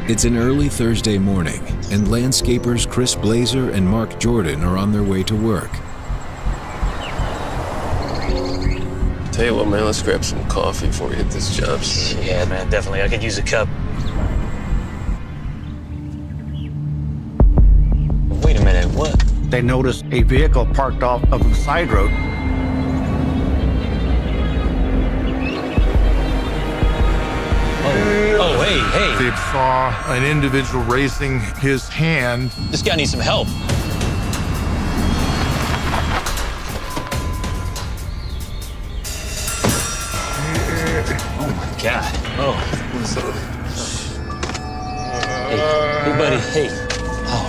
It's an early Thursday morning, and landscapers Chris Blazer and Mark Jordan are on their way to work. Tell you what, man, let's grab some coffee before we hit this job site. Yeah, man, definitely. I could use a cup. Wait a minute, what? They noticed a vehicle parked off of the side road. Oh, hey. They saw an individual raising his hand. This guy needs some help. Oh, my God. Oh. Hey, buddy, hey. Oh,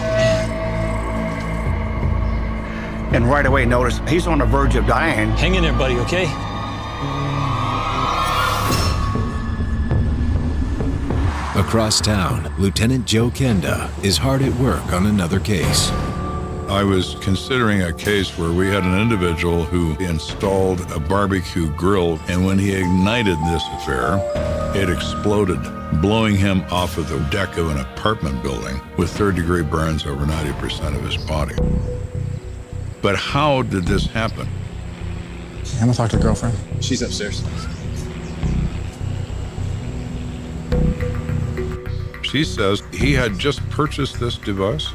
man. And right away noticed he's on the verge of dying. Hang in there, buddy, okay? Across town, Lt.Joe Kenda is hard at work on another case. I was considering a case where we had an individual who installed a barbecue grill, and when he ignited this affair, it exploded, blowing him off of the deck of an apartment building with third-degree burns over 90% of his body. But how did this happen? I'm gonna talk to the girlfriend. She's upstairs. She says he had just purchased this device.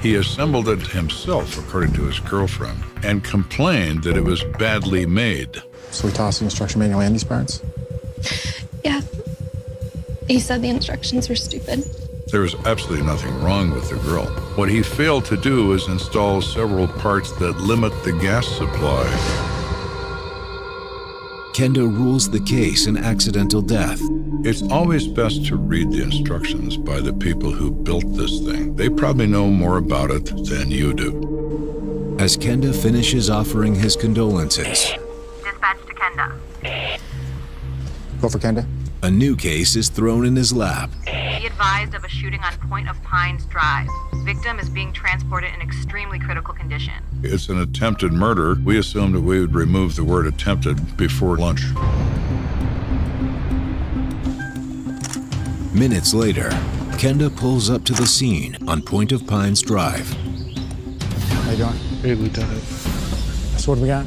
He assembled it himself, according to his girlfriend, and complained that it was badly made. So we tossed the instruction manual and these parts? Yeah. He said the instructions were stupid. There was absolutely nothing wrong with the grill. What he failed to do was install several parts that limit the gas supply. Kenda rules the case an accidental death. It's always best to read the instructions by the people who built this thing. They probably know more about it than you do. As Kenda finishes offering his condolences, Dispatch to Kenda. Go for Kenda. a new case is thrown in his lap. Be advised of a shooting on Point of Pines Drive. Victim is being transported in extremely critical condition. It's an attempted murder. We assumed that we would remove the word attempted before lunch. Minutes later, Kenda pulls up to the scene on Point of Pines Drive. How you doing? Hey, Lieutenant. So what do we got?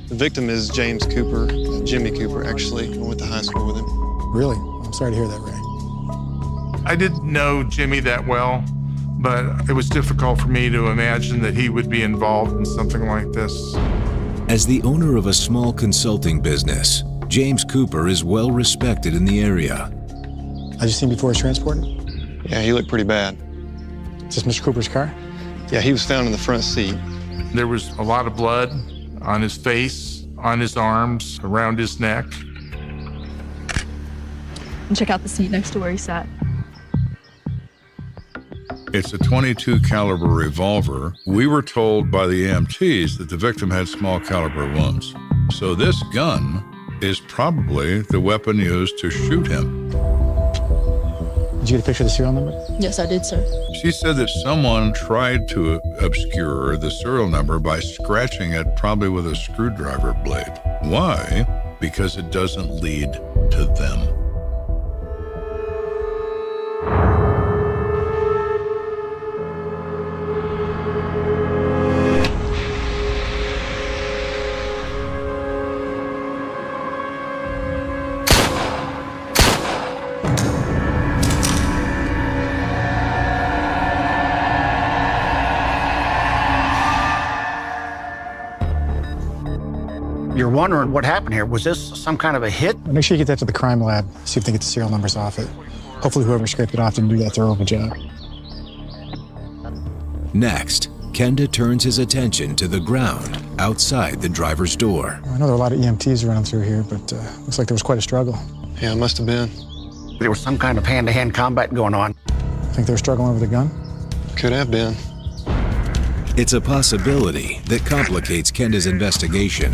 The victim is James Cooper, Jimmy Cooper, actually. I went to high school with him. Really? I'm sorry to hear that, Ray. I didn't know Jimmy that well, but it was difficult for me to imagine that he would be involved in something like this. As the owner of a small consulting business, James Cooper is well respected in the area. I just seen before he was transported. Yeah, he looked pretty bad. Is this Mr. Cooper's car? Yeah, he was found in the front seat. There was a lot of blood on his face, on his arms, around his neck. And check out the seat next to where he sat. It's a .22 caliber revolver. We were told by the EMTs that the victim had small caliber wounds. So this gun is probably the weapon used to shoot him. Did you get a picture of the serial number? Yes, I did, sir. She said that someone tried to obscure the serial number by scratching it, probably with a screwdriver blade. Why? Because it doesn't lead to them. You're wondering what happened here. Was this some kind of a hit? Make sure you get that to the crime lab, see if they get the serial numbers off it. Hopefully whoever scraped it off didn't do that thorough of a job. Next, Kenda turns his attention to the ground outside the driver's door. I know there are a lot of EMTs running through here, but looks like there was quite a struggle. Yeah, it must have been. There was some kind of hand-to-hand combat going on. Think they were struggling over the gun? Could have been. It's a possibility that complicates Kenda's investigation.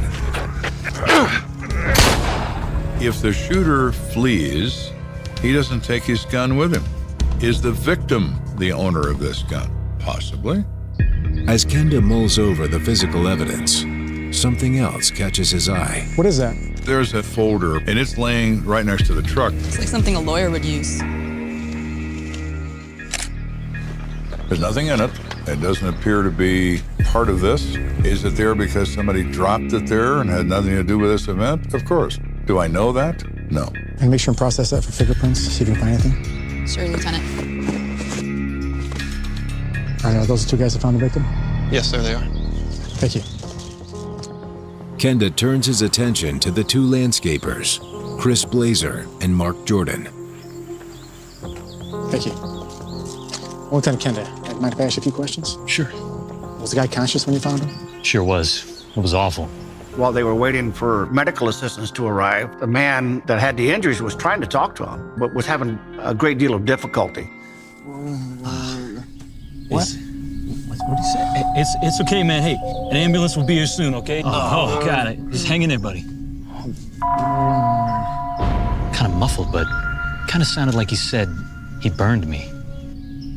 If the shooter flees, he doesn't take his gun with him. Is the victim the owner of this gun? Possibly. As Kenda mulls over the physical evidence, something else catches his eye. What is that? There's a folder, and it's laying right next to the truck. It's like something a lawyer would use. There's nothing in it. It doesn't appear to be part of this. Is it there because somebody dropped it there and had nothing to do with this event? Of course. Do I know that? No. And make sure and process that for fingerprints, see if you can find anything. Sure, Lieutenant. All right, are those the two guys that found the victim? Yes, sir, they are. Thank you. Kenda turns his attention to the two landscapers, Chris Blazer and Mark Jordan. Thank you. Lieutenant Kenda, mind if I ask you a few questions? Sure. Was the guy conscious when you found him? Sure was. It was awful. While they were waiting for medical assistance to arrive, the man that had the injuries was trying to talk to him, but was having a great deal of difficulty. What? What did he say? It's okay, man. Hey, an ambulance will be here soon, okay? Oh, God. Just hang in there, buddy. Kind of muffled, but kind of sounded like he said he burned me.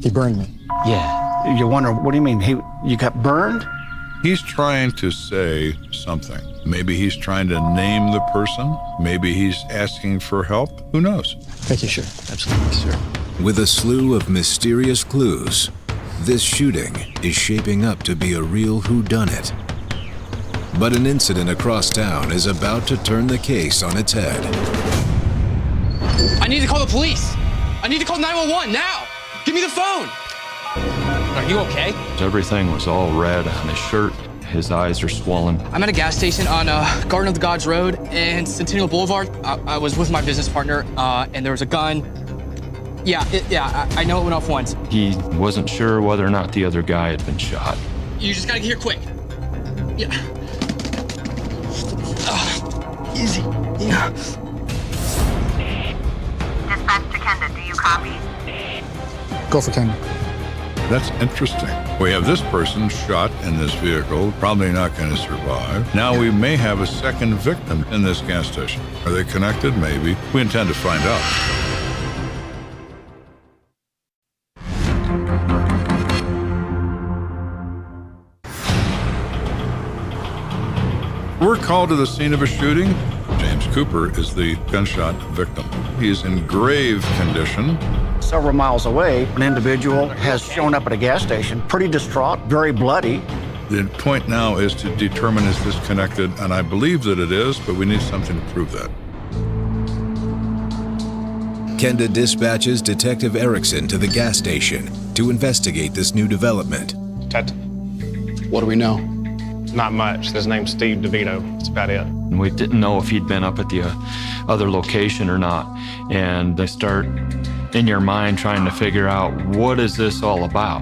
He burned me. Yeah. You wonder, what do you mean? You got burned? He's trying to say something. Maybe he's trying to name the person. Maybe he's asking for help. Who knows? Thank you, sure. Absolutely, sir. With a slew of mysterious clues, this shooting is shaping up to be a real whodunit. But an incident across town is about to turn the case on its head. I need to call the police. I need to call 911 now. Give me the phone. Are you okay? Everything was all red on his shirt. His eyes are swollen. I'm at a gas station on Garden of the Gods Road and Centennial Boulevard. I was with my business partner, and there was a gun. I know it went off once. He wasn't sure whether or not the other guy had been shot. You just gotta get here quick. Yeah. Easy. Yeah. Dispatch to Kenda, do you copy? Go for Kenda. That's interesting. We have this person shot in this vehicle, probably not going to survive. Now we may have a second victim in this gas station. Are they connected? Maybe. We intend to find out. We're called to the scene of a shooting. James Cooper is the gunshot victim. He is in grave condition. Several miles away, an individual has shown up at a gas station, pretty distraught, very bloody. The point now is to determine is this connected, and I believe that it is, but we need something to prove that. Kenda dispatches Detective Erickson to the gas station to investigate this new development. What do we know? Not much. His name's Steve DeVito. That's about it. And we didn't know if he'd been up at the other location or not. And they start in your mind trying to figure out, what is this all about?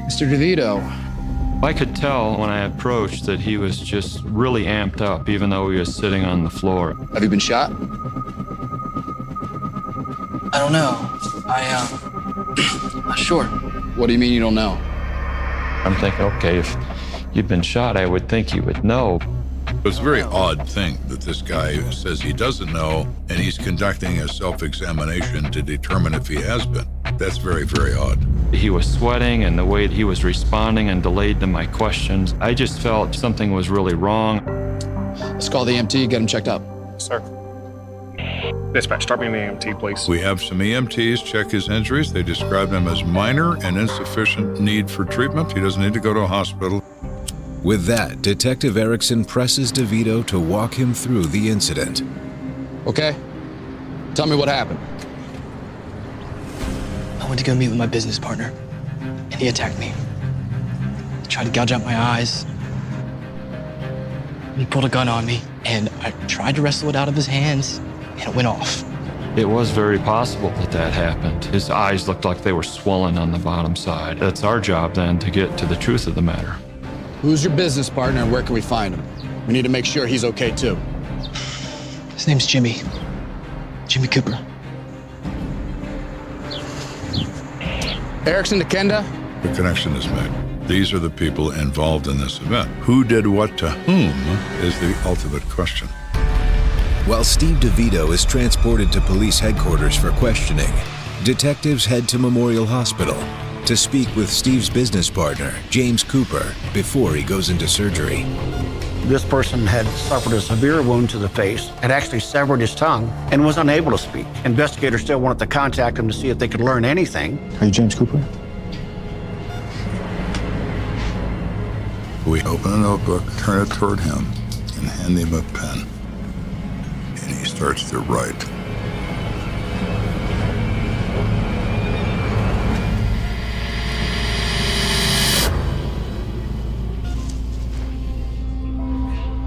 Mr. DeVito. I could tell when I approached that he was just really amped up, even though he was sitting on the floor. Have you been shot? I don't know. Not sure. What do you mean you don't know? I'm thinking, okay, if you'd been shot, I would think you would know. It's a very odd thing that this guy says he doesn't know, and he's conducting a self-examination to determine if he has been. That's very, very odd. He was sweating, and the way he was responding and delayed to my questions, I just felt something was really wrong. Let's call the EMT, get him checked up. Sir. Dispatch, start me in the EMT, please. We have some EMTs check his injuries. They describe them as minor and insufficient need for treatment. He doesn't need to go to a hospital. With that, Detective Erickson presses DeVito to walk him through the incident. Okay. Tell me what happened. I went to go meet with my business partner, and he attacked me. He tried to gouge out my eyes. He pulled a gun on me, and I tried to wrestle it out of his hands, and it went off. It was very possible that that happened. His eyes looked like they were swollen on the bottom side. That's our job then to get to the truth of the matter. Who's your business partner, and where can we find him? We need to make sure he's okay, too. His name's Jimmy. Jimmy Cooper. Erickson to Kenda? The connection is made. These are the people involved in this event. Who did what to whom is the ultimate question. While Steve DeVito is transported to police headquarters for questioning, detectives head to Memorial Hospital to speak with Steve's business partner, James Cooper, before he goes into surgery. This person had suffered a severe wound to the face, had actually severed his tongue, and was unable to speak. Investigators still wanted to contact him to see if they could learn anything. Are you James Cooper? We open a notebook, turn it toward him, and hand him a pen. And he starts to write.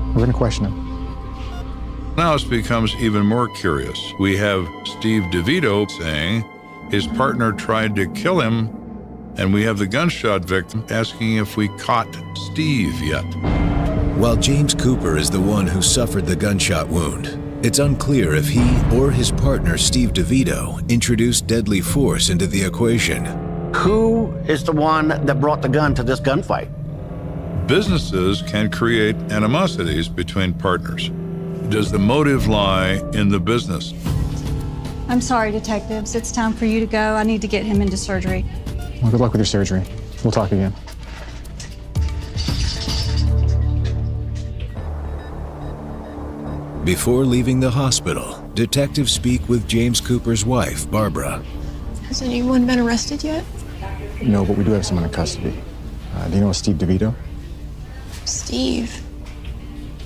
We're going to question him. Now it becomes even more curious. We have Steve DeVito saying his partner tried to kill him, and we have the gunshot victim asking if we caught Steve yet. While James Cooper is the one who suffered the gunshot wound, it's unclear if he or his partner Steve DeVito introduced deadly force into the equation. Who is the one that brought the gun to this gunfight? Businesses can create animosities between partners. Does the motive lie in the business? I'm sorry, detectives. It's time for you to go. I need to get him into surgery. Well, good luck with your surgery. We'll talk again. Before leaving the hospital, detectives speak with James Cooper's wife, Barbara. Has anyone been arrested yet? No, but we do have someone in custody. Do you know Steve DeVito? Steve.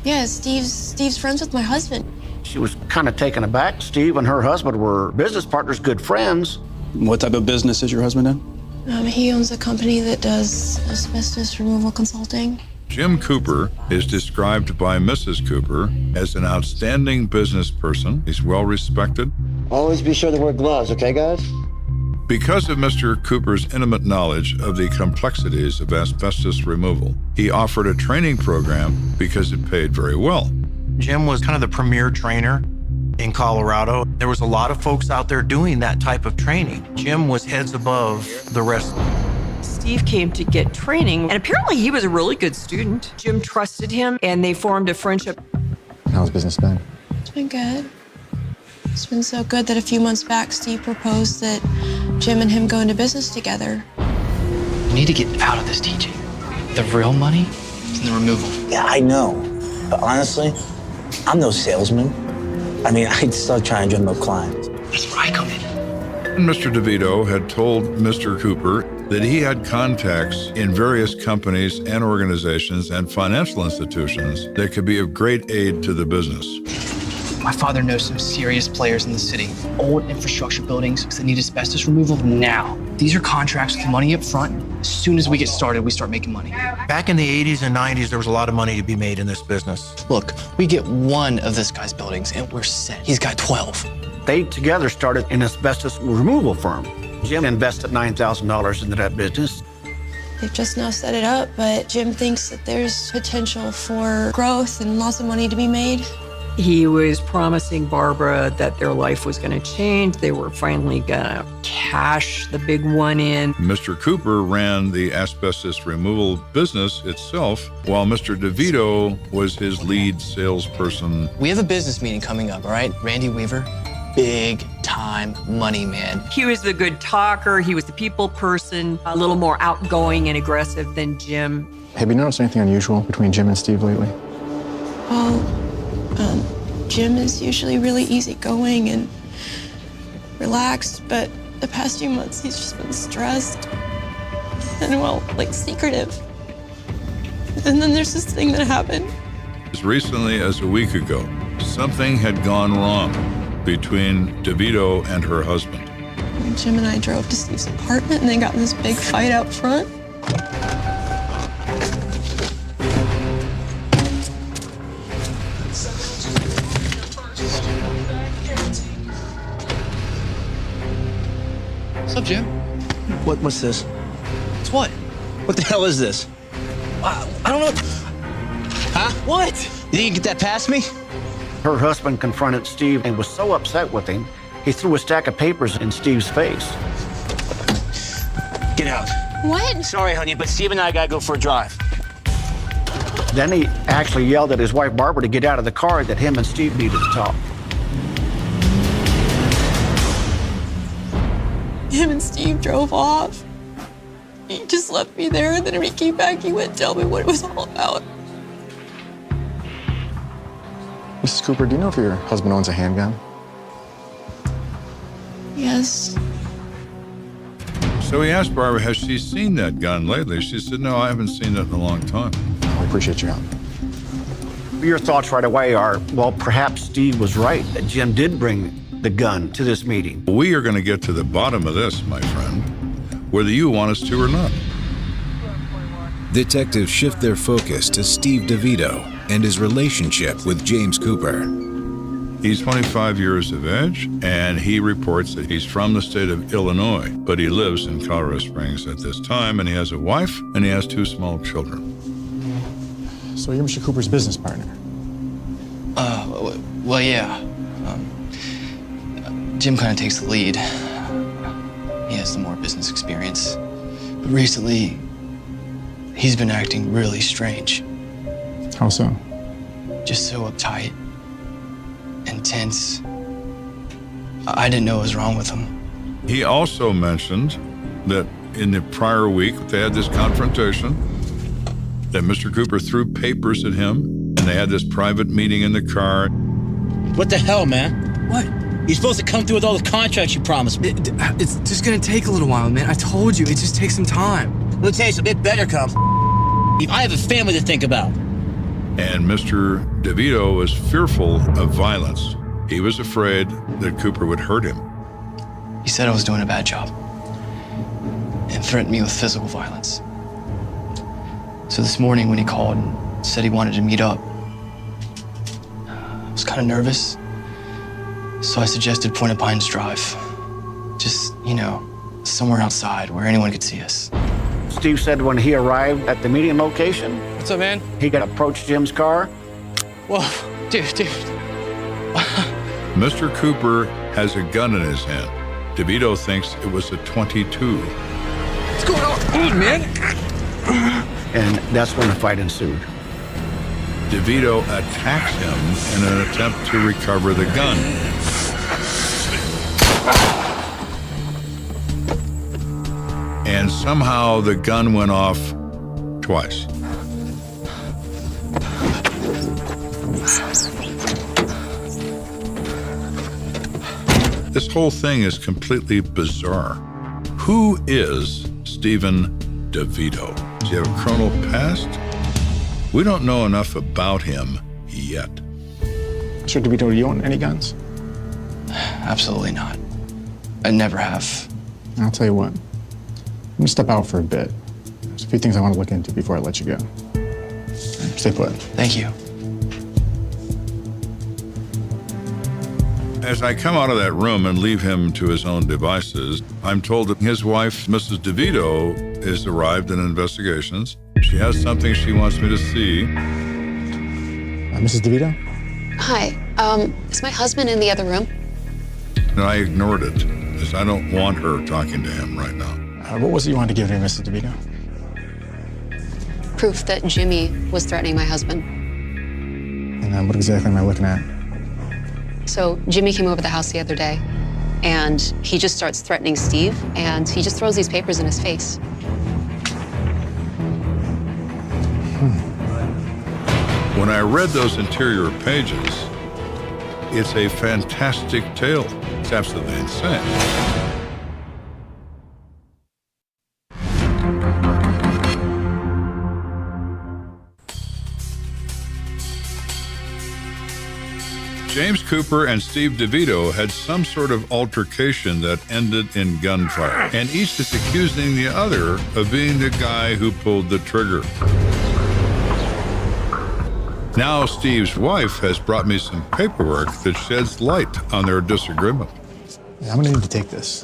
Yeah, Steve's friends with my husband. She was kind of taken aback. Steve and her husband were business partners, good friends. What type of business is your husband in? He owns a company that does asbestos removal consulting. Jim Cooper is described by Mrs. Cooper as an outstanding business person. He's well respected. Always be sure to wear gloves, okay, guys? Because of Mr. Cooper's intimate knowledge of the complexities of asbestos removal, he offered a training program because it paid very well. Jim was kind of the premier trainer in Colorado. There was a lot of folks out there doing that type of training. Jim was heads above the rest. Steve came to get training, and apparently he was a really good student. Jim trusted him, and they formed a friendship. How's business been? It's been good. It's been so good that a few months back, Steve proposed that Jim and him go into business together. We need to get out of this, TJ. The real money is in the removal. Yeah, I know. But honestly, I'm no salesman. I mean, I'd start trying to drum up clients. That's where I come in. Mr. DeVito had told Mr. Cooper that he had contacts in various companies and organizations and financial institutions that could be of great aid to the business. My father knows some serious players in the city. Old infrastructure buildings that need asbestos removal now. These are contracts with money up front. As soon as we get started, we start making money. Back in the 80s and 90s, there was a lot of money to be made in this business. Look, we get one of this guy's buildings and we're set. He's got 12. They together started an asbestos removal firm. Jim invested $9,000 into that business. They've just now set it up, but Jim thinks that there's potential for growth and lots of money to be made. He was promising Barbara that their life was going to change. They were finally going to cash the big one in. Mr. Cooper ran the asbestos removal business itself, while Mr. DeVito was his lead salesperson. We have a business meeting coming up, all right? Randy Weaver, big time money man. He was the good talker. He was the people person, a little more outgoing and aggressive than Jim. Have you noticed anything unusual between Jim and Steve lately? Jim is usually really easygoing and relaxed, but the past few months he's just been stressed and, well, like secretive. And then there's this thing that happened. As recently as a week ago, something had gone wrong between DeVito and her husband. Jim and I drove to Steve's apartment and they got in this big fight out front. What's up, Jim? What's this? It's what? What the hell is this? I don't know. Huh? What? You think you can get that past me? Her husband confronted Steve and was so upset with him, he threw a stack of papers in Steve's face. Get out. What? Sorry, honey, but Steve and I gotta go for a drive. Then he actually yelled at his wife Barbara to get out of the car, that him and Steve needed to talk. Him and Steve drove off. He just left me there, and then when he came back, he wouldn't tell me what it was all about. Mrs. Cooper, do you know if your husband owns a handgun? Yes. So he asked Barbara, has she seen that gun lately? She said, no, I haven't seen it in a long time. I appreciate your help. Your thoughts right away are, well, perhaps Steve was right, that Jim did bring the gun to this meeting. We are going to get to the bottom of this, my friend, whether you want us to or not. Detectives shift their focus to Steve DeVito and his relationship with James Cooper. He's 25 years of age, and he reports that he's from the state of Illinois, but he lives in Colorado Springs at this time, and he has a wife, and he has 2 small children. So you're Mr. Cooper's business partner? Well, yeah. Jim kind of takes the lead. He has the more business experience. But recently, he's been acting really strange. How so? Just so uptight, intense. I didn't know what was wrong with him. He also mentioned that in the prior week, they had this confrontation, that Mr. Cooper threw papers at him, and they had this private meeting in the car. What the hell, man? What? You're supposed to come through with all the contracts you promised me. It's just gonna take a little while, man. I told you, it just takes some time. Let me tell you something, it better come. I have a family to think about. And Mr. DeVito was fearful of violence. He was afraid that Cooper would hurt him. He said I was doing a bad job and threatened me with physical violence. So this morning when he called and said he wanted to meet up, I was kind of nervous. So I suggested Point of Pines Drive. Just, somewhere outside where anyone could see us. Steve said when he arrived at the meeting location, What's up, man? he got approached Jim's car. Whoa, dude. Mr. Cooper has a gun in his hand. DeVito thinks it was a .22. What's going on, man? And that's when the fight ensued. DeVito attacks him in an attempt to recover the gun. And somehow the gun went off twice. This whole thing is completely bizarre. Who is Stephen DeVito? Does he have a criminal past? We don't know enough about him yet. Mr. DeVito, do you own any guns? Absolutely not. I never have. I'll tell you what. I'm gonna step out for a bit. There's a few things I want to look into before I let you go. Stay put. Thank you. As I come out of that room and leave him to his own devices, I'm told that his wife, Mrs. DeVito, is arrived in investigations. She has something she wants me to see. Mrs. DeVito? Hi. Is my husband in the other room? And I ignored it, as I don't want her talking to him right now. What was it you wanted to give me, Mrs. DeVito? Proof that Jimmy was threatening my husband. And what exactly am I looking at? So Jimmy came over the house the other day, and he just starts threatening Steve, and he just throws these papers in his face. When I read those interior pages, it's a fantastic tale. It's absolutely insane. James Cooper and Steve DeVito had some sort of altercation that ended in gunfire, and each is accusing the other of being the guy who pulled the trigger. Now Steve's wife has brought me some paperwork that sheds light on their disagreement. I'm gonna need to take this.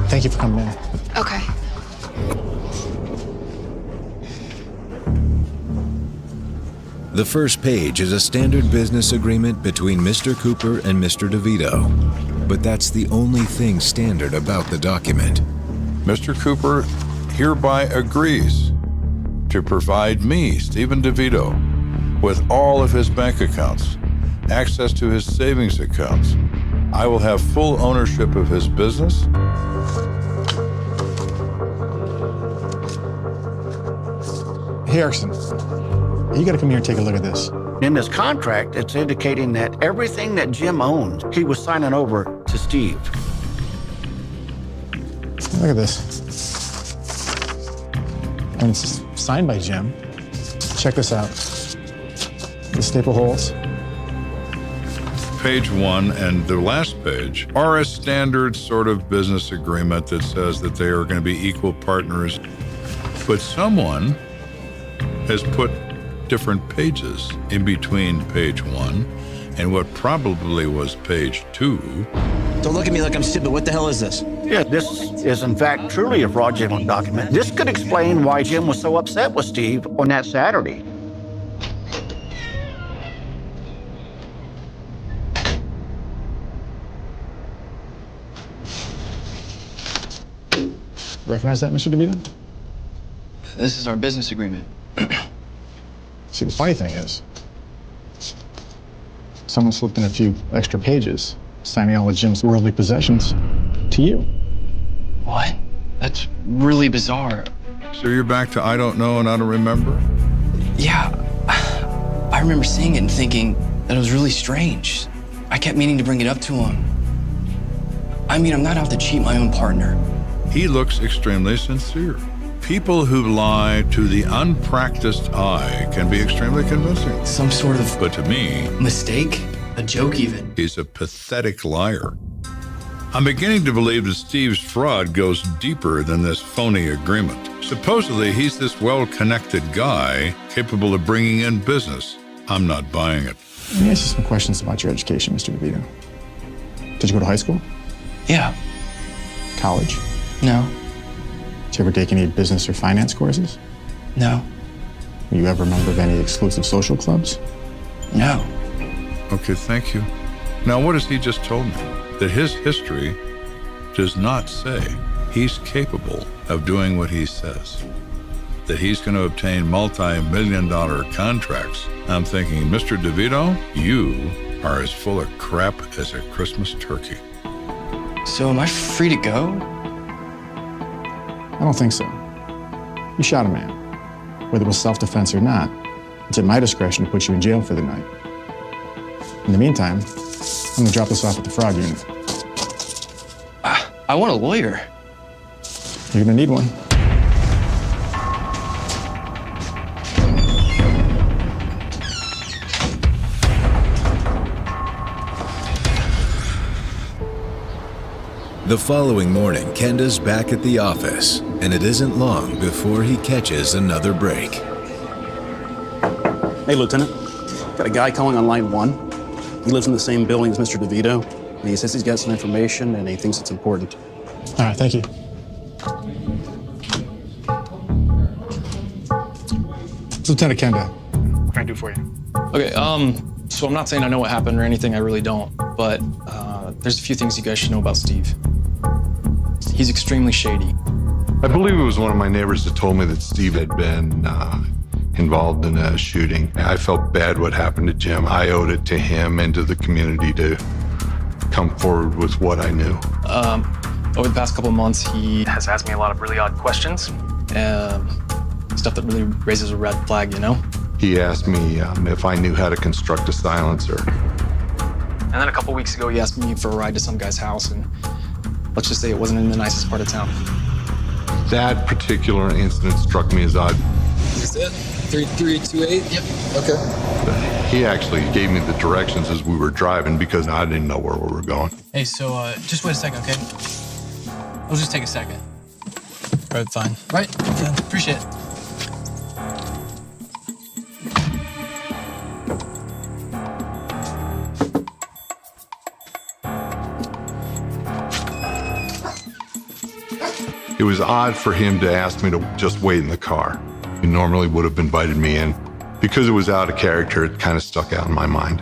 Thank you for coming in. Okay. The first page is a standard business agreement between Mr. Cooper and Mr. DeVito, but that's the only thing standard about the document. Mr. Cooper hereby agrees to provide me, Stephen DeVito, with all of his bank accounts, access to his savings accounts. I will have full ownership of his business. Hey, Erickson, you gotta come here and take a look at this. In this contract, it's indicating that everything that Jim owns, he was signing over to Steve. Look at this. And it's signed by Jim. Check this out. The staple holes. Page 1 and the last page are a standard sort of business agreement that says that they are going to be equal partners. But someone has put different pages in between page 1 and what probably was page 2. Don't look at me like I'm stupid. What the hell is this? Yeah, this is in fact truly a fraudulent document. This could explain why Jim was so upset with Steve on that Saturday. Recognize that, Mr. DeVito? This is our business agreement. See, the funny thing is, someone slipped in a few extra pages, signing all of Jim's worldly possessions to you. What? That's really bizarre. So you're back to I don't know and I don't remember? Yeah, I remember seeing it and thinking that it was really strange. I kept meaning to bring it up to him. I mean, I'm not out to cheat my own partner. He looks extremely sincere. People who lie to the unpracticed eye can be extremely convincing. Some sort of... But to me... mistake? A joke even? He's a pathetic liar. I'm beginning to believe that Steve's fraud goes deeper than this phony agreement. Supposedly, he's this well-connected guy capable of bringing in business. I'm not buying it. Let me ask you some questions about your education, Mr. DeVito. Did you go to high school? Yeah. College? No. Did you ever take any business or finance courses? No. Were you ever a member of any exclusive social clubs? No. Okay, thank you. Now, what has he just told me? That his history does not say he's capable of doing what he says. That he's going to obtain multi-million-dollar contracts. I'm thinking, Mr. DeVito, you are as full of crap as a Christmas turkey. So am I free to go? I don't think so. You shot a man. Whether it was self-defense or not, it's at my discretion to put you in jail for the night. In the meantime, I'm gonna drop this off at the fraud unit. I want a lawyer. You're gonna need one. The following morning, Kenda's back at the office, and it isn't long before he catches another break. Hey, Lieutenant. Got a guy calling on line 1. He lives in the same building as Mr. DeVito, and he says he's got some information and he thinks it's important. All right, thank you. It's Lieutenant Kenda. What can I do for you? Okay, so I'm not saying I know what happened or anything, I really don't, but there's a few things you guys should know about Steve. He's extremely shady. I believe it was one of my neighbors that told me that Steve had been involved in a shooting. I felt bad what happened to Jim. I owed it to him and to the community to come forward with what I knew. Over the past couple of months, he has asked me a lot of really odd questions, stuff that really raises a red flag, you know? He asked me if I knew how to construct a silencer. And then a couple weeks ago, he asked me for a ride to some guy's house, and let's just say it wasn't in the nicest part of town. That particular incident struck me as odd. Is that 3328? Yep. Okay. He actually gave me the directions as we were driving because I didn't know where we were going. Hey, so just wait a second, okay? It'll just take a second. All right, fine. Right? Yeah, appreciate it. It was odd for him to ask me to just wait in the car. He normally would have invited me in. Because it was out of character, it kind of stuck out in my mind.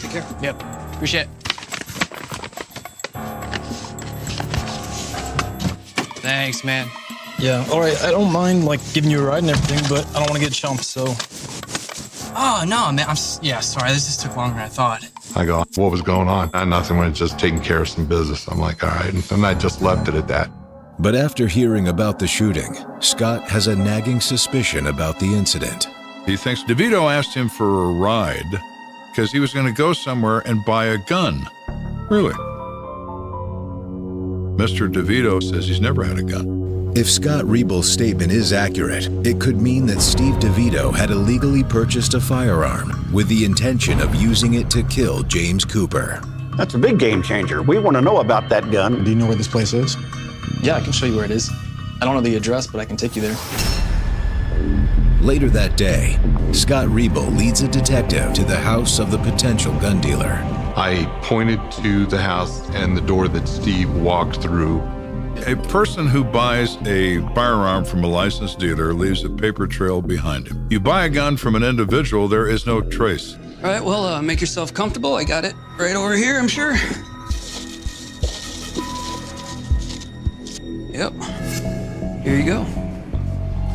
Take care. Yep. Appreciate it. Thanks, man. Yeah, all right, I don't mind, like, giving you a ride and everything, but I don't want to get chumped, so... Oh, no, man. Yeah, sorry. This just took longer than I thought. I go, what was going on? Nothing, when it's just taking care of some business. I'm like, all right. And I just left it at that. But after hearing about the shooting, Scott has a nagging suspicion about the incident. He thinks DeVito asked him for a ride because he was going to go somewhere and buy a gun. Really? Mr. DeVito says he's never had a gun. If Scott Riebel's statement is accurate, it could mean that Steve DeVito had illegally purchased a firearm with the intention of using it to kill James Cooper. That's a big game changer. We want to know about that gun. Do you know where this place is? Yeah, I can show you where it is. I don't know the address, but I can take you there. Later that day, Scott Riebel leads a detective to the house of the potential gun dealer. I pointed to the house and the door that Steve walked through. A person who buys a firearm from a licensed dealer leaves a paper trail behind him. You buy a gun from an individual, there is no trace. All right, well, make yourself comfortable. I got it right over here, I'm sure. Yep. Here you go.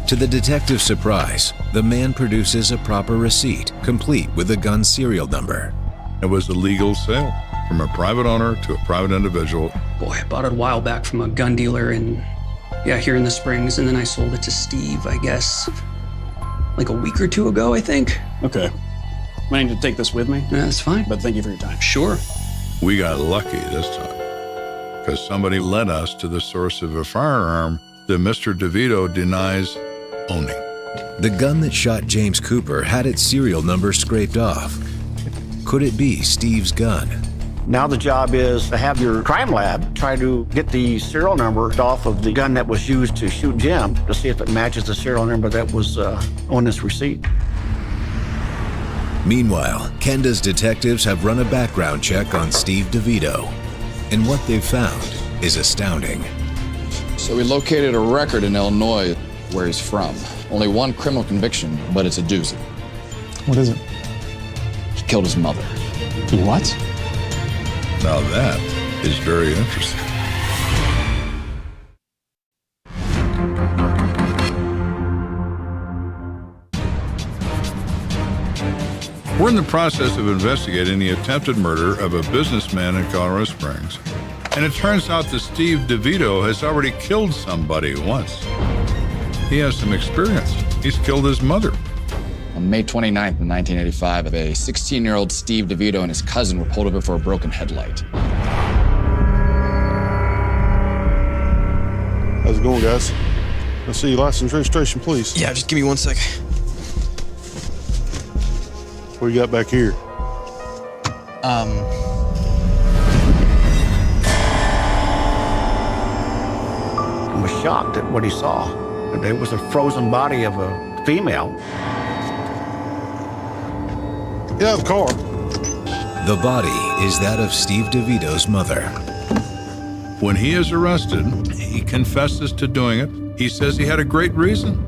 To the detective's surprise, the man produces a proper receipt, complete with the gun's serial number. It was a legal sale from a private owner to a private individual. Boy, I bought it a while back from a gun dealer here in the Springs, and then I sold it to Steve, I guess, like a week or two ago, I think. Okay. I need to take this with me. Yeah, that's fine. But thank you for your time. Sure. We got lucky this time because somebody led us to the source of a firearm that Mr. DeVito denies owning. The gun that shot James Cooper had its serial number scraped off. Could it be Steve's gun? Now the job is to have your crime lab try to get the serial number off of the gun that was used to shoot Jim to see if it matches the serial number that was on this receipt. Meanwhile, Kenda's detectives have run a background check on Steve DeVito, and what they've found is astounding. So we located a record in Illinois where he's from. Only one criminal conviction, but it's a doozy. What is it? He killed his mother. What? Now that is very interesting. We're in the process of investigating the attempted murder of a businessman in Colorado Springs. And it turns out that Steve DeVito has already killed somebody once. He has some experience. He's killed his mother. On May 29th, 1985, a 16-year-old Steve DeVito and his cousin were pulled over for a broken headlight. How's it going, guys? I'll see your license registration, please. Yeah, just give me 1 sec. What you got back here? He was shocked at what he saw. There was a frozen body of a female. Get out of the car. The body is that of Steve DeVito's mother. When he is arrested, he confesses to doing it. He says he had a great reason.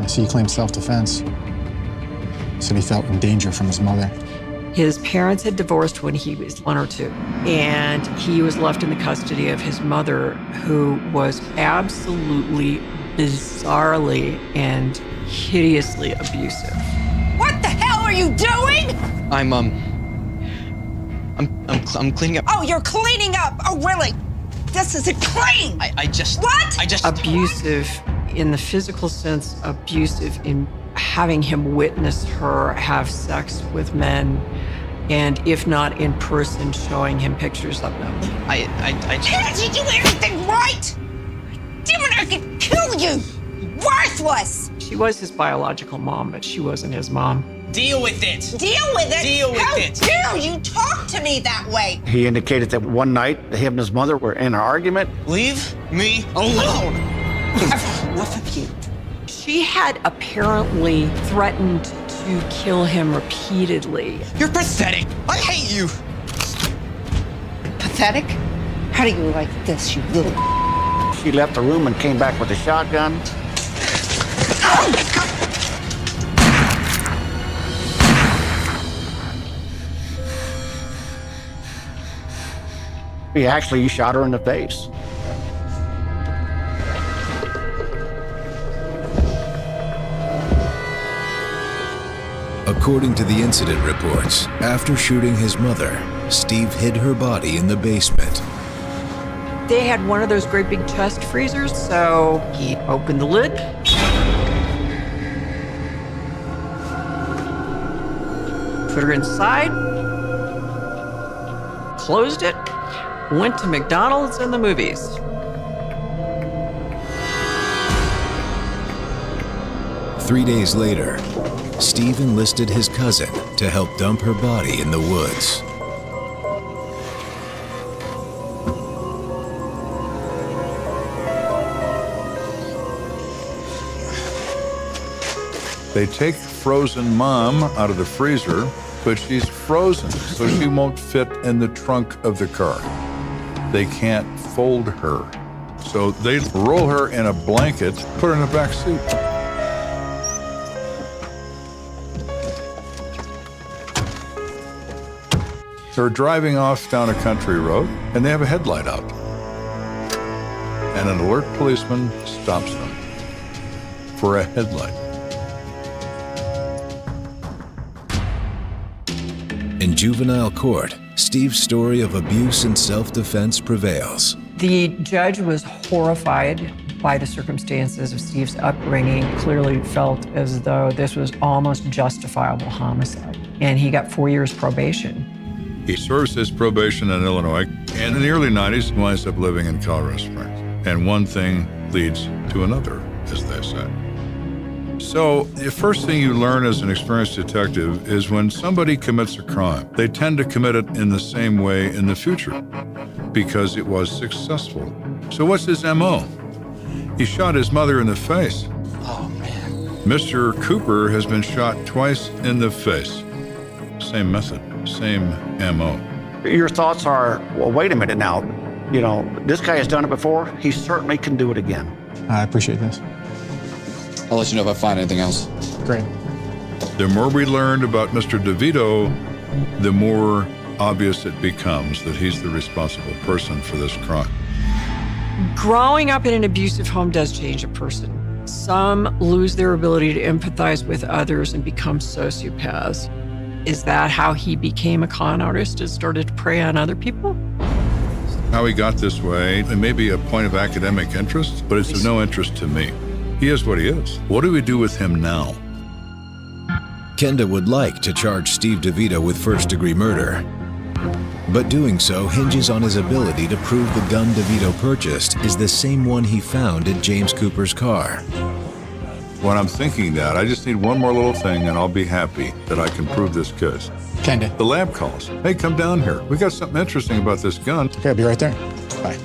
I see he claimed self-defense. Said he felt in danger from his mother. His parents had divorced when he was 1 or 2, and he was left in the custody of his mother, who was absolutely, bizarrely, and hideously abusive. What the hell are you doing? I'm cleaning up. Oh, you're cleaning up. Oh, really? This isn't clean. What? Abusive in the physical sense, abusive in having him witness her have sex with men, and if not in person, showing him pictures of them. Can't you do anything right? Damn it, I could kill you. Worthless. She was his biological mom, but she wasn't his mom. Deal with it. Deal with it? Deal with it. How dare you talk to me that way? He indicated that one night him and his mother were in an argument. Leave me alone. Enough of you. She had apparently threatened to kill him repeatedly. You're pathetic. I hate you. Pathetic? How do you like this, you little... She left the room and came back with a shotgun. He actually shot her in the face. According to the incident reports, after shooting his mother, Steve hid her body in the basement. They had one of those great big chest freezers, so he opened the lid. Put her inside. Closed it. Went to McDonald's and the movies. Three days later, Steve enlisted his cousin to help dump her body in the woods. They take frozen mom out of the freezer, but she's frozen, so she won't fit in the trunk of the car. They can't fold her. So they roll her in a blanket, put her in the back seat. They're driving off down a country road, and they have a headlight out. And an alert policeman stops them for a headlight. In juvenile court, Steve's story of abuse and self-defense prevails. The judge was horrified by the circumstances of Steve's upbringing, clearly felt as though this was almost justifiable homicide, and he got 4 years probation. He serves his probation in Illinois, and in the early 90s, he winds up living in Colorado Springs. And one thing leads to another, as they say. So the first thing you learn as an experienced detective is when somebody commits a crime, they tend to commit it in the same way in the future because it was successful. So what's his MO? He shot his mother in the face. Oh, man. Mr. Cooper has been shot twice in the face. Same method, same MO. Your thoughts are, well, wait a minute now. You know, this guy has done it before. He certainly can do it again. I appreciate this. I'll let you know if I find anything else. Great. The more we learned about Mr. DeVito, the more obvious it becomes that he's the responsible person for this crime. Growing up in an abusive home does change a person. Some lose their ability to empathize with others and become sociopaths. Is that how he became a con artist and started to prey on other people? How he got this way, it may be a point of academic interest, but it's of no interest to me. He is what he is. What do we do with him now? Kenda would like to charge Steve DeVito with first-degree murder, but doing so hinges on his ability to prove the gun DeVito purchased is the same one he found in James Cooper's car. When I'm thinking that, I just need one more little thing and I'll be happy that I can prove this case. Kenda. The lab calls. Hey, come down here. We got something interesting about this gun. Okay, I'll be right there. Bye.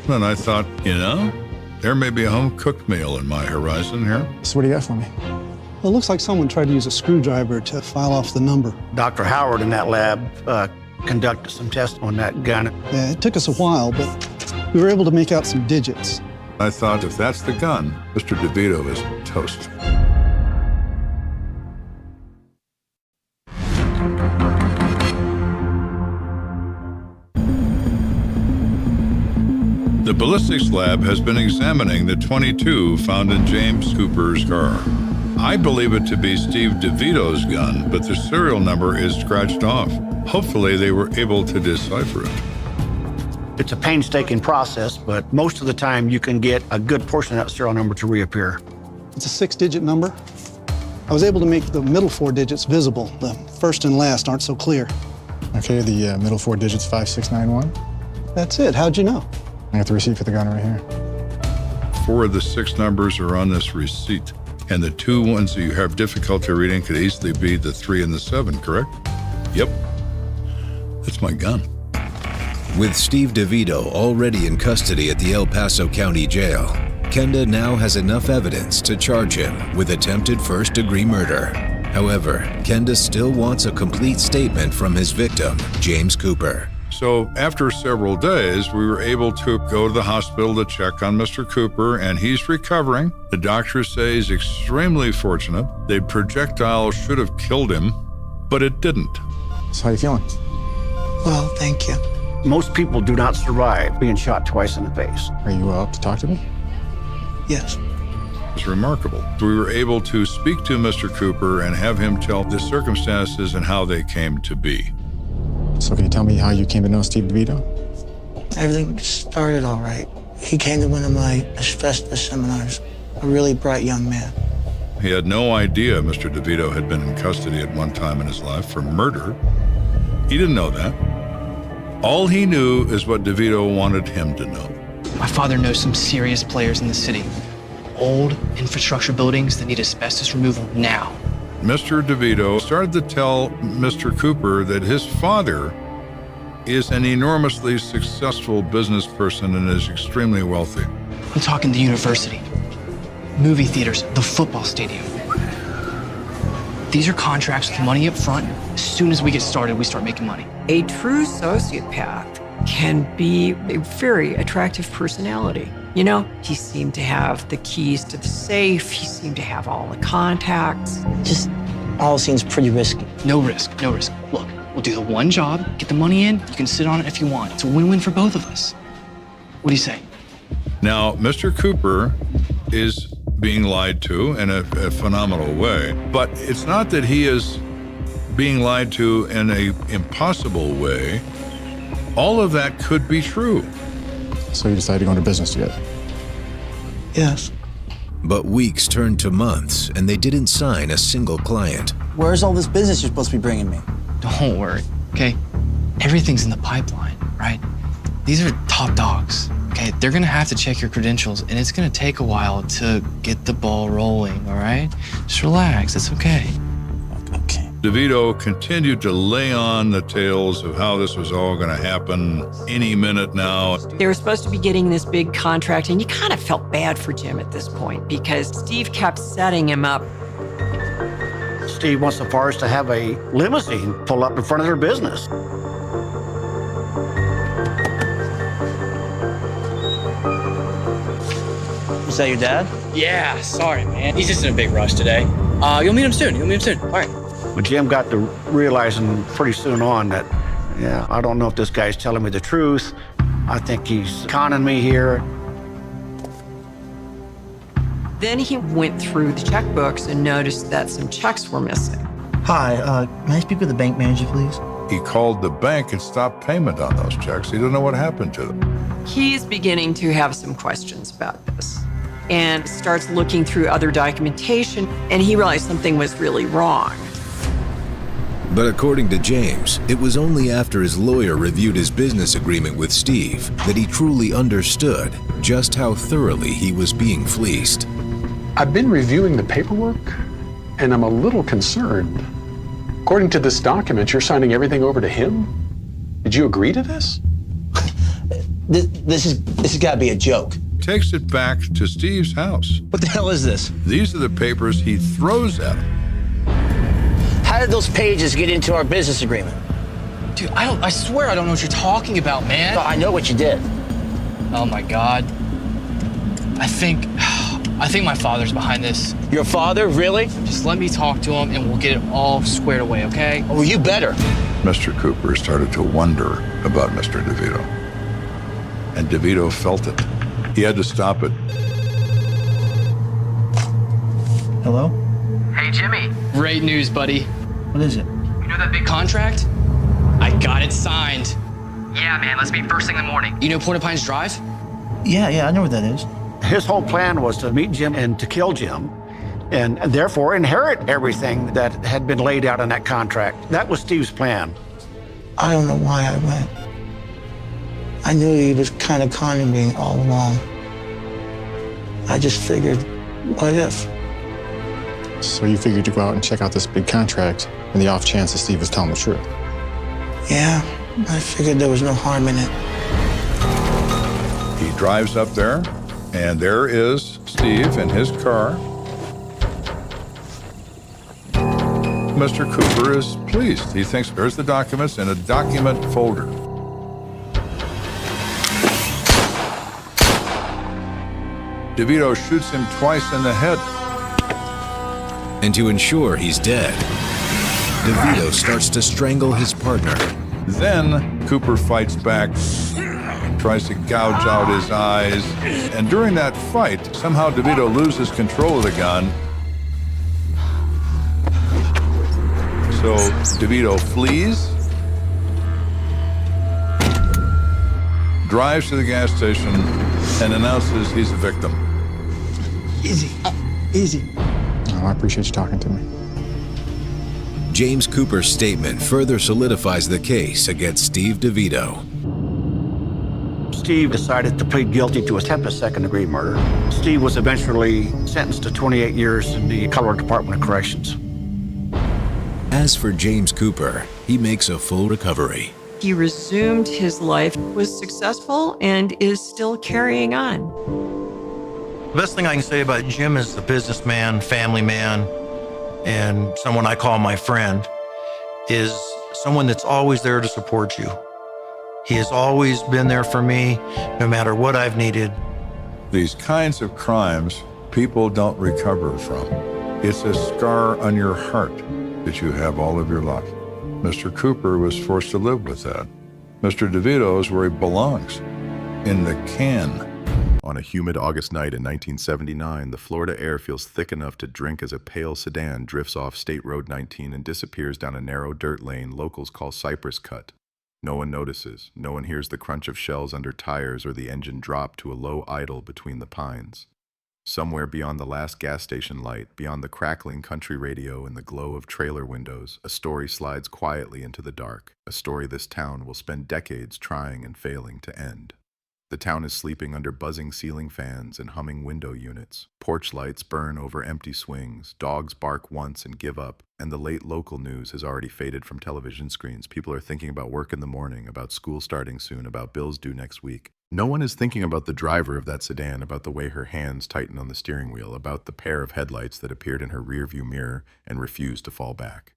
And I thought, you know, there may be a home-cooked meal in my horizon here. So what do you got for me? Well, it looks like someone tried to use a screwdriver to file off the number. Dr. Howard in that lab conducted some tests on that gun. Yeah, it took us a while, but we were able to make out some digits. I thought, if that's the gun, Mr. DeVito is toast. The ballistics lab has been examining the .22 found in James Cooper's car. I believe it to be Steve DeVito's gun, but the serial number is scratched off. Hopefully they were able to decipher it. It's a painstaking process, but most of the time you can get a good portion of that serial number to reappear. It's a 6-digit number. I was able to make the middle 4 digits visible. The first and last aren't so clear. Okay, the middle 4 digits, 5691. That's it. How'd you know? I got the receipt for the gun right here. 4 of the 6 numbers are on this receipt, and the 2 ones that you have difficulty reading could easily be the 3 and the 7, correct? Yep. That's my gun. With Steve DeVito already in custody at the El Paso County Jail, Kenda now has enough evidence to charge him with attempted first-degree murder. However, Kenda still wants a complete statement from his victim, James Cooper. So after several days, we were able to go to the hospital to check on Mr. Cooper, and he's recovering. The doctors say he's extremely fortunate. The projectile should have killed him, but it didn't. So how you feeling? Well, thank you. Most people do not survive being shot twice in the face. Are you up to talk to me? Yes. It's remarkable. We were able to speak to Mr. Cooper and have him tell the circumstances and how they came to be. So can you tell me how you came to know Steve DeVito? Everything started all right. He came to one of my asbestos seminars, a really bright young man. He had no idea Mr. DeVito had been in custody at one time in his life for murder. He didn't know that. All he knew is what DeVito wanted him to know. My father knows some serious players in the city. Old infrastructure buildings that need asbestos removal now. Mr. DeVito started to tell Mr. Cooper that his father is an enormously successful business person and is extremely wealthy. I'm talking the university, movie theaters, the football stadium. These are contracts with money up front. As soon as we get started, we start making money. A true sociopath can be a very attractive personality. You know, he seemed to have the keys to the safe. He seemed to have all the contacts. Just all seems pretty risky. No risk, no risk. Look, we'll do the one job, get the money in, you can sit on it if you want. It's a win-win for both of us. What do you say? Now, Mr. Cooper is being lied to in a phenomenal way, but it's not that he is being lied to in an impossible way. All of that could be true. So you decided to go into business together? Yes. But weeks turned to months, and they didn't sign a single client. Where's all this business you're supposed to be bringing me? Don't worry, okay? Everything's in the pipeline, right? These are top dogs, okay? They're gonna have to check your credentials, and it's gonna take a while to get the ball rolling, all right? Just relax, it's okay. DeVito continued to lay on the tales of how this was all going to happen any minute now. They were supposed to be getting this big contract, and you kind of felt bad for Jim at this point because Steve kept setting him up. Steve wants the Forrest to have a limousine pull up in front of their business. Is that your dad? Yeah, sorry, man. He's just in a big rush today. You'll meet him soon. All right. But Jim got to realizing pretty soon on that, yeah, I don't know if this guy's telling me the truth. I think he's conning me here. Then he went through the checkbooks and noticed that some checks were missing. Hi, may I speak with the bank manager, please? He called the bank and stopped payment on those checks. He didn't know what happened to them. He's beginning to have some questions about this and starts looking through other documentation, and he realized something was really wrong. But according to James, it was only after his lawyer reviewed his business agreement with Steve that he truly understood just how thoroughly he was being fleeced. I've been reviewing the paperwork, and I'm a little concerned. According to this document, you're signing everything over to him? Did you agree to this? This has got to be a joke. Takes it back to Steve's house. What the hell is this? These are the papers he throws at him. How did those pages get into our business agreement? Dude, I swear I don't know what you're talking about, man. I know what you did. Oh my God. I think my father's behind this. Your father, really? Just let me talk to him and we'll get it all squared away, okay? Oh, you better. Mr. Cooper started to wonder about Mr. DeVito. And DeVito felt it. He had to stop it. Hello? Hey, Jimmy. Great news, buddy. What is it? You know that big contract? I got it signed. Yeah, man, let's meet first thing in the morning. You know Porta Pines Drive? Yeah, I know where that is. His whole plan was to meet Jim and to kill Jim, and therefore inherit everything that had been laid out in that contract. That was Steve's plan. I don't know why I went. I knew he was kind of conning me all along. I just figured, what if? So you figured to go out and check out this big contract in the off chance that Steve was telling the truth? Yeah, I figured there was no harm in it. He drives up there, and there is Steve in his car. Mr. Cooper is pleased. He thinks there's the documents in a document folder. DeVito shoots him twice in the head. And to ensure he's dead, DeVito starts to strangle his partner. Then Cooper fights back tries to gouge out his eyes. And during that fight, somehow DeVito loses control of the gun. So DeVito flees, drives to the gas station, and announces he's a victim. Easy. Easy. Oh, I appreciate you talking to me. James Cooper's statement further solidifies the case against Steve DeVito. Steve decided to plead guilty to attempted second-degree murder. Steve was eventually sentenced to 28 years in the Colorado Department of Corrections. As for James Cooper, he makes a full recovery. He resumed his life, was successful, and is still carrying on. The best thing I can say about Jim is a businessman, family man, and someone I call my friend, is someone that's always there to support you. He has always been there for me, no matter what I've needed. These kinds of crimes people don't recover from. It's a scar on your heart that you have all of your life. Mr. Cooper was forced to live with that. Mr. DeVito is where he belongs, in the can. On a humid August night in 1979, the Florida air feels thick enough to drink as a pale sedan drifts off State Road 19 and disappears down a narrow dirt lane locals call Cypress Cut. No one notices. No one hears the crunch of shells under tires or the engine drop to a low idle between the pines. Somewhere beyond the last gas station light, beyond the crackling country radio and the glow of trailer windows, a story slides quietly into the dark, a story this town will spend decades trying and failing to end. The town is sleeping under buzzing ceiling fans and humming window units. Porch lights burn over empty swings, dogs bark once and give up, and the late local news has already faded from television screens. People are thinking about work in the morning, about school starting soon, about bills due next week. No one is thinking about the driver of that sedan, about the way her hands tighten on the steering wheel, about the pair of headlights that appeared in her rearview mirror and refused to fall back.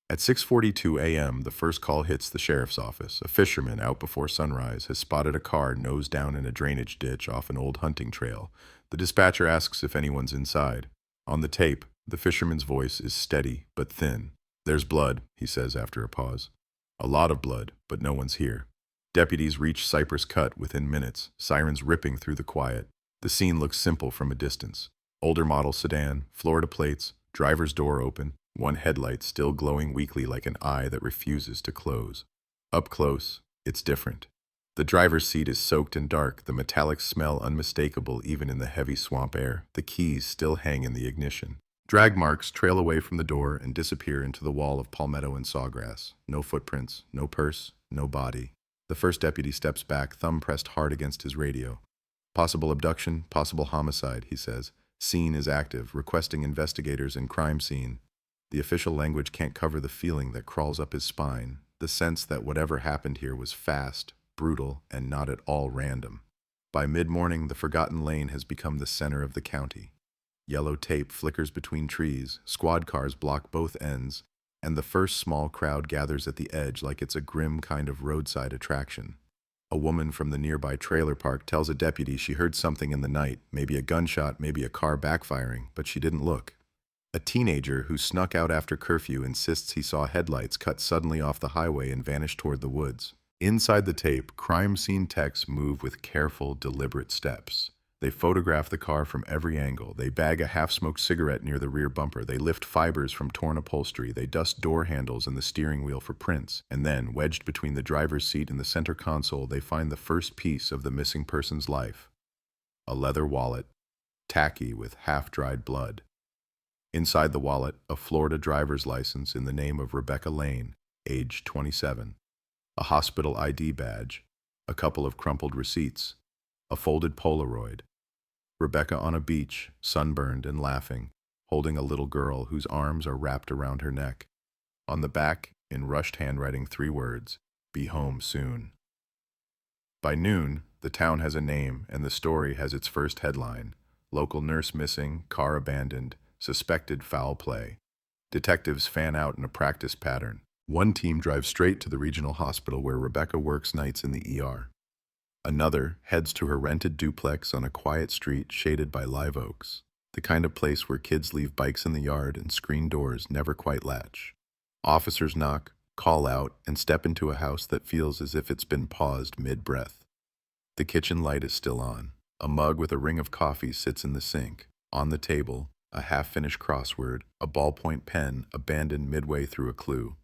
At 6:42 a.m., the first call hits the sheriff's office. A fisherman out before sunrise has spotted a car nose down in a drainage ditch off an old hunting trail. The dispatcher asks if anyone's inside. On the tape, the fisherman's voice is steady but thin. "There's blood," he says after a pause. "A lot of blood, but no one's here." Deputies reach Cypress Cut within minutes, sirens ripping through the quiet. The scene looks simple from a distance. Older model sedan, Florida plates, driver's door open, one headlight still glowing weakly like an eye that refuses to close. Up close, it's different. The driver's seat is soaked in dark, the metallic smell unmistakable even in the heavy swamp air. The keys still hang in the ignition. Drag marks trail away from the door and disappear into the wall of palmetto and sawgrass. No footprints, no purse, no body. The first deputy steps back, thumb pressed hard against his radio. "Possible abduction, possible homicide," he says. "Scene is active, requesting investigators in crime scene." The official language can't cover the feeling that crawls up his spine, the sense that whatever happened here was fast, brutal, and not at all random. By mid-morning, the forgotten lane has become the center of the county. Yellow tape flickers between trees, squad cars block both ends, and the first small crowd gathers at the edge like it's a grim kind of roadside attraction. A woman from the nearby trailer park tells a deputy she heard something in the night, maybe a gunshot, maybe a car backfiring, but she didn't look. A teenager who snuck out after curfew insists he saw headlights cut suddenly off the highway and vanish toward the woods. Inside the tape, crime scene techs move with careful, deliberate steps. They photograph the car from every angle. They bag a half-smoked cigarette near the rear bumper. They lift fibers from torn upholstery. They dust door handles and the steering wheel for prints. And then, wedged between the driver's seat and the center console, they find the first piece of the missing person's life. A leather wallet, tacky with half-dried blood. Inside the wallet, a Florida driver's license in the name of Rebecca Lane, age 27. A hospital ID badge, a couple of crumpled receipts, a folded Polaroid. Rebecca on a beach, sunburned and laughing, holding a little girl whose arms are wrapped around her neck. On the back, in rushed handwriting, 3 words, "Be home soon." By noon, the town has a name and the story has its first headline. Local nurse missing, car abandoned, suspected foul play. Detectives fan out in a practice pattern. One team drives straight to the regional hospital where Rebecca works nights in the ER. Another heads to her rented duplex on a quiet street shaded by live oaks, the kind of place where kids leave bikes in the yard and screen doors never quite latch. Officers knock, call out, and step into a house that feels as if it's been paused mid-breath. The kitchen light is still on. A mug with a ring of coffee sits in the sink. On the table, a half-finished crossword, a ballpoint pen abandoned midway through a clue.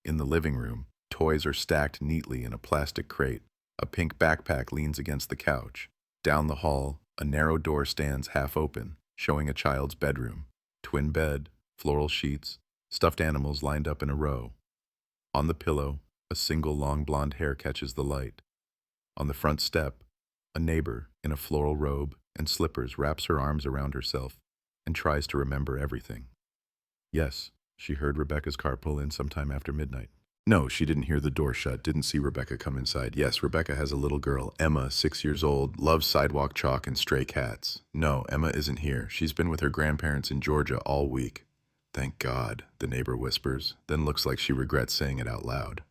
In the living room, toys are stacked neatly in a plastic crate. A pink backpack leans against the couch. Down the hall, a narrow door stands half open, showing a child's bedroom. Twin bed, floral sheets, stuffed animals lined up in a row. On the pillow, a single long blonde hair catches the light. On the front step, a neighbor in a floral robe and slippers wraps her arms around herself and tries to remember everything. Yes, she heard Rebecca's car pull in sometime after midnight. No, she didn't hear the door shut, didn't see Rebecca come inside. Yes, Rebecca has a little girl, Emma, 6 years old, loves sidewalk chalk and stray cats. No, Emma isn't here. She's been with her grandparents in Georgia all week. Thank God, the neighbor whispers, then looks like she regrets saying it out loud.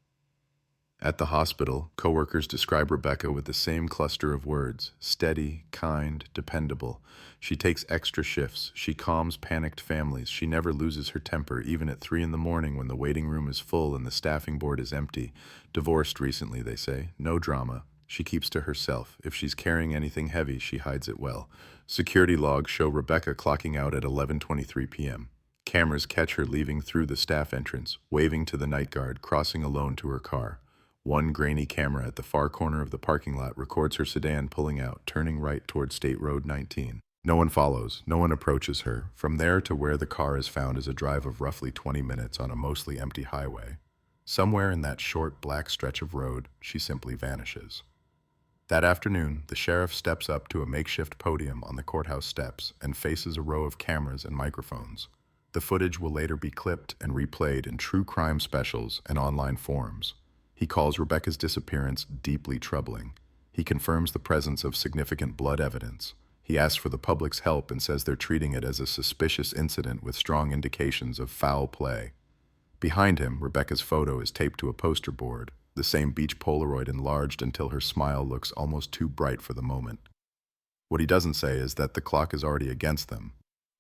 At the hospital, coworkers describe Rebecca with the same cluster of words: steady, kind, dependable. She takes extra shifts. She calms panicked families. She never loses her temper, even at 3 in the morning when the waiting room is full and the staffing board is empty. Divorced recently, they say. No drama. She keeps to herself. If she's carrying anything heavy, she hides it well. Security logs show Rebecca clocking out at 11:23 p.m. Cameras catch her leaving through the staff entrance, waving to the night guard, crossing alone to her car. One grainy camera at the far corner of the parking lot records her sedan pulling out, turning right toward State Road 19. No one follows. No one approaches her. From there to where the car is found is a drive of roughly 20 minutes on a mostly empty highway. Somewhere in that short black stretch of road, she simply vanishes. That afternoon, the sheriff steps up to a makeshift podium on the courthouse steps and faces a row of cameras and microphones. The footage will later be clipped and replayed in true crime specials and online forums. He calls Rebecca's disappearance deeply troubling. He confirms the presence of significant blood evidence. He asks for the public's help and says they're treating it as a suspicious incident with strong indications of foul play. Behind him, Rebecca's photo is taped to a poster board, the same beach Polaroid enlarged until her smile looks almost too bright for the moment. What he doesn't say is that the clock is already against them.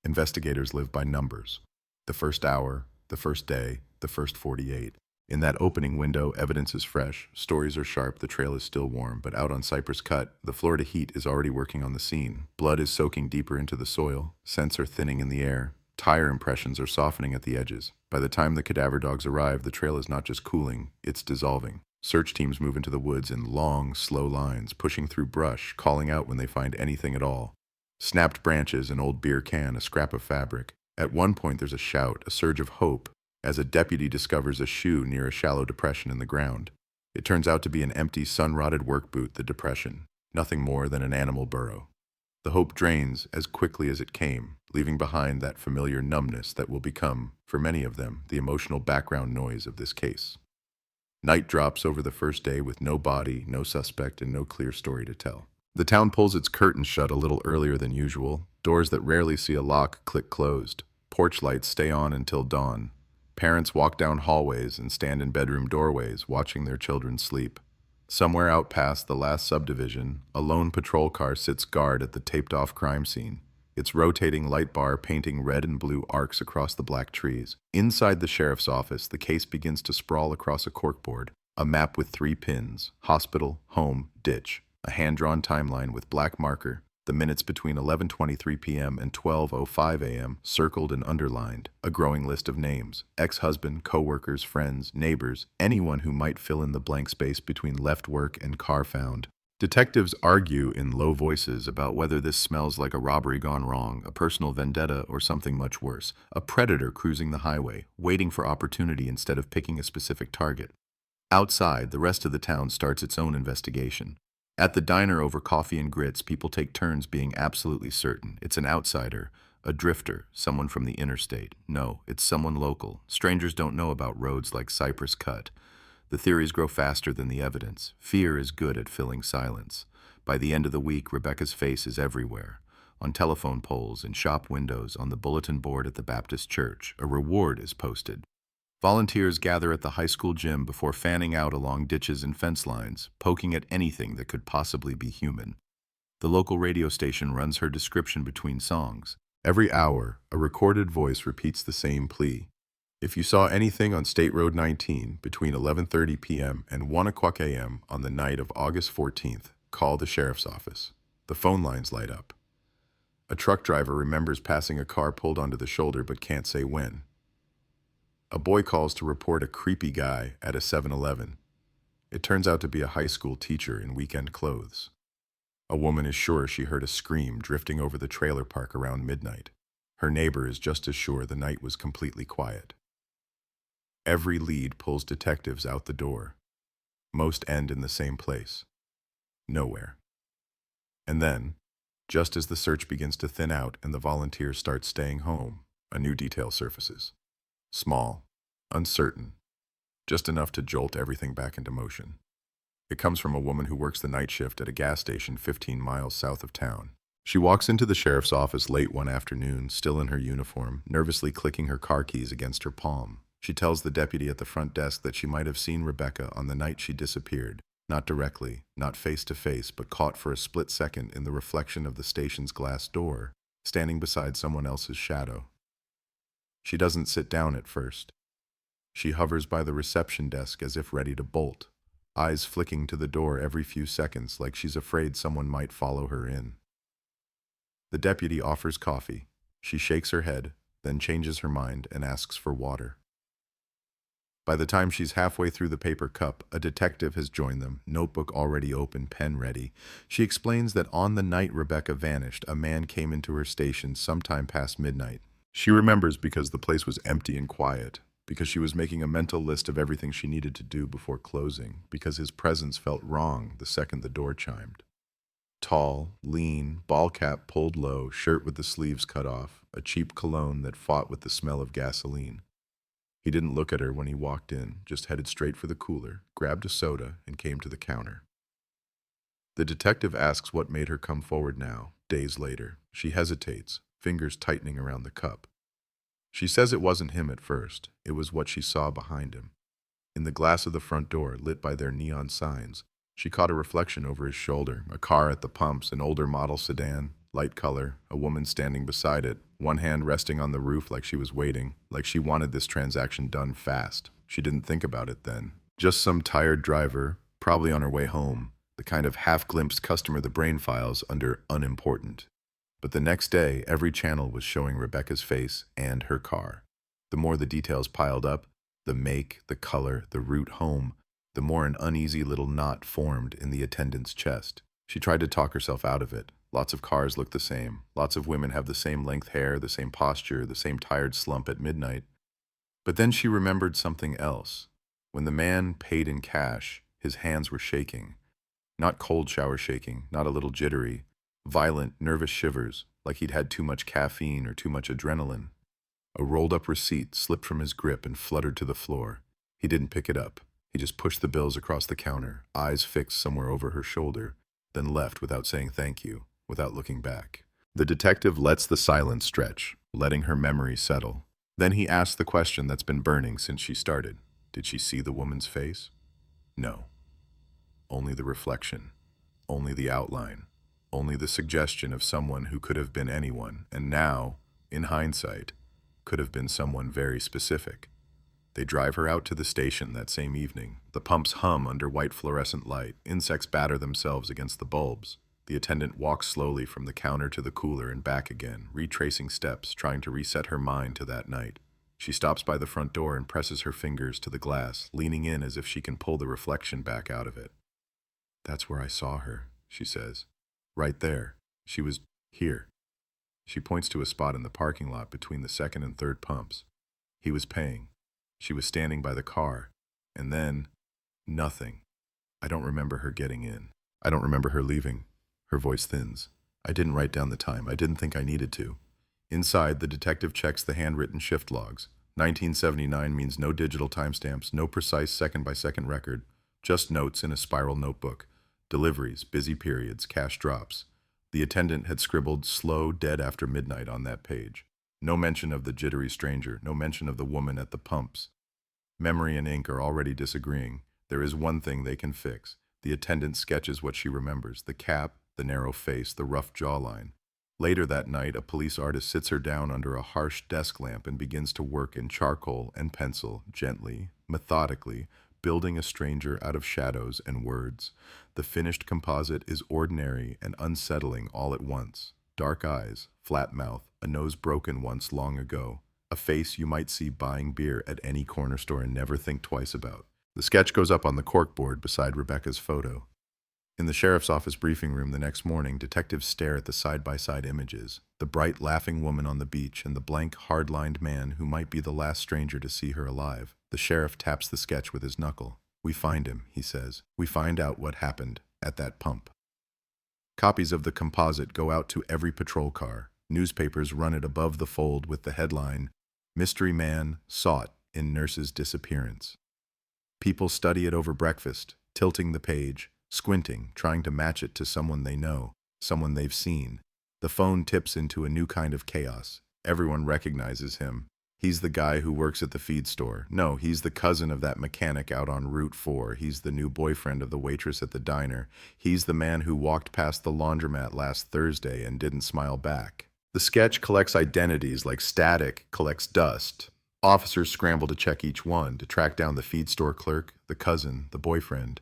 Investigators live by numbers. The first hour, the first day, the first 48. In that opening window, evidence is fresh, stories are sharp, the trail is still warm, but out on Cypress Cut, the Florida heat is already working on the scene. Blood is soaking deeper into the soil, scents are thinning in the air, tire impressions are softening at the edges. By the time the cadaver dogs arrive, the trail is not just cooling, it's dissolving. Search teams move into the woods in long, slow lines, pushing through brush, calling out when they find anything at all. Snapped branches, an old beer can, a scrap of fabric. At one point there's a shout, a surge of hope, as a deputy discovers a shoe near a shallow depression in the ground. It turns out to be an empty, sun-rotted work boot, the depression, nothing more than an animal burrow. The hope drains as quickly as it came, leaving behind that familiar numbness that will become, for many of them, the emotional background noise of this case. Night drops over the first day with no body, no suspect, and no clear story to tell. The town pulls its curtains shut a little earlier than usual. Doors that rarely see a lock click closed. Porch lights stay on until dawn. Parents walk down hallways and stand in bedroom doorways, watching their children sleep. Somewhere out past the last subdivision, a lone patrol car sits guard at the taped-off crime scene, its rotating light bar painting red and blue arcs across the black trees. Inside the sheriff's office, the case begins to sprawl across a corkboard, a map with 3 pins: hospital, home, ditch, a hand-drawn timeline with black marker, the minutes between 11:23 p.m. and 12:05 a.m. circled and underlined, a growing list of names: ex-husband, co-workers, friends, neighbors, anyone who might fill in the blank space between left work and car found. Detectives argue in low voices about whether this smells like a robbery gone wrong, a personal vendetta, or something much worse, a predator cruising the highway, waiting for opportunity instead of picking a specific target. Outside, the rest of the town starts its own investigation. At the diner over coffee and grits, people take turns being absolutely certain. It's an outsider, a drifter, someone from the interstate. No, it's someone local. Strangers don't know about roads like Cypress Cut. The theories grow faster than the evidence. Fear is good at filling silence. By the end of the week, Rebecca's face is everywhere. On telephone poles, in shop windows, on the bulletin board at the Baptist church, a reward is posted. Volunteers gather at the high school gym before fanning out along ditches and fence lines, poking at anything that could possibly be human. The local radio station runs her description between songs. Every hour, a recorded voice repeats the same plea. If you saw anything on State Road 19 between 11:30 p.m. and 1 o'clock a.m. on the night of August 14th, Call the sheriff's office. The phone lines light up. A truck driver remembers passing a car pulled onto the shoulder but can't say when. A boy calls to report a creepy guy at a 7-Eleven. It turns out to be a high school teacher in weekend clothes. A woman is sure she heard a scream drifting over the trailer park around midnight. Her neighbor is just as sure the night was completely quiet. Every lead pulls detectives out the door. Most end in the same place. Nowhere. And then, just as the search begins to thin out and the volunteers start staying home, a new detail surfaces. Small, uncertain, just enough to jolt everything back into motion. It comes from a woman who works the night shift at a gas station 15 miles south of town. She walks into the sheriff's office late one afternoon, still in her uniform, nervously clicking her car keys against her palm. She tells the deputy at the front desk that she might have seen Rebecca on the night she disappeared, not directly, not face to face, but caught for a split second in the reflection of the station's glass door, standing beside someone else's shadow. She doesn't sit down at first. She hovers by the reception desk as if ready to bolt, eyes flicking to the door every few seconds like she's afraid someone might follow her in. The deputy offers coffee. She shakes her head, then changes her mind and asks for water. By the time she's halfway through the paper cup, a detective has joined them, notebook already open, pen ready. She explains that on the night Rebecca vanished, a man came into her station sometime past midnight. She remembers because the place was empty and quiet, because she was making a mental list of everything she needed to do before closing, because his presence felt wrong the second the door chimed. Tall, lean, ball cap pulled low, shirt with the sleeves cut off, a cheap cologne that fought with the smell of gasoline. He didn't look at her when he walked in, just headed straight for the cooler, grabbed a soda, and came to the counter. The detective asks what made her come forward now, days later. She hesitates, fingers tightening around the cup. She says it wasn't him at first. It was what she saw behind him. In the glass of the front door, lit by their neon signs, she caught a reflection over his shoulder, a car at the pumps, an older model sedan, light color, a woman standing beside it, one hand resting on the roof like she was waiting, like she wanted this transaction done fast. She didn't think about it then. Just some tired driver, probably on her way home, the kind of half-glimpsed customer the brain files under unimportant. But the next day, every channel was showing Rebecca's face and her car. The more the details piled up, the make, the color, the route home, the more an uneasy little knot formed in the attendant's chest. She tried to talk herself out of it. Lots of cars look the same. Lots of women have the same length hair, the same posture, the same tired slump at midnight. But then she remembered something else. When the man paid in cash, his hands were shaking. Not cold shower shaking, not a little jittery. Violent, nervous shivers, like he'd had too much caffeine or too much adrenaline. A rolled-up receipt slipped from his grip and fluttered to the floor. He didn't pick it up. He just pushed the bills across the counter, eyes fixed somewhere over her shoulder, then left without saying thank you, without looking back. The detective lets the silence stretch, letting her memory settle. Then he asks the question that's been burning since she started. Did she see the woman's face? No. Only the reflection. Only the outline. Only the suggestion of someone who could have been anyone, and now, in hindsight, could have been someone very specific. They drive her out to the station that same evening. The pumps hum under white fluorescent light. Insects batter themselves against the bulbs. The attendant walks slowly from the counter to the cooler and back again, retracing steps, trying to reset her mind to that night. She stops by the front door and presses her fingers to the glass, leaning in as if she can pull the reflection back out of it. "That's where I saw her," she says. "Right there. She was here." She points to a spot in the parking lot between the second and third pumps. He was paying. She was standing by the car. And then, nothing. I don't remember her getting in. I don't remember her leaving. Her voice thins. I didn't write down the time. I didn't think I needed to. Inside, the detective checks the handwritten shift logs. 1979 means no digital timestamps, no precise second-by-second record, just notes in a spiral notebook. Deliveries, busy periods, cash drops. The attendant had scribbled "slow, dead after midnight" on that page. No mention of the jittery stranger, no mention of the woman at the pumps. Memory and ink are already disagreeing. There is one thing they can fix. The attendant sketches what she remembers, the cap, the narrow face, the rough jawline. Later that night, a police artist sits her down under a harsh desk lamp and begins to work in charcoal and pencil, gently, methodically, building a stranger out of shadows and words. The finished composite is ordinary and unsettling all at once. Dark eyes, flat mouth, a nose broken once long ago. A face you might see buying beer at any corner store and never think twice about. The sketch goes up on the corkboard beside Rebecca's photo. In the sheriff's office briefing room the next morning, detectives stare at the side-by-side images. The bright, laughing woman on the beach and the blank, hard-lined man who might be the last stranger to see her alive. The sheriff taps the sketch with his knuckle. "We find him," he says. "We find out what happened at that pump." Copies of the composite go out to every patrol car. Newspapers run it above the fold with the headline, "Mystery Man Sought in Nurse's Disappearance." People study it over breakfast, tilting the page, squinting, trying to match it to someone they know, someone they've seen. The phone tips into a new kind of chaos. Everyone recognizes him. He's the guy who works at the feed store. No, he's the cousin of that mechanic out on Route 4. He's the new boyfriend of the waitress at the diner. He's the man who walked past the laundromat last Thursday and didn't smile back. The sketch collects identities like static collects dust. Officers scramble to check each one, to track down the feed store clerk, the cousin, the boyfriend.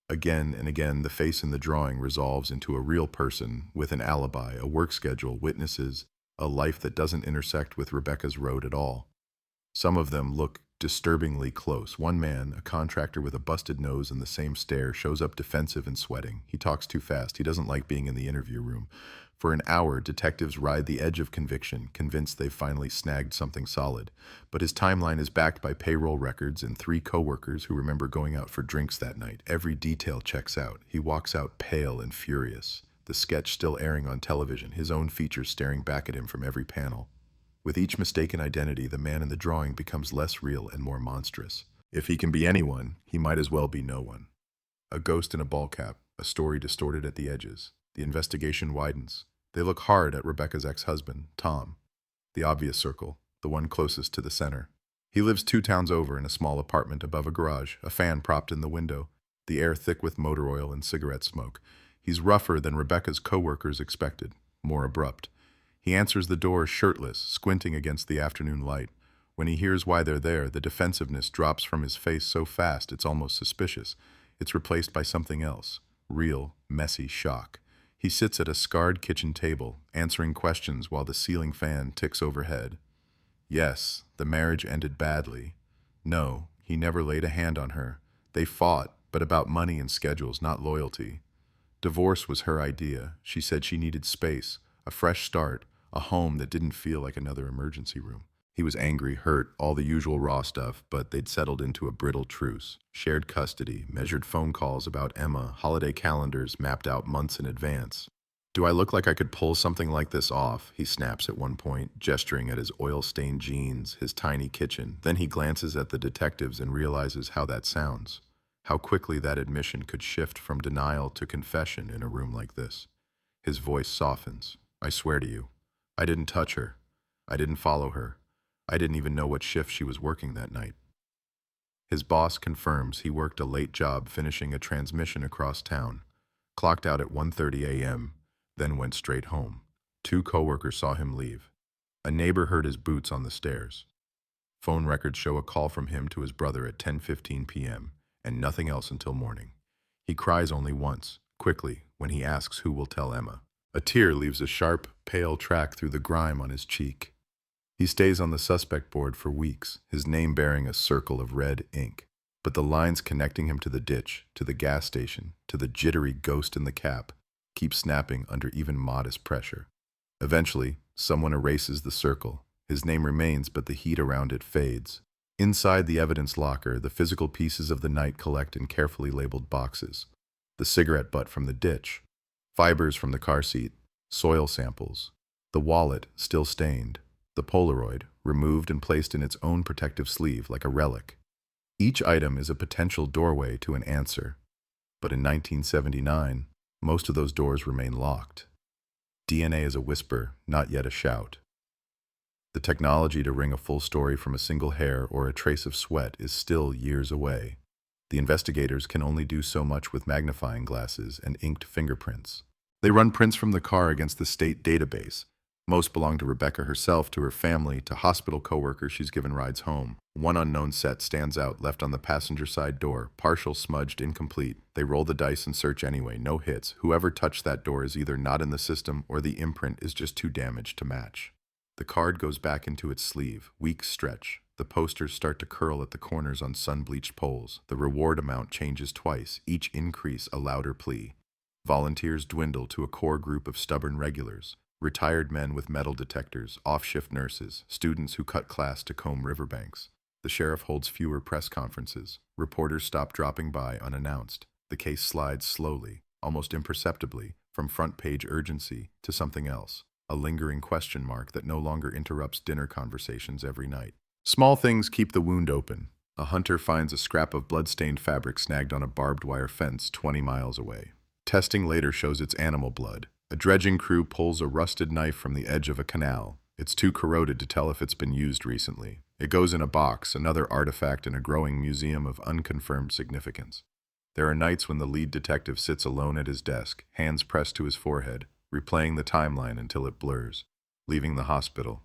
Again and again, the face in the drawing resolves into a real person with an alibi, a work schedule, witnesses, a life that doesn't intersect with Rebecca's road at all. Some of them look disturbingly close. One man, a contractor with a busted nose and the same stare, shows up defensive and sweating. He talks too fast. He doesn't like being in the interview room. For an hour, detectives ride the edge of conviction, convinced they've finally snagged something solid. But his timeline is backed by payroll records and 3 coworkers who remember going out for drinks that night. Every detail checks out. He walks out pale and furious, the sketch still airing on television, his own features staring back at him from every panel. With each mistaken identity, the man in the drawing becomes less real and more monstrous. If he can be anyone, he might as well be no one. A ghost in a ball cap, a story distorted at the edges. The investigation widens. They look hard at Rebecca's ex-husband, Tom, the obvious circle, the one closest to the center. He lives 2 towns over in a small apartment above a garage, a fan propped in the window, the air thick with motor oil and cigarette smoke. He's rougher than Rebecca's co-workers expected, more abrupt. He answers the door shirtless, squinting against the afternoon light. When he hears why they're there, the defensiveness drops from his face so fast it's almost suspicious. It's replaced by something else, real, messy shock. He sits at a scarred kitchen table, answering questions while the ceiling fan ticks overhead. Yes, the marriage ended badly. No, he never laid a hand on her. They fought, but about money and schedules, not loyalty. Divorce was her idea. She said she needed space, a fresh start, a home that didn't feel like another emergency room. He was angry, hurt, all the usual raw stuff, but they'd settled into a brittle truce. Shared custody, measured phone calls about Emma, holiday calendars mapped out months in advance. "Do I look like I could pull something like this off?" he snaps at one point, gesturing at his oil-stained jeans, his tiny kitchen. Then he glances at the detectives and realizes how that sounds. How quickly that admission could shift from denial to confession in a room like this. His voice softens. "I swear to you, I didn't touch her. I didn't follow her. I didn't even know what shift she was working that night." His boss confirms he worked a late job finishing a transmission across town, clocked out at 1:30 a.m., then went straight home. 2 coworkers saw him leave. A neighbor heard his boots on the stairs. Phone records show a call from him to his brother at 10:15 p.m., and nothing else until morning. He cries only once, quickly, when he asks who will tell Emma. A tear leaves a sharp, pale track through the grime on his cheek. He stays on the suspect board for weeks, his name bearing a circle of red ink. But the lines connecting him to the ditch, to the gas station, to the jittery ghost in the cap, keep snapping under even modest pressure. Eventually, someone erases the circle. His name remains, but the heat around it fades. Inside the evidence locker, the physical pieces of the night collect in carefully labeled boxes. The cigarette butt from the ditch, fibers from the car seat, soil samples, the wallet still stained, the Polaroid removed and placed in its own protective sleeve like a relic. Each item is a potential doorway to an answer. But in 1979, most of those doors remain locked. DNA is a whisper, not yet a shout. The technology to wring a full story from a single hair or a trace of sweat is still years away. The investigators can only do so much with magnifying glasses and inked fingerprints. They run prints from the car against the state database, Most belong to Rebecca herself, to her family, to hospital coworkers she's given rides home. One unknown set stands out, left on the passenger side door, partial, smudged, incomplete. They roll the dice and search anyway, no hits. Whoever touched that door is either not in the system or the imprint is just too damaged to match. The card goes back into its sleeve, weeks stretch. The posters start to curl at the corners on sun-bleached poles. The reward amount changes twice, each increase a louder plea. Volunteers dwindle to a core group of stubborn regulars. Retired men with metal detectors, off-shift nurses, students who cut class to comb riverbanks. The sheriff holds fewer press conferences. Reporters stop dropping by unannounced. The case slides slowly, almost imperceptibly, from front-page urgency to something else, a lingering question mark that no longer interrupts dinner conversations every night. Small things keep the wound open. A hunter finds a scrap of blood-stained fabric snagged on a barbed wire fence 20 miles away. Testing later shows it's animal blood. A dredging crew pulls a rusted knife from the edge of a canal. It's too corroded to tell if it's been used recently. It goes in a box, another artifact in a growing museum of unconfirmed significance. There are nights when the lead detective sits alone at his desk, hands pressed to his forehead, replaying the timeline until it blurs. Leaving the hospital,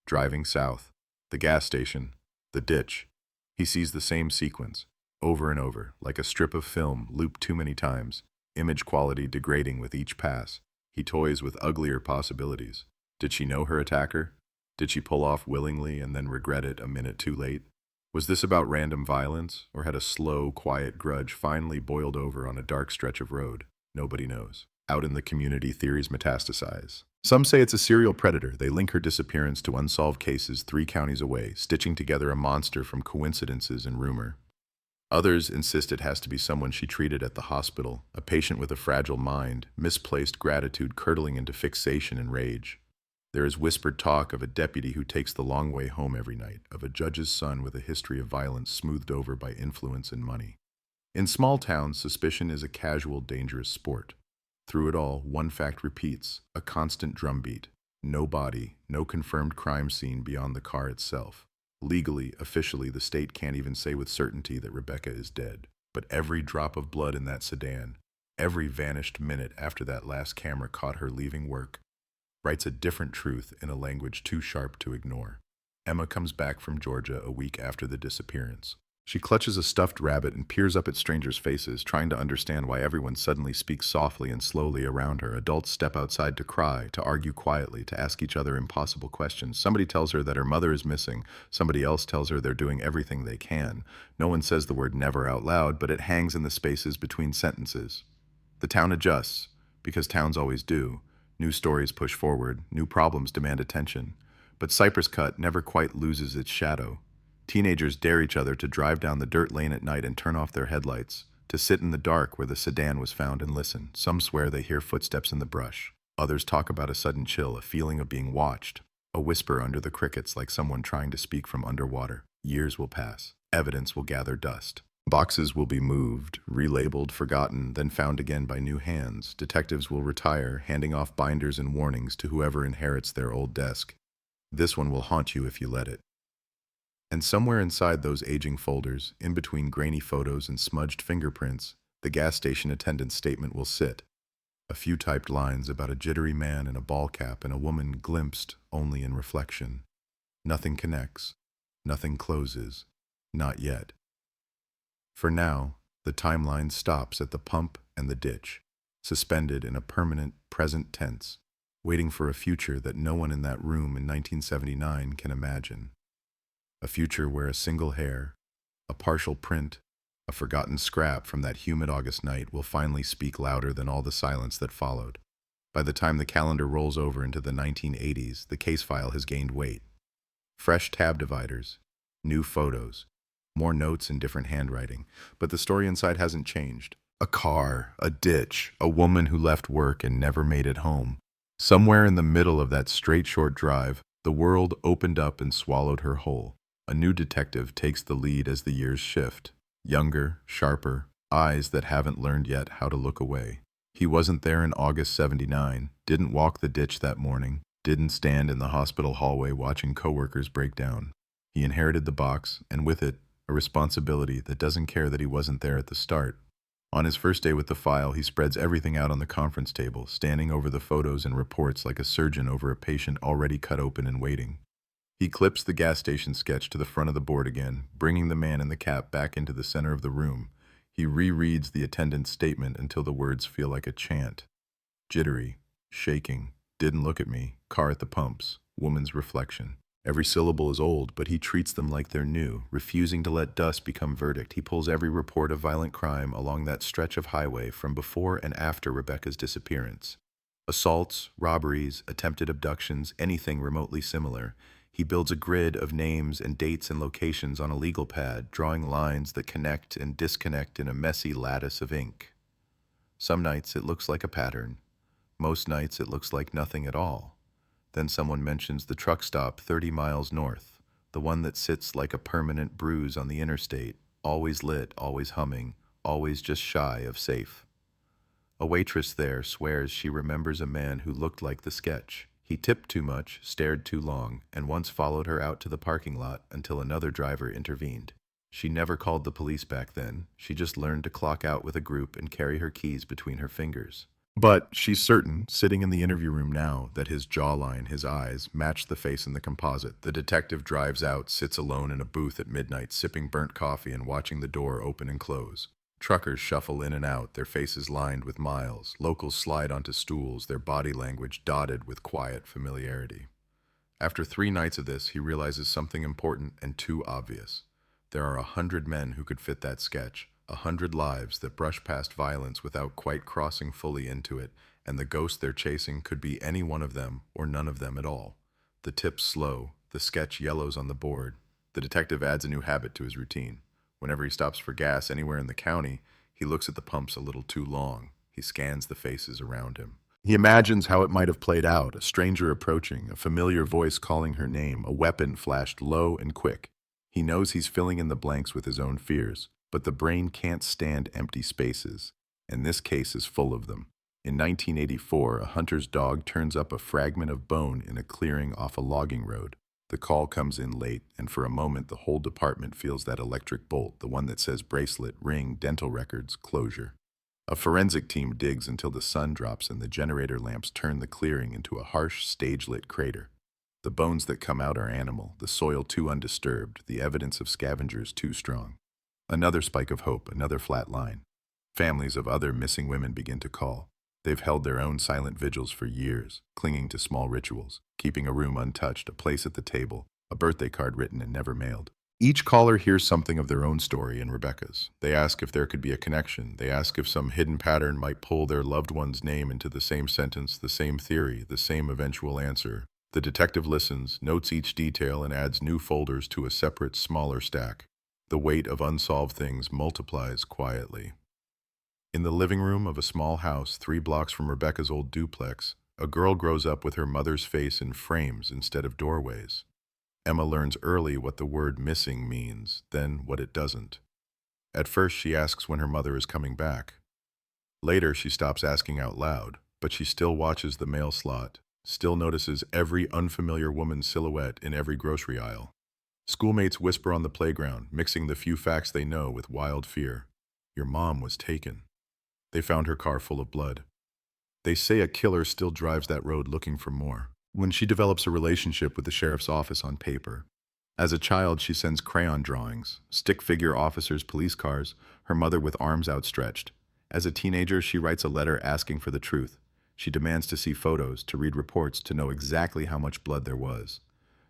driving south, the gas station, the ditch. He sees the same sequence, over and over, like a strip of film looped too many times, image quality degrading with each pass. He toys with uglier possibilities. Did she know her attacker? Did she pull off willingly and then regret it a minute too late? Was this about random violence, or had a slow, quiet grudge finally boiled over on a dark stretch of road? Nobody knows. Out in the community, theories metastasize. Some say it's a serial predator. They link her disappearance to unsolved cases 3 counties away, stitching together a monster from coincidences and rumor. Others insist it has to be someone she treated at the hospital, a patient with a fragile mind, misplaced gratitude curdling into fixation and rage. There is whispered talk of a deputy who takes the long way home every night, of a judge's son with a history of violence smoothed over by influence and money. In small towns, suspicion is a casual, dangerous sport. Through it all, one fact repeats, a constant drumbeat. No body, no confirmed crime scene beyond the car itself. Legally, officially, the state can't even say with certainty that Rebecca is dead. But every drop of blood in that sedan, every vanished minute after that last camera caught her leaving work, writes a different truth in a language too sharp to ignore. Emma comes back from Georgia a week after the disappearance. She clutches a stuffed rabbit and peers up at strangers' faces, trying to understand why everyone suddenly speaks softly and slowly around her. Adults step outside to cry, to argue quietly, to ask each other impossible questions. Somebody tells her that her mother is missing. Somebody else tells her they're doing everything they can. No one says the word never out loud, but it hangs in the spaces between sentences. The town adjusts, because towns always do. New stories push forward, new problems demand attention. But Cypress Cut never quite loses its shadow. Teenagers dare each other to drive down the dirt lane at night and turn off their headlights, to sit in the dark where the sedan was found and listen. Some swear they hear footsteps in the brush. Others talk about a sudden chill, a feeling of being watched, a whisper under the crickets like someone trying to speak from underwater. Years will pass. Evidence will gather dust. Boxes will be moved, relabeled, forgotten, then found again by new hands. Detectives will retire, handing off binders and warnings to whoever inherits their old desk. This one will haunt you if you let it. And somewhere inside those aging folders, in between grainy photos and smudged fingerprints, the gas station attendant's statement will sit. A few typed lines about a jittery man in a ball cap and a woman glimpsed only in reflection. Nothing connects. Nothing closes. Not yet. For now, the timeline stops at the pump and the ditch, suspended in a permanent present tense, waiting for a future that no one in that room in 1979 can imagine. A future where a single hair, a partial print, a forgotten scrap from that humid August night will finally speak louder than all the silence that followed. By the time the calendar rolls over into the 1980s, the case file has gained weight. Fresh tab dividers, new photos, more notes in different handwriting, but the story inside hasn't changed. A car, a ditch, a woman who left work and never made it home. Somewhere in the middle of that straight short drive, the world opened up and swallowed her whole. A new detective takes the lead as the years shift. Younger, sharper, eyes that haven't learned yet how to look away. He wasn't there in August '79, didn't walk the ditch that morning, didn't stand in the hospital hallway watching coworkers break down. He inherited the box, and with it, a responsibility that doesn't care that he wasn't there at the start. On his first day with the file, he spreads everything out on the conference table, standing over the photos and reports like a surgeon over a patient already cut open and waiting. He clips the gas station sketch to the front of the board again, bringing the man in the cap back into the center of the room. He rereads the attendant's statement until the words feel like a chant. Jittery, shaking, didn't look at me, car at the pumps, woman's reflection. Every syllable is old, but he treats them like they're new, refusing to let dust become verdict. He pulls every report of violent crime along that stretch of highway from before and after Rebecca's disappearance. Assaults, robberies, attempted abductions, anything remotely similar. He builds a grid of names and dates and locations on a legal pad, drawing lines that connect and disconnect in a messy lattice of ink. Some nights it looks like a pattern. Most nights it looks like nothing at all. Then someone mentions the truck stop 30 miles north, the one that sits like a permanent bruise on the interstate, always lit, always humming, always just shy of safe. A waitress there swears she remembers a man who looked like the sketch. He tipped too much, stared too long, and once followed her out to the parking lot until another driver intervened. She never called the police back then. She just learned to clock out with a group and carry her keys between her fingers. But she's certain, sitting in the interview room now, that his jawline, his eyes, match the face in the composite. The detective drives out, sits alone in a booth at midnight, sipping burnt coffee and watching the door open and close. Truckers shuffle in and out, their faces lined with miles. Locals slide onto stools, their body language dotted with quiet familiarity. After 3 nights of this, he realizes something important and too obvious. There are 100 men who could fit that sketch, 100 lives that brush past violence without quite crossing fully into it, and the ghost they're chasing could be any one of them or none of them at all. The tips slow, the sketch yellows on the board. The detective adds a new habit to his routine. Whenever he stops for gas anywhere in the county, he looks at the pumps a little too long. He scans the faces around him. He imagines how it might have played out, a stranger approaching, a familiar voice calling her name, a weapon flashed low and quick. He knows he's filling in the blanks with his own fears, but the brain can't stand empty spaces, and this case is full of them. In 1984, a hunter's dog turns up a fragment of bone in a clearing off a logging road. The call comes in late, and for a moment the whole department feels that electric bolt, the one that says bracelet, ring, dental records, closure. A forensic team digs until the sun drops and the generator lamps turn the clearing into a harsh, stage-lit crater. The bones that come out are animal, the soil too undisturbed, the evidence of scavengers too strong. Another spike of hope, another flat line. Families of other missing women begin to call. They've held their own silent vigils for years, clinging to small rituals, keeping a room untouched, a place at the table, a birthday card written and never mailed. Each caller hears something of their own story and Rebecca's. They ask if there could be a connection. They ask if some hidden pattern might pull their loved one's name into the same sentence, the same theory, the same eventual answer. The detective listens, notes each detail, and adds new folders to a separate, smaller stack. The weight of unsolved things multiplies quietly. In the living room of a small house 3 blocks from Rebecca's old duplex, a girl grows up with her mother's face in frames instead of doorways. Emma learns early what the word missing means, then what it doesn't. At first, she asks when her mother is coming back. Later, she stops asking out loud, but she still watches the mail slot, still notices every unfamiliar woman's silhouette in every grocery aisle. Schoolmates whisper on the playground, mixing the few facts they know with wild fear. Your mom was taken. They found her car full of blood. They say a killer still drives that road looking for more. When she develops a relationship with the sheriff's office on paper. As a child, she sends crayon drawings, stick figure officers' police cars, her mother with arms outstretched. As a teenager, she writes a letter asking for the truth. She demands to see photos, to read reports, to know exactly how much blood there was.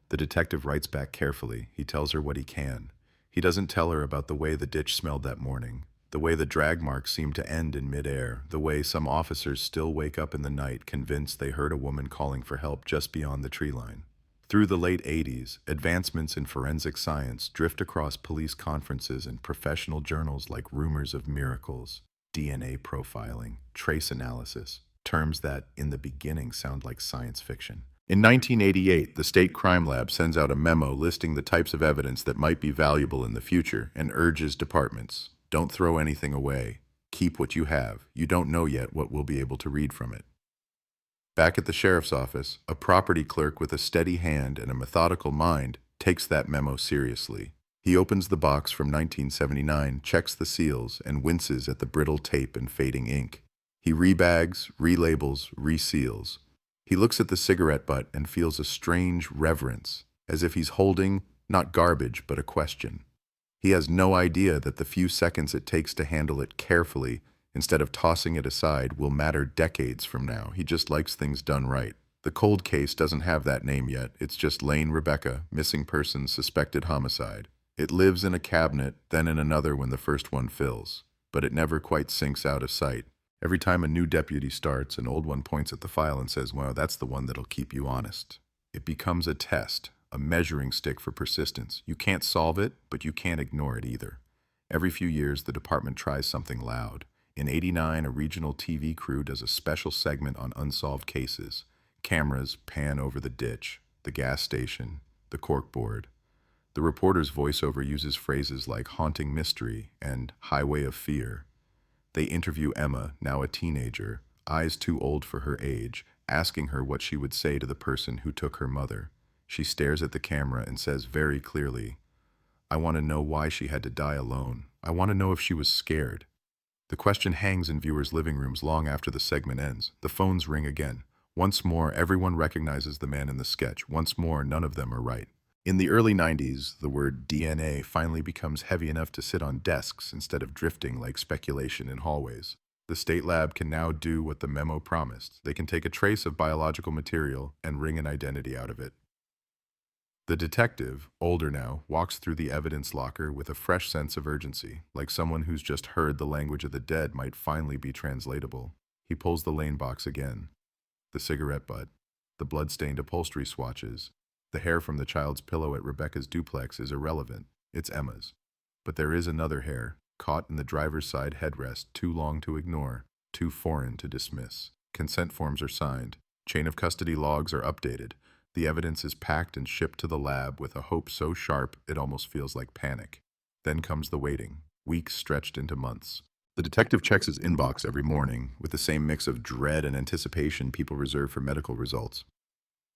The detective writes back carefully. He tells her what he can. He doesn't tell her about the way the ditch smelled that morning, the way the drag marks seemed to end in midair, the way some officers still wake up in the night convinced they heard a woman calling for help just beyond the tree line. Through the late 80s, advancements in forensic science drift across police conferences and professional journals like rumors of miracles, DNA profiling, trace analysis, terms that, in the beginning, sound like science fiction. In 1988, the State Crime Lab sends out a memo listing the types of evidence that might be valuable in the future and urges departments, don't throw anything away. Keep what you have. You don't know yet what we'll be able to read from it. Back at the sheriff's office, a property clerk with a steady hand and a methodical mind takes that memo seriously. He opens the box from 1979, checks the seals, and winces at the brittle tape and fading ink. He rebags, relabels, reseals. He looks at the cigarette butt and feels a strange reverence, as if he's holding, not garbage, but a question. He has no idea that the few seconds it takes to handle it carefully, instead of tossing it aside, will matter decades from now. He just likes things done right. The cold case doesn't have that name yet. It's just Lane Rebecca, missing person, suspected homicide. It lives in a cabinet, then in another when the first one fills. But it never quite sinks out of sight. Every time a new deputy starts, an old one points at the file and says, well, that's the one that'll keep you honest. It becomes a test, a measuring stick for persistence. You can't solve it, but you can't ignore it either. Every few years, the department tries something loud. In '89, a regional TV crew does a special segment on unsolved cases. Cameras pan over the ditch, the gas station, the corkboard. The reporter's voiceover uses phrases like haunting mystery and highway of fear. They interview Emma, now a teenager, eyes too old for her age, asking her what she would say to the person who took her mother. She stares at the camera and says very clearly, I want to know why she had to die alone. I want to know if she was scared. The question hangs in viewers' living rooms long after the segment ends. The phones ring again. Once more, everyone recognizes the man in the sketch. Once more, none of them are right. In the early 90s, the word DNA finally becomes heavy enough to sit on desks instead of drifting like speculation in hallways. The state lab can now do what the memo promised. They can take a trace of biological material and wring an identity out of it. The detective, older now, walks through the evidence locker with a fresh sense of urgency, like someone who's just heard the language of the dead might finally be translatable. He pulls the Lane box again. The cigarette butt, the blood-stained upholstery swatches, the hair from the child's pillow at Rebecca's duplex is irrelevant. It's Emma's. But there is another hair, caught in the driver's side headrest, too long to ignore, too foreign to dismiss. Consent forms are signed. Chain of custody logs are updated. The evidence is packed and shipped to the lab with a hope so sharp it almost feels like panic. Then comes the waiting, weeks stretched into months. The detective checks his inbox every morning with the same mix of dread and anticipation people reserve for medical results.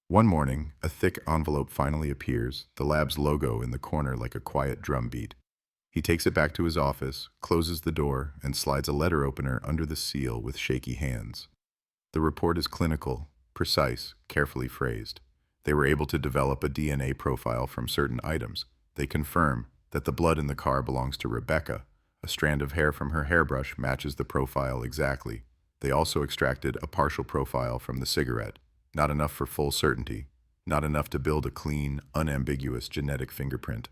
One morning, a thick envelope finally appears, the lab's logo in the corner like a quiet drum beat. He takes it back to his office, closes the door, and slides a letter opener under the seal with shaky hands. The report is clinical, precise, carefully phrased. They were able to develop a DNA profile from certain items. They confirm that the blood in the car belongs to Rebecca. A strand of hair from her hairbrush matches the profile exactly. They also extracted a partial profile from the cigarette. Not enough for full certainty, not enough to build a clean, unambiguous genetic fingerprint,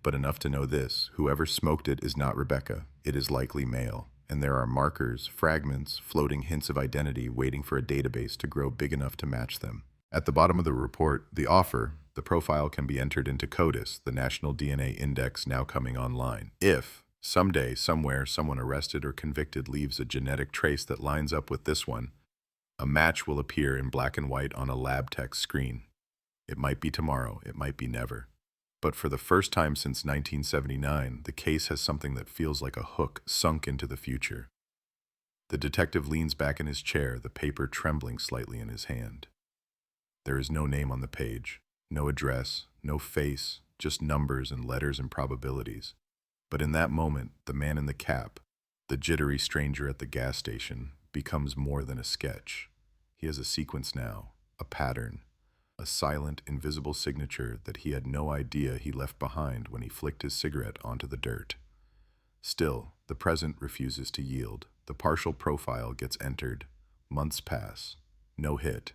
but enough to know this: whoever smoked it is not Rebecca, it is likely male, and there are markers, fragments, floating hints of identity waiting for a database to grow big enough to match them. At the bottom of the report, the offer, the profile can be entered into CODIS, the National DNA Index now coming online. If, someday, somewhere, someone arrested or convicted leaves a genetic trace that lines up with this one, a match will appear in black and white on a lab tech screen. It might be tomorrow, it might be never. But for the first time since 1979, the case has something that feels like a hook sunk into the future. The detective leans back in his chair, the paper trembling slightly in his hand. There is no name on the page, no address, no face, just numbers and letters and probabilities. But in that moment, the man in the cap, the jittery stranger at the gas station, becomes more than a sketch. He has a sequence now, a pattern, a silent, invisible signature that he had no idea he left behind when he flicked his cigarette onto the dirt. Still, the present refuses to yield. The partial profile gets entered. Months pass. No hit.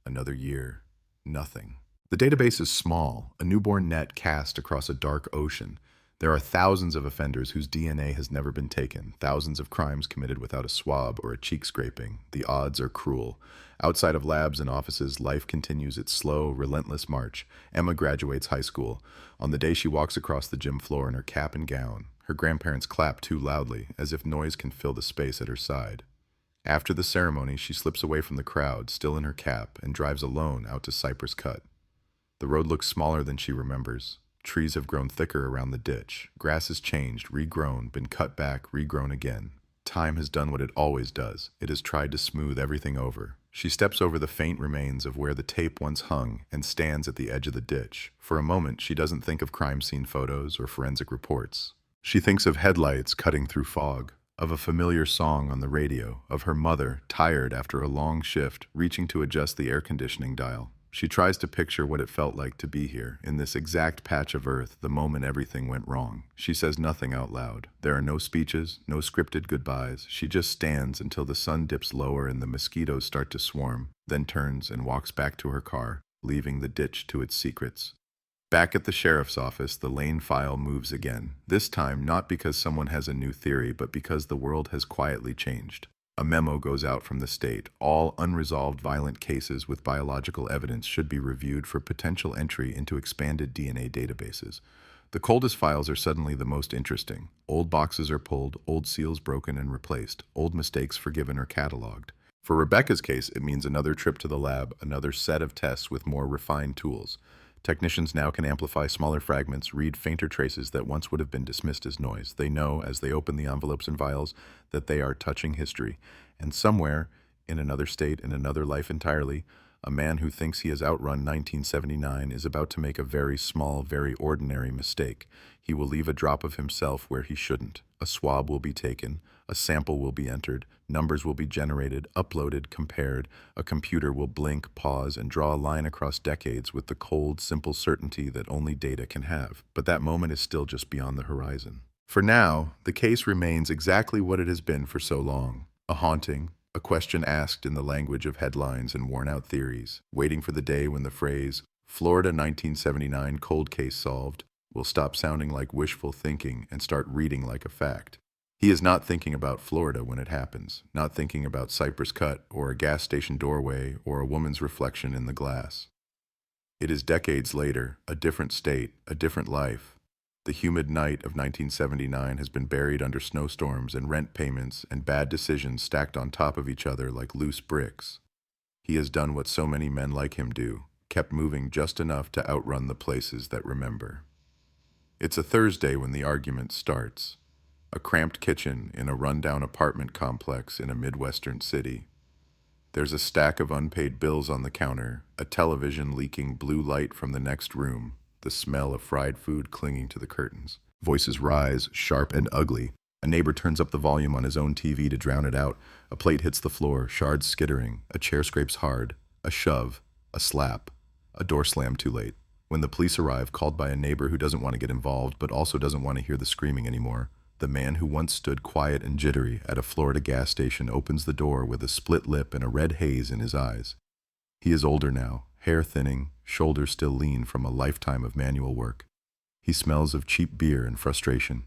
Another year. Nothing. The database is small, a newborn net cast across a dark ocean. There are thousands of offenders whose DNA has never been taken, thousands of crimes committed without a swab or a cheek scraping. The odds are cruel. Outside of labs and offices, life continues its slow, relentless march. Emma graduates high school. On the day she walks across the gym floor in her cap and gown, her grandparents clap too loudly, as if noise can fill the space at her side. After the ceremony, she slips away from the crowd, still in her cap, and drives alone out to Cypress Cut. The road looks smaller than she remembers. Trees have grown thicker around the ditch. Grass has changed, regrown, been cut back, regrown again. Time has done what it always does. It has tried to smooth everything over. She steps over the faint remains of where the tape once hung and stands at the edge of the ditch. For a moment, she doesn't think of crime scene photos or forensic reports. She thinks of headlights cutting through fog, of a familiar song on the radio, of her mother, tired after a long shift, reaching to adjust the air conditioning dial. She tries to picture what it felt like to be here, in this exact patch of earth, the moment everything went wrong. She says nothing out loud. There are no speeches, no scripted goodbyes. She just stands until the sun dips lower and the mosquitoes start to swarm, then turns and walks back to her car, leaving the ditch to its secrets. Back at the sheriff's office, the Lane file moves again. This time, not because someone has a new theory, but because the world has quietly changed. A memo goes out from the state. All unresolved violent cases with biological evidence should be reviewed for potential entry into expanded DNA databases. The coldest files are suddenly the most interesting. Old boxes are pulled, old seals broken and replaced, old mistakes forgiven or cataloged. For Rebecca's case, it means another trip to the lab, another set of tests with more refined tools. Technicians now can amplify smaller fragments, read fainter traces that once would have been dismissed as noise. They know, as they open the envelopes and vials, that they are touching history. And somewhere, in another state, in another life entirely, a man who thinks he has outrun 1979 is about to make a very small, very ordinary mistake. He will leave a drop of himself where he shouldn't. A swab will be taken, a sample will be entered, numbers will be generated, uploaded, compared. A computer will blink, pause, and draw a line across decades with the cold, simple certainty that only data can have. But that moment is still just beyond the horizon. For now, the case remains exactly what it has been for so long. A haunting, a question asked in the language of headlines and worn-out theories, waiting for the day when the phrase, "Florida 1979 cold case solved," will stop sounding like wishful thinking and start reading like a fact. He is not thinking about Florida when it happens, not thinking about Cypress Cut or a gas station doorway or a woman's reflection in the glass. It is decades later, a different state, a different life. The humid night of 1979 has been buried under snowstorms and rent payments and bad decisions stacked on top of each other like loose bricks. He has done what so many men like him do, kept moving just enough to outrun the places that remember. It's a Thursday when the argument starts. A cramped kitchen in a rundown apartment complex in a Midwestern city. There's a stack of unpaid bills on the counter, a television leaking blue light from the next room, the smell of fried food clinging to the curtains. Voices rise, sharp and ugly. A neighbor turns up the volume on his own TV to drown it out. A plate hits the floor, shards skittering. A chair scrapes hard. A shove. A slap. A door slam too late. When the police arrive, called by a neighbor who doesn't want to get involved but also doesn't want to hear the screaming anymore, the man who once stood quiet and jittery at a Florida gas station opens the door with a split lip and a red haze in his eyes. He is older now, hair thinning, shoulders still lean from a lifetime of manual work. He smells of cheap beer and frustration.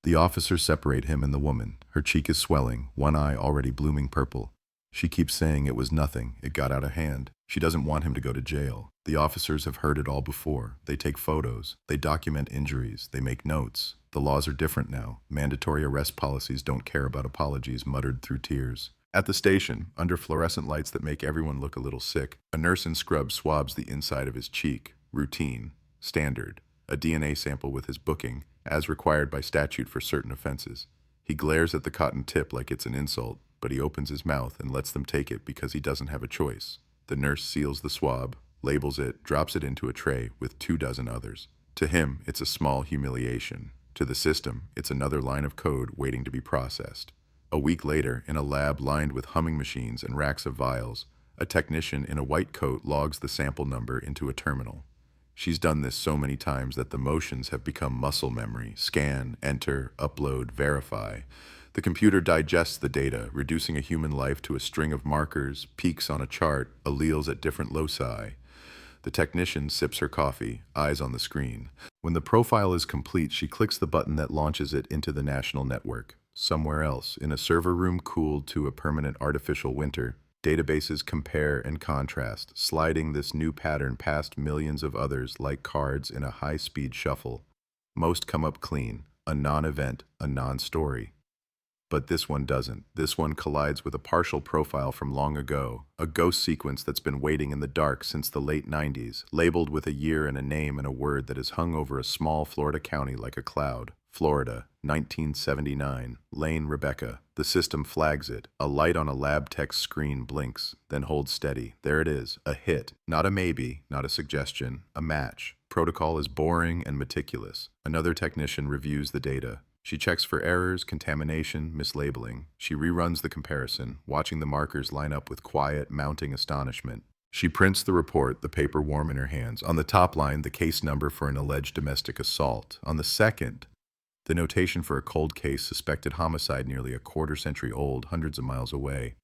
The officers separate him and the woman. Her cheek is swelling, one eye already blooming purple. She keeps saying it was nothing, it got out of hand. She doesn't want him to go to jail. The officers have heard it all before. They take photos. They document injuries. They make notes. The laws are different now. Mandatory arrest policies don't care about apologies muttered through tears. At the station, under fluorescent lights that make everyone look a little sick, a nurse in scrubs swabs the inside of his cheek. Routine. Standard. A DNA sample with his booking, as required by statute for certain offenses. He glares at the cotton tip like it's an insult, but he opens his mouth and lets them take it because he doesn't have a choice. The nurse seals the swab, labels it, drops it into a tray with 24 others. To him, it's a small humiliation. To the system, it's another line of code waiting to be processed. A week later, in a lab lined with humming machines and racks of vials, a technician in a white coat logs the sample number into a terminal. She's done this so many times that the motions have become muscle memory. Scan, enter, upload, verify. The computer digests the data, reducing a human life to a string of markers, peaks on a chart, alleles at different loci. The technician sips her coffee, eyes on the screen. When the profile is complete, she clicks the button that launches it into the national network. Somewhere else, in a server room cooled to a permanent artificial winter, databases compare and contrast, sliding this new pattern past millions of others like cards in a high-speed shuffle. Most come up clean, a non-event, a non-story. But this one doesn't. This one collides with a partial profile from long ago, a ghost sequence that's been waiting in the dark since the late 90s, labeled with a year and a name and a word that is hung over a small Florida county like a cloud. Florida, 1979. Lane Rebecca. The system flags it. A light on a lab tech's screen blinks, then holds steady. There it is. A hit. Not a maybe, not a suggestion. A match. Protocol is boring and meticulous. Another technician reviews the data. She checks for errors, contamination, mislabeling. She reruns the comparison, watching the markers line up with quiet, mounting astonishment. She prints the report, the paper warm in her hands. On the top line, the case number for an alleged domestic assault. On the second, the notation for a cold case, suspected homicide nearly a quarter-century old, hundreds of miles away.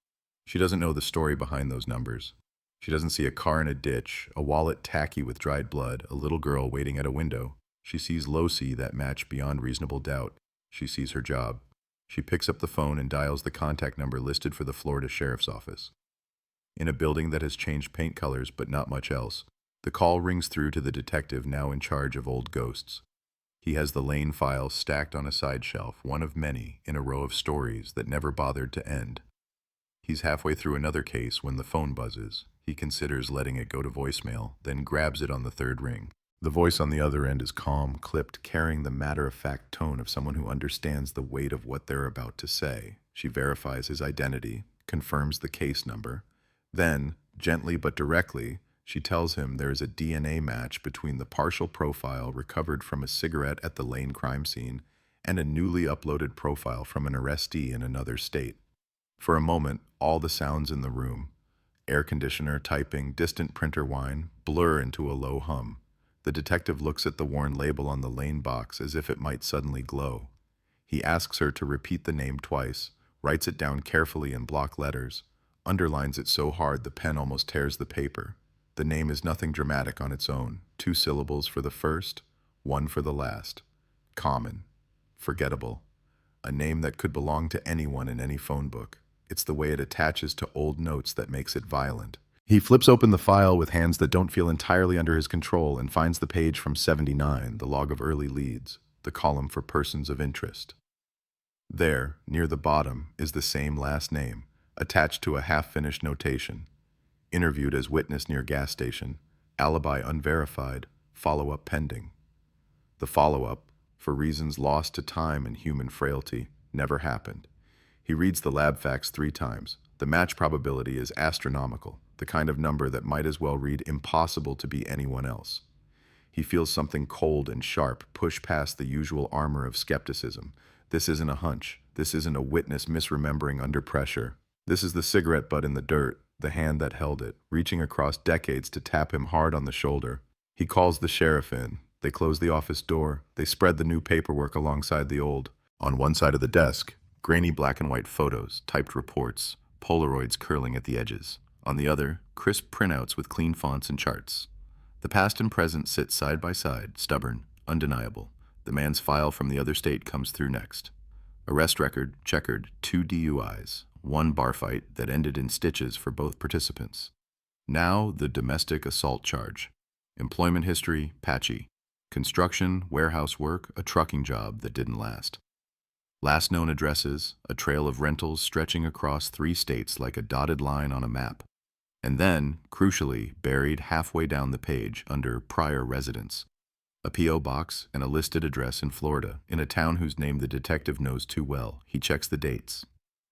She doesn't know the story behind those numbers. She doesn't see a car in a ditch, a wallet tacky with dried blood, a little girl waiting at a window. She sees loci that match beyond reasonable doubt. She sees her job. She picks up the phone and dials the contact number listed for the Florida Sheriff's Office. In a building that has changed paint colors but not much else, the call rings through to the detective now in charge of old ghosts. He has the Lane file stacked on a side shelf, one of many in a row of stories that never bothered to end. He's halfway through another case when the phone buzzes. He considers letting it go to voicemail, then grabs it on the third ring. The voice on the other end is calm, clipped, carrying the matter-of-fact tone of someone who understands the weight of what they're about to say. She verifies his identity, confirms the case number. Then, gently but directly, she tells him there is a DNA match between the partial profile recovered from a cigarette at the Lane crime scene and a newly uploaded profile from an arrestee in another state. For a moment, all the sounds in the room, air conditioner, typing, distant printer whine, blur into a low hum. The detective looks at the worn label on the Lane box as if it might suddenly glow. He asks her to repeat the name twice, writes it down carefully in block letters, underlines it so hard the pen almost tears the paper. The name is nothing dramatic on its own. 2 syllables for the first, 1 for the last. Common. Forgettable. A name that could belong to anyone in any phone book. It's the way it attaches to old notes that makes it violent. He flips open the file with hands that don't feel entirely under his control and finds the page from 79, the log of early leads, the column for persons of interest. There, near the bottom, is the same last name, attached to a half-finished notation. Interviewed as witness near gas station, alibi unverified, follow-up pending. The follow-up, for reasons lost to time and human frailty, never happened. He reads the lab facts 3 times. The match probability is astronomical, the kind of number that might as well read impossible to be anyone else. He feels something cold and sharp push past the usual armor of skepticism. This isn't a hunch. This isn't a witness misremembering under pressure. This is the cigarette butt in the dirt, the hand that held it, reaching across decades to tap him hard on the shoulder. He calls the sheriff in. They close the office door. They spread the new paperwork alongside the old. On one side of the desk, grainy black and white photos, typed reports, Polaroids curling at the edges. On the other, crisp printouts with clean fonts and charts. The past and present sit side by side, stubborn, undeniable. The man's file from the other state comes through next. Arrest record, checkered, 2 DUIs, 1 bar fight that ended in stitches for both participants. Now the domestic assault charge. Employment history, patchy. Construction, warehouse work, a trucking job that didn't last. Last known addresses, a trail of rentals stretching across 3 states like a dotted line on a map. And then, crucially, buried halfway down the page under prior residence, a P.O. box and a listed address in Florida, in a town whose name the detective knows too well. He checks the dates.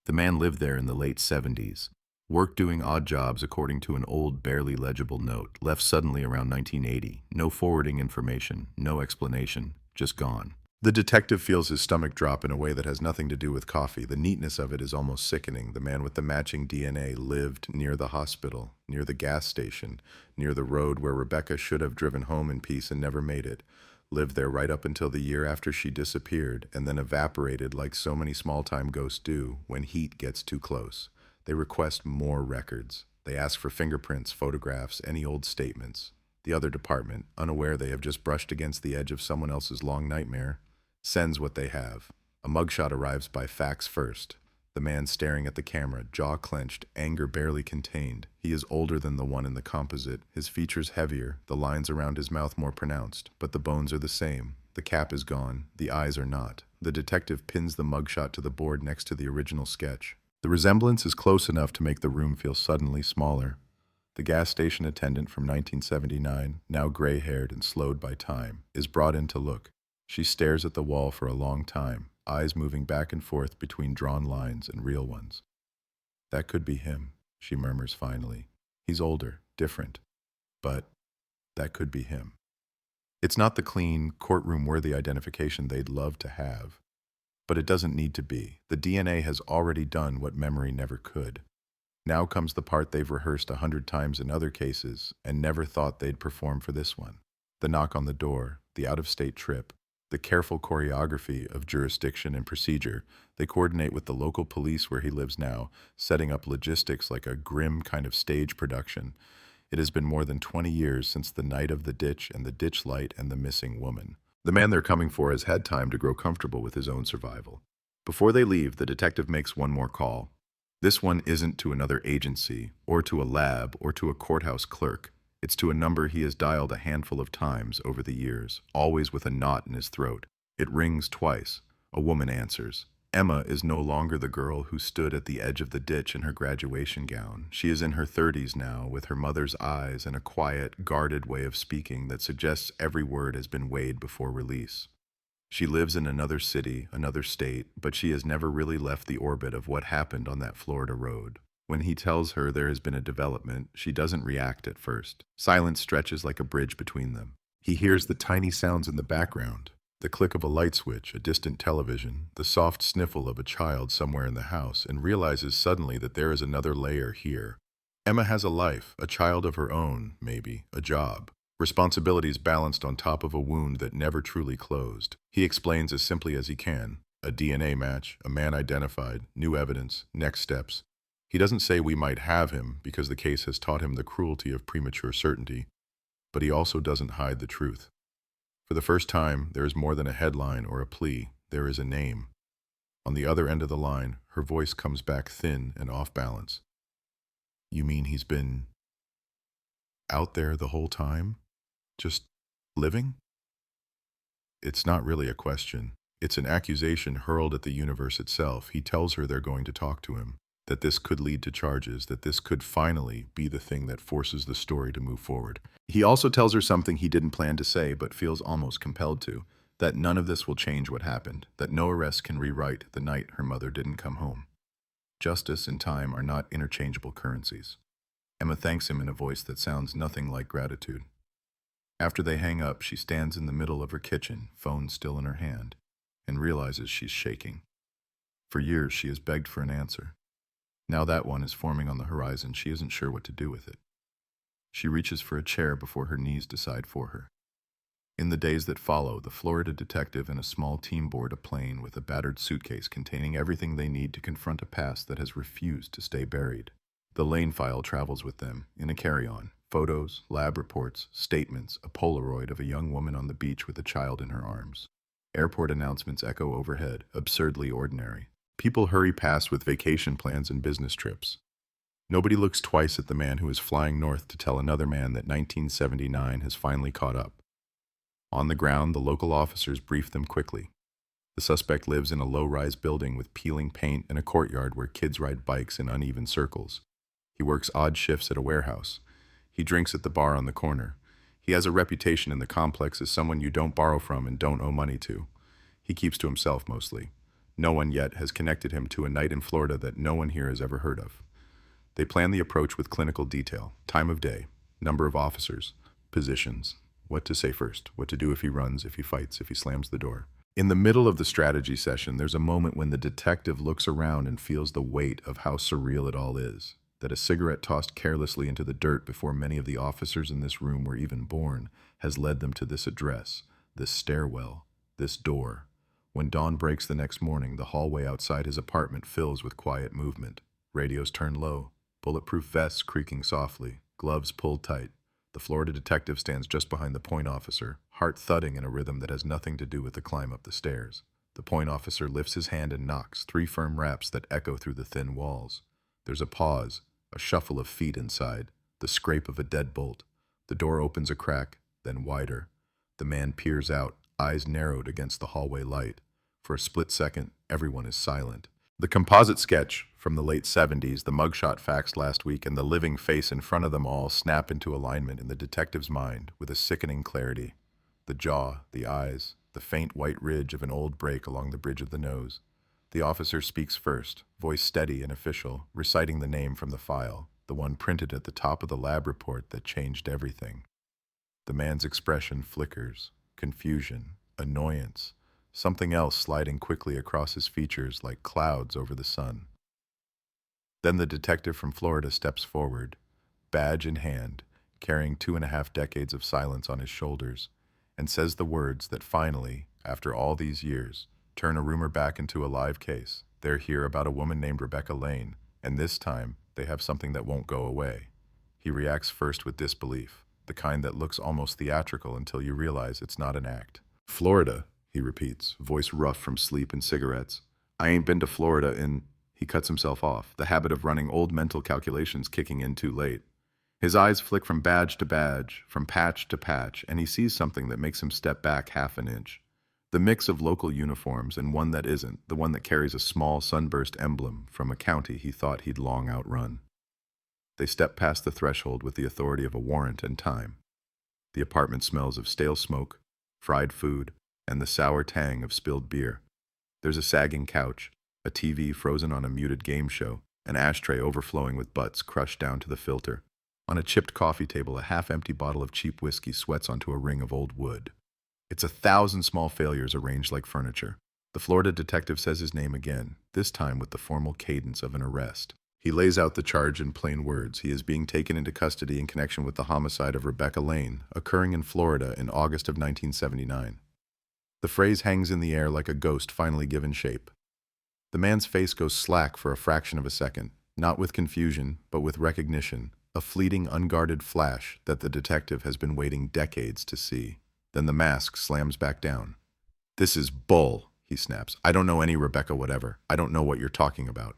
The man lived there in the late 70s, worked doing odd jobs according to an old, barely legible note, left suddenly around 1980. No forwarding information, no explanation, just gone. The detective feels his stomach drop in a way that has nothing to do with coffee. The neatness of it is almost sickening. The man with the matching DNA lived near the hospital, near the gas station, near the road where Rebecca should have driven home in peace and never made it. Lived there right up until the year after she disappeared, and then evaporated like so many small-time ghosts do when heat gets too close. They request more records. They ask for fingerprints, photographs, any old statements. The other department, unaware they have just brushed against the edge of someone else's long nightmare, sends what they have. A mugshot arrives by fax first. The man staring at the camera, jaw clenched, anger barely contained. He is older than the one in the composite, his features heavier, the lines around his mouth more pronounced, but the bones are the same. The cap is gone, the eyes are not. The detective pins the mugshot to the board next to the original sketch. The resemblance is close enough to make the room feel suddenly smaller. The gas station attendant from 1979, now gray-haired and slowed by time, is brought in to look. She stares at the wall for a long time. eyes moving back and forth between drawn lines and real ones. That could be him, she murmurs finally. He's older, different, but that could be him. It's not the clean, courtroom-worthy identification they'd love to have, but it doesn't need to be. The DNA has already done what memory never could. Now comes the part they've rehearsed 100 times in other cases and never thought they'd perform for this one. The knock on the door, the out-of-state trip, the careful choreography of jurisdiction and procedure. They coordinate with the local police where he lives now, setting up logistics like a grim kind of stage production. It has been more than 20 years since the night of the ditch and the ditch light and the missing woman. The man they're coming for has had time to grow comfortable with his own survival. Before they leave, the detective makes one more call. This one isn't to another agency, or to a lab, or to a courthouse clerk. It's to a number he has dialed a handful of times over the years, always with a knot in his throat. It rings twice. A woman answers. Emma is no longer the girl who stood at the edge of the ditch in her graduation gown. She is in her 30s now, with her mother's eyes and a quiet, guarded way of speaking that suggests every word has been weighed before release. She lives in another city, another state, but she has never really left the orbit of what happened on that Florida road. When he tells her there has been a development, she doesn't react at first. Silence stretches like a bridge between them. He hears the tiny sounds in the background, the click of a light switch, a distant television, the soft sniffle of a child somewhere in the house, and realizes suddenly that there is another layer here. Emma has a life, a child of her own, maybe, a job. Responsibilities balanced on top of a wound that never truly closed. He explains as simply as he can. A DNA match, a man identified, new evidence, next steps. He doesn't say we might have him because the case has taught him the cruelty of premature certainty, but he also doesn't hide the truth. For the first time, there is more than a headline or a plea. There is a name. On the other end of the line, her voice comes back thin and off balance. You mean he's been out there the whole time? Just living? It's not really a question. It's an accusation hurled at the universe itself. He tells her they're going to talk to him, that this could lead to charges, that this could finally be the thing that forces the story to move forward. He also tells her something he didn't plan to say but feels almost compelled to, that none of this will change what happened, that no arrest can rewrite the night her mother didn't come home. Justice and time are not interchangeable currencies. Emma thanks him in a voice that sounds nothing like gratitude. After they hang up, she stands in the middle of her kitchen, phone still in her hand, and realizes she's shaking. For years, she has begged for an answer. Now that one is forming on the horizon, she isn't sure what to do with it. She reaches for a chair before her knees decide for her. In the days that follow, the Florida detective and a small team board a plane with a battered suitcase containing everything they need to confront a past that has refused to stay buried. The Lane file travels with them, in a carry-on. Photos, lab reports, statements, a Polaroid of a young woman on the beach with a child in her arms. Airport announcements echo overhead, absurdly ordinary. People hurry past with vacation plans and business trips. Nobody looks twice at the man who is flying north to tell another man that 1979 has finally caught up. On the ground, the local officers brief them quickly. The suspect lives in a low-rise building with peeling paint and a courtyard where kids ride bikes in uneven circles. He works odd shifts at a warehouse. He drinks at the bar on the corner. He has a reputation in the complex as someone you don't borrow from and don't owe money to. He keeps to himself mostly. No one yet has connected him to a night in Florida that no one here has ever heard of. They plan the approach with clinical detail, time of day, number of officers, positions, what to say first, what to do if he runs, if he fights, if he slams the door. In the middle of the strategy session, there's a moment when the detective looks around and feels the weight of how surreal it all is. That a cigarette tossed carelessly into the dirt before many of the officers in this room were even born has led them to this address, this stairwell, this door. When dawn breaks the next morning, the hallway outside his apartment fills with quiet movement. Radios turn low, bulletproof vests creaking softly, gloves pulled tight. The Florida detective stands just behind the point officer, heart thudding in a rhythm that has nothing to do with the climb up the stairs. The point officer lifts his hand and knocks, 3 firm raps that echo through the thin walls. There's a pause, a shuffle of feet inside, the scrape of a deadbolt. The door opens a crack, then wider. The man peers out, eyes narrowed against the hallway light. For a split second, everyone is silent. The composite sketch from the late 70s, the mugshot faxed last week, and the living face in front of them all snap into alignment in the detective's mind with a sickening clarity. The jaw, the eyes, the faint white ridge of an old break along the bridge of the nose. The officer speaks first, voice steady and official, reciting the name from the file, the one printed at the top of the lab report that changed everything. The man's expression flickers, confusion, annoyance, something else sliding quickly across his features like clouds over the sun. Then the detective from Florida steps forward, badge in hand, carrying 2.5 decades of silence on his shoulders, and says the words that finally, after all these years, turn a rumor back into a live case. They're here about a woman named Rebecca Lane, and this time they have something that won't go away. He reacts first with disbelief, the kind that looks almost theatrical until you realize it's not an act. Florida, he repeats, voice rough from sleep and cigarettes. I ain't been to Florida in... He cuts himself off, the habit of running old mental calculations kicking in too late. His eyes flick from badge to badge, from patch to patch, and he sees something that makes him step back half an inch. The mix of local uniforms and one that isn't, the one that carries a small sunburst emblem from a county he thought he'd long outrun. They step past the threshold with the authority of a warrant and time. The apartment smells of stale smoke, fried food, and the sour tang of spilled beer. There's a sagging couch, a TV frozen on a muted game show, an ashtray overflowing with butts crushed down to the filter. On a chipped coffee table, a half-empty bottle of cheap whiskey sweats onto a ring of old wood. It's 1,000 small failures arranged like furniture. The Florida detective says his name again, this time with the formal cadence of an arrest. He lays out the charge in plain words. He is being taken into custody in connection with the homicide of Rebecca Lane, occurring in Florida in August of 1979. The phrase hangs in the air like a ghost finally given shape. The man's face goes slack for a fraction of a second, not with confusion, but with recognition, a fleeting, unguarded flash that the detective has been waiting decades to see. Then the mask slams back down. This is bull, he snaps. I don't know any Rebecca whatever. I don't know what you're talking about.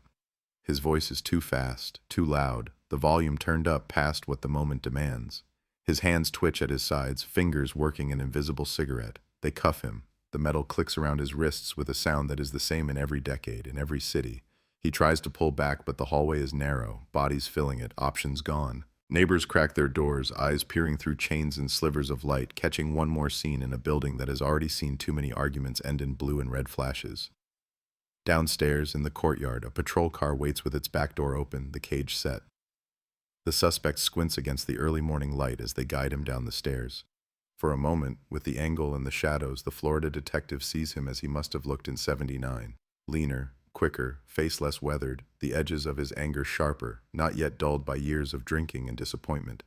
His voice is too fast, too loud, the volume turned up past what the moment demands. His hands twitch at his sides, fingers working an invisible cigarette. They cuff him. The metal clicks around his wrists with a sound that is the same in every decade, in every city. He tries to pull back, but the hallway is narrow, bodies filling it, options gone. Neighbors crack their doors, eyes peering through chains and slivers of light, catching one more scene in a building that has already seen too many arguments end in blue and red flashes. Downstairs, in the courtyard, a patrol car waits with its back door open, the cage set. The suspect squints against the early morning light as they guide him down the stairs. For a moment, with the angle and the shadows, the Florida detective sees him as he must have looked in '79. Leaner, quicker, face less weathered, the edges of his anger sharper, not yet dulled by years of drinking and disappointment.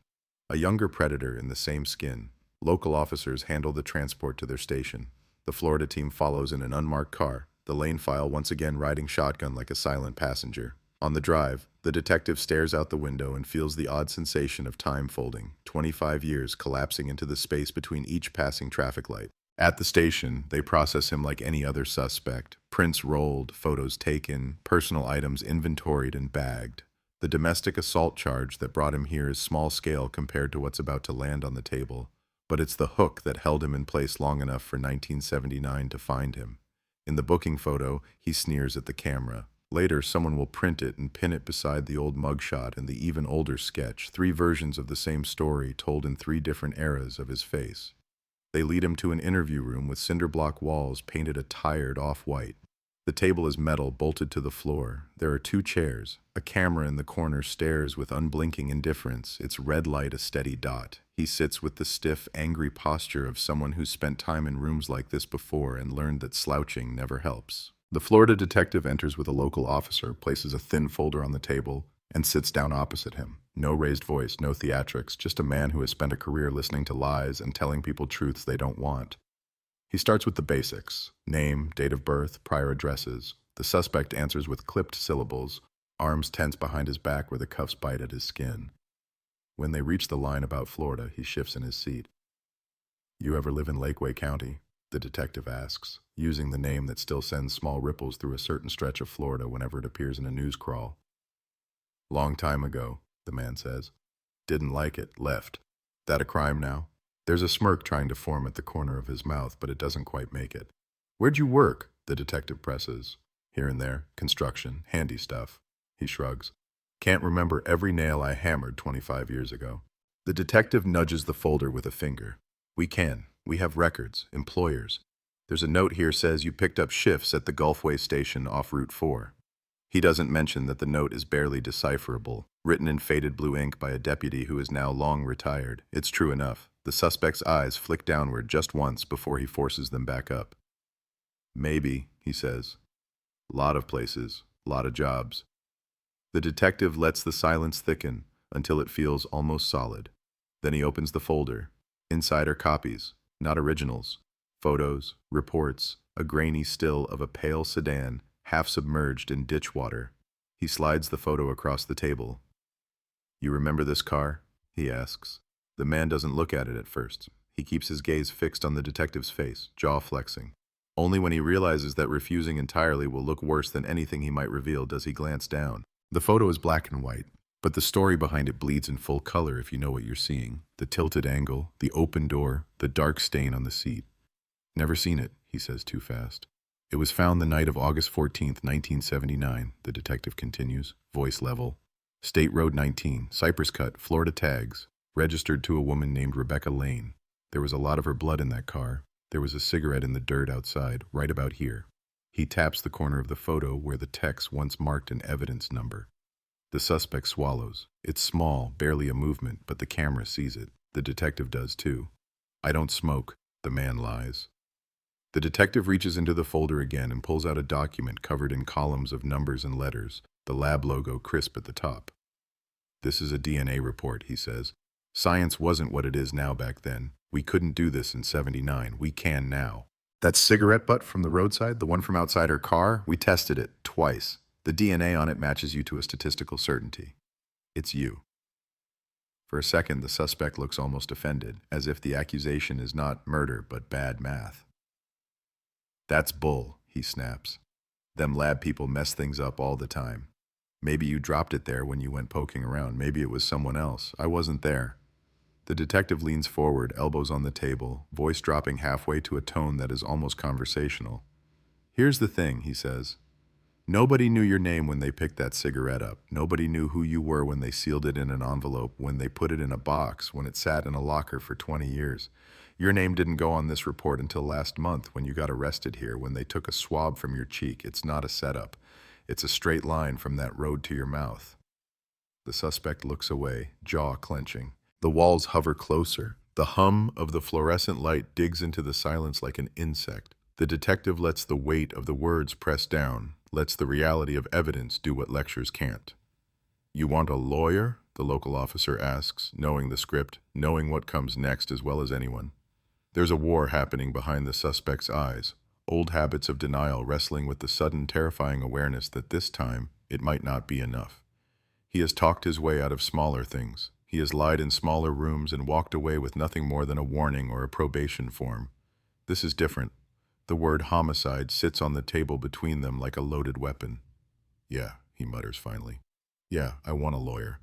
A younger predator in the same skin. Local officers handle the transport to their station. The Florida team follows in an unmarked car, the Lane file once again riding shotgun like a silent passenger. On the drive, the detective stares out the window and feels the odd sensation of time folding, 25 years collapsing into the space between each passing traffic light. At the station, they process him like any other suspect. Prints rolled, photos taken, personal items inventoried and bagged. The domestic assault charge that brought him here is small scale compared to what's about to land on the table, but it's the hook that held him in place long enough for 1979 to find him. In the booking photo, he sneers at the camera. Later, someone will print it and pin it beside the old mugshot and the even older sketch, 3 versions of the same story told in 3 different eras of his face. They lead him to an interview room with cinder block walls painted a tired off-white. The table is metal, bolted to the floor. There are 2 chairs. A camera in the corner stares with unblinking indifference, its red light a steady dot. He sits with the stiff, angry posture of someone who's spent time in rooms like this before and learned that slouching never helps. The Florida detective enters with a local officer, places a thin folder on the table, and sits down opposite him. No raised voice, no theatrics, just a man who has spent a career listening to lies and telling people truths they don't want. He starts with the basics: name, date of birth, prior addresses. The suspect answers with clipped syllables, arms tense behind his back where the cuffs bite at his skin. When they reach the line about Florida, he shifts in his seat. You ever live in Lakeway County? The detective asks, using the name that still sends small ripples through a certain stretch of Florida whenever it appears in a news crawl. Long time ago, the man says. Didn't like it, left. That a crime now? There's a smirk trying to form at the corner of his mouth, but it doesn't quite make it. Where'd you work? The detective presses. Here and there, construction, handy stuff. He shrugs. Can't remember every nail I hammered 25 years ago. The detective nudges the folder with a finger. We can. We have records, employers. There's a note here says you picked up shifts at the Gulfway station off Route 4. He doesn't mention that the note is barely decipherable, written in faded blue ink by a deputy who is now long retired. It's true enough. The suspect's eyes flick downward just once before he forces them back up. Maybe, he says. Lot of places, lot of jobs. The detective lets the silence thicken until it feels almost solid. Then he opens the folder. Inside are copies, not originals. Photos, reports, a grainy still of a pale sedan, half submerged in ditch water. He slides the photo across the table. You remember this car? He asks. The man doesn't look at it at first. He keeps his gaze fixed on the detective's face, jaw flexing. Only when he realizes that refusing entirely will look worse than anything he might reveal does he glance down. The photo is black and white, but the story behind it bleeds in full color if you know what you're seeing. The tilted angle, the open door, the dark stain on the seat. Never seen it, he says too fast. It was found the night of August 14th, 1979, the detective continues, voice level. State Road 19, Cypress Cut, Florida tags, registered to a woman named Rebecca Lane. There was a lot of her blood in that car. There was a cigarette in the dirt outside, right about here. He taps the corner of the photo where the text once marked an evidence number. The suspect swallows. It's small, barely a movement, but the camera sees it. The detective does too. I don't smoke, the man lies. The detective reaches into the folder again and pulls out a document covered in columns of numbers and letters, the lab logo crisp at the top. This is a DNA report, he says. Science wasn't what it is now back then. We couldn't do this in '79. We can now. That cigarette butt from the roadside, the one from outside her car, we tested it twice. The DNA on it matches you to a statistical certainty. It's you. For a second, the suspect looks almost offended, as if the accusation is not murder but bad math. That's bull, he snaps. Them lab people mess things up all the time. Maybe you dropped it there when you went poking around. Maybe it was someone else. I wasn't there. The detective leans forward, elbows on the table, voice dropping halfway to a tone that is almost conversational. Here's the thing, he says. Nobody knew your name when they picked that cigarette up. Nobody knew who you were when they sealed it in an envelope, when they put it in a box, when it sat in a locker for 20 years. Your name didn't go on this report until last month when you got arrested here, when they took a swab from your cheek. It's not a setup. It's a straight line from that road to your mouth. The suspect looks away, jaw clenching. The walls hover closer. The hum of the fluorescent light digs into the silence like an insect. The detective lets the weight of the words press down, lets the reality of evidence do what lectures can't. You want a lawyer? The local officer asks, knowing the script, knowing what comes next as well as anyone. There's a war happening behind the suspect's eyes, old habits of denial wrestling with the sudden terrifying awareness that this time it might not be enough. He has talked his way out of smaller things. He has lied in smaller rooms and walked away with nothing more than a warning or a probation form. This is different. The word homicide sits on the table between them like a loaded weapon. Yeah, he mutters finally. Yeah, I want a lawyer.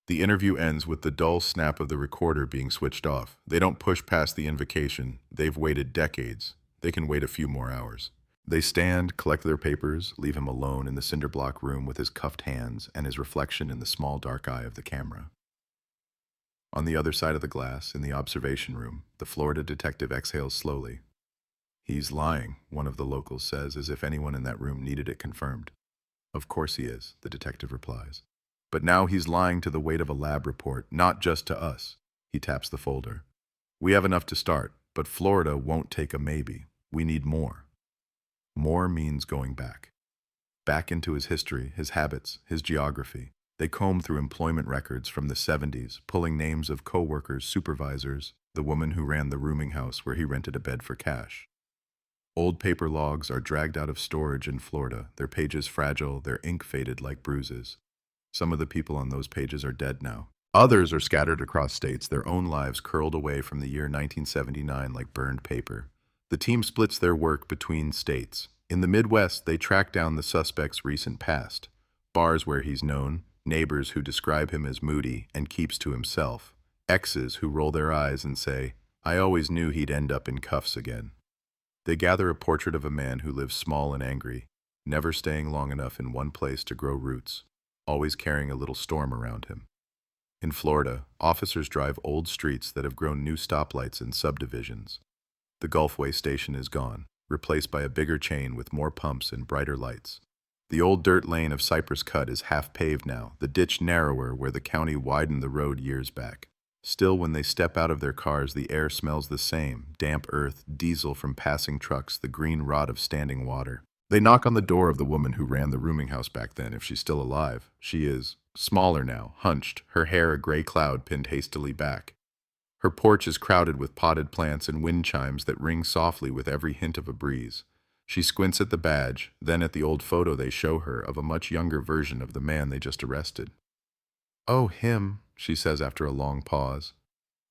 The interview ends with the dull snap of the recorder being switched off. They don't push past the invocation. They've waited decades. They can wait a few more hours. They stand, collect their papers, leave him alone in the cinder block room with his cuffed hands and his reflection in the small dark eye of the camera. On the other side of the glass, in the observation room, the Florida detective exhales slowly. He's lying, one of the locals says, as if anyone in that room needed it confirmed. Of course he is, the detective replies. But now he's lying to the weight of a lab report, not just to us. He taps the folder. We have enough to start, but Florida won't take a maybe. We need more. More means going back. Back into his history, his habits, his geography. They comb through employment records from the 70s, pulling names of co-workers, supervisors, the woman who ran the rooming house where he rented a bed for cash. Old paper logs are dragged out of storage in Florida, their pages fragile, their ink faded like bruises. Some of the people on those pages are dead now. Others are scattered across states, their own lives curled away from the year 1979 like burned paper. The team splits their work between states. In the Midwest, they track down the suspect's recent past. Bars where he's known, neighbors who describe him as moody and keeps to himself, exes who roll their eyes and say, I always knew he'd end up in cuffs again. They gather a portrait of a man who lives small and angry, never staying long enough in one place to grow roots, always carrying a little storm around him. In Florida, officers drive old streets that have grown new stoplights and subdivisions. The Gulfway station is gone, replaced by a bigger chain with more pumps and brighter lights. The old dirt lane of Cypress Cut is half paved now, the ditch narrower where the county widened the road years back. Still, when they step out of their cars, the air smells the same: damp earth, diesel from passing trucks, the green rot of standing water. They knock on the door of the woman who ran the rooming house back then, if she's still alive. She is smaller now, hunched, her hair a gray cloud pinned hastily back. Her porch is crowded with potted plants and wind chimes that ring softly with every hint of a breeze. She squints at the badge, then at the old photo they show her of a much younger version of the man they just arrested. "Oh, him," she says after a long pause.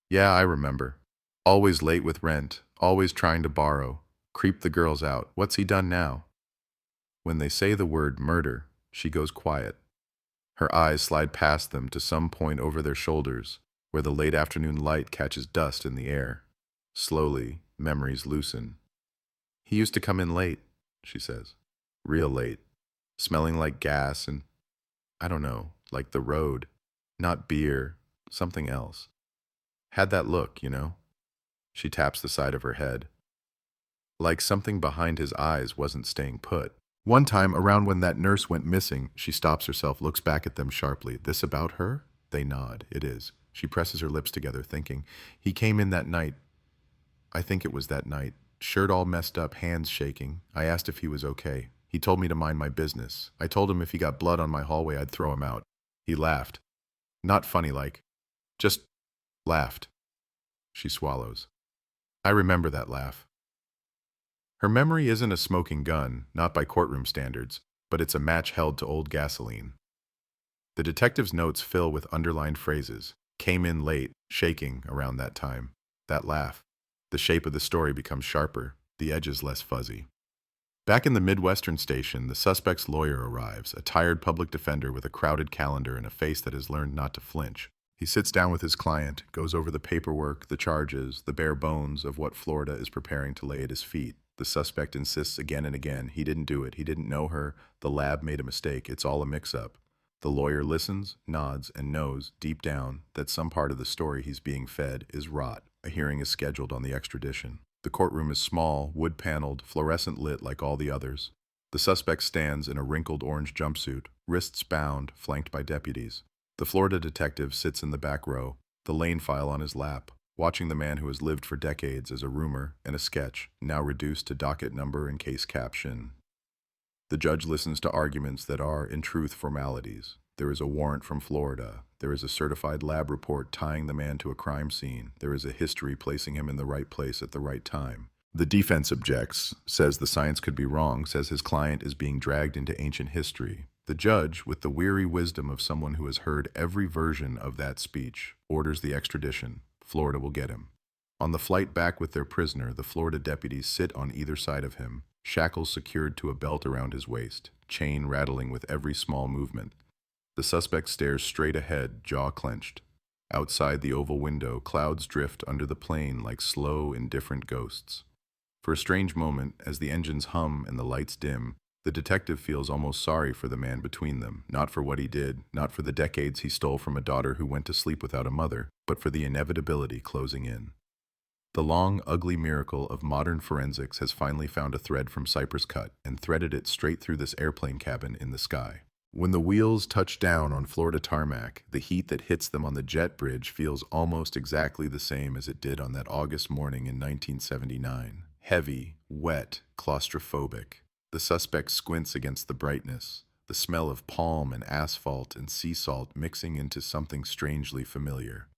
"Yeah, I remember. Always late with rent, always trying to borrow, creep the girls out. What's he done now?" When they say the word murder, she goes quiet. Her eyes slide past them to some point over their shoulders, where the late afternoon light catches dust in the air. Slowly, memories loosen. "He used to come in late," she says. "Real late. Smelling like gas and, I don't know, like the road. Not beer, something else. Had that look, you know?" She taps the side of her head. Like something behind his eyes wasn't staying put. One time, around when that nurse went missing, she stops herself, looks back at them sharply. "This about her?" They nod. It is. She presses her lips together, thinking. "He came in that night. I think it was that night. Shirt all messed up, hands shaking. I asked if he was okay. He told me to mind my business. I told him if he got blood on my hallway, I'd throw him out. He laughed. Not funny like. Just laughed." She swallows. I remember that laugh. Her memory isn't a smoking gun, not by courtroom standards, but it's a match held to old gasoline. The detective's notes fill with underlined phrases. Came in late, shaking around that time. That laugh. The shape of the story becomes sharper, the edges less fuzzy. Back in the Midwestern station, the suspect's lawyer arrives, a tired public defender with a crowded calendar and a face that has learned not to flinch. He sits down with his client, goes over the paperwork, the charges, the bare bones of what Florida is preparing to lay at his feet. The suspect insists again and again, he didn't do it, he didn't know her, the lab made a mistake, it's all a mix-up. The lawyer listens, nods, and knows, deep down, that some part of the story he's being fed is rot. A hearing is scheduled on the extradition. The courtroom is small, wood-paneled, fluorescent lit like all the others. The suspect stands in a wrinkled orange jumpsuit, wrists bound, flanked by deputies. The Florida detective sits in the back row, the lane file on his lap, watching the man who has lived for decades as a rumor and a sketch, now reduced to docket number and case caption. The judge listens to arguments that are, in truth, formalities. There is a warrant from Florida. There is a certified lab report tying the man to a crime scene. There is a history placing him in the right place at the right time. The defense objects, says the science could be wrong, says his client is being dragged into ancient history. The judge, with the weary wisdom of someone who has heard every version of that speech, orders the extradition. Florida will get him. On the flight back with their prisoner, the Florida deputies sit on either side of him, shackles secured to a belt around his waist, chain rattling with every small movement. The suspect stares straight ahead, jaw clenched. Outside the oval window, clouds drift under the plane like slow, indifferent ghosts. For a strange moment, as the engines hum and the lights dim, the detective feels almost sorry for the man between them, not for what he did, not for the decades he stole from a daughter who went to sleep without a mother, but for the inevitability closing in. The long, ugly miracle of modern forensics has finally found a thread from Cypress Cut and threaded it straight through this airplane cabin in the sky. When the wheels touch down on Florida tarmac, the heat that hits them on the jet bridge feels almost exactly the same as it did on that August morning in 1979. Heavy, wet, claustrophobic. The suspect squints against the brightness, the smell of palm and asphalt and sea salt mixing into something strangely familiar.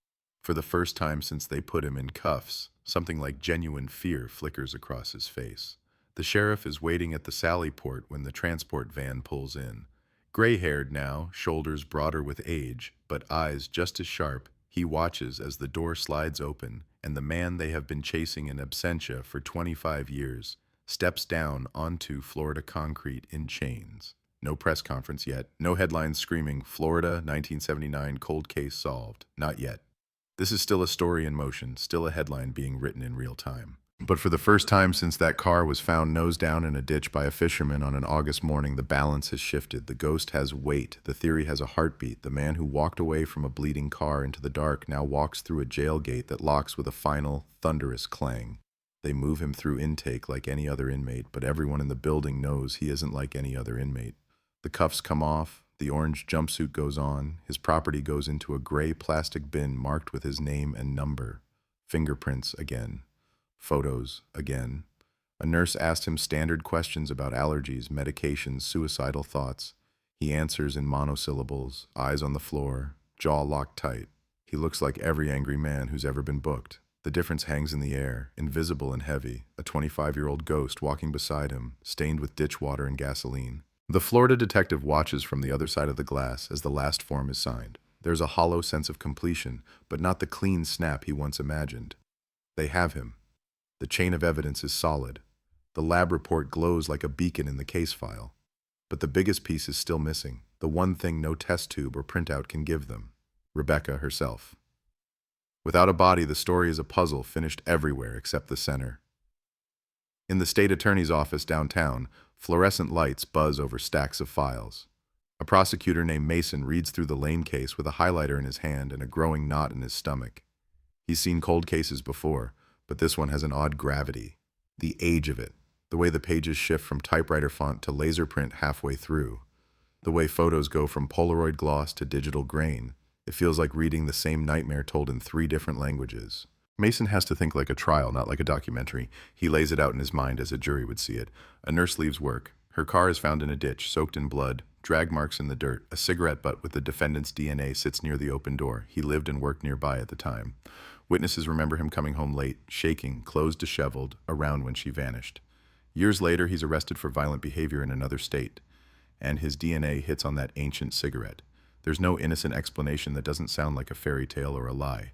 For the first time since they put him in cuffs, something like genuine fear flickers across his face. The sheriff is waiting at the sally port when the transport van pulls in. Gray-haired now, shoulders broader with age, but eyes just as sharp, he watches as the door slides open, and the man they have been chasing in absentia for 25 years steps down onto Florida concrete in chains. No press conference yet, no headlines screaming, "Florida, 1979, cold case solved." Not yet. This is still a story in motion, still a headline being written in real time. But for the first time since that car was found nose down in a ditch by a fisherman on an August morning, the balance has shifted. The ghost has weight. The theory has a heartbeat. The man who walked away from a bleeding car into the dark now walks through a jail gate that locks with a final, thunderous clang. They move him through intake like any other inmate, but everyone in the building knows he isn't like any other inmate. The cuffs come off, the orange jumpsuit goes on, his property goes into a gray plastic bin marked with his name and number. Fingerprints again. Photos again. A nurse asked him standard questions about allergies, medications, suicidal thoughts. He answers in monosyllables, eyes on the floor, jaw locked tight. He looks like every angry man who's ever been booked. The difference hangs in the air, invisible and heavy, a 25-year-old ghost walking beside him, stained with ditch water and gasoline. The Florida detective watches from the other side of the glass as the last form is signed. There's a hollow sense of completion, but not the clean snap he once imagined. They have him. The chain of evidence is solid. The lab report glows like a beacon in the case file. But the biggest piece is still missing, the one thing no test tube or printout can give them: Rebecca herself. Without a body, the story is a puzzle finished everywhere except the center. In the state attorney's office downtown, fluorescent lights buzz over stacks of files. A prosecutor named Mason reads through the Lane case with a highlighter in his hand and a growing knot in his stomach. He's seen cold cases before, but this one has an odd gravity. The age of it, the way the pages shift from typewriter font to laser print halfway through, the way photos go from Polaroid gloss to digital grain. It feels like reading the same nightmare told in 3 different languages. Mason has to think like a trial, not like a documentary. He lays it out in his mind as a jury would see it. A nurse leaves work. Her car is found in a ditch, soaked in blood, drag marks in the dirt. A cigarette butt with the defendant's DNA sits near the open door. He lived and worked nearby at the time. Witnesses remember him coming home late, shaking, clothes disheveled, around when she vanished. Years later, he's arrested for violent behavior in another state, and his DNA hits on that ancient cigarette. There's no innocent explanation that doesn't sound like a fairy tale or a lie.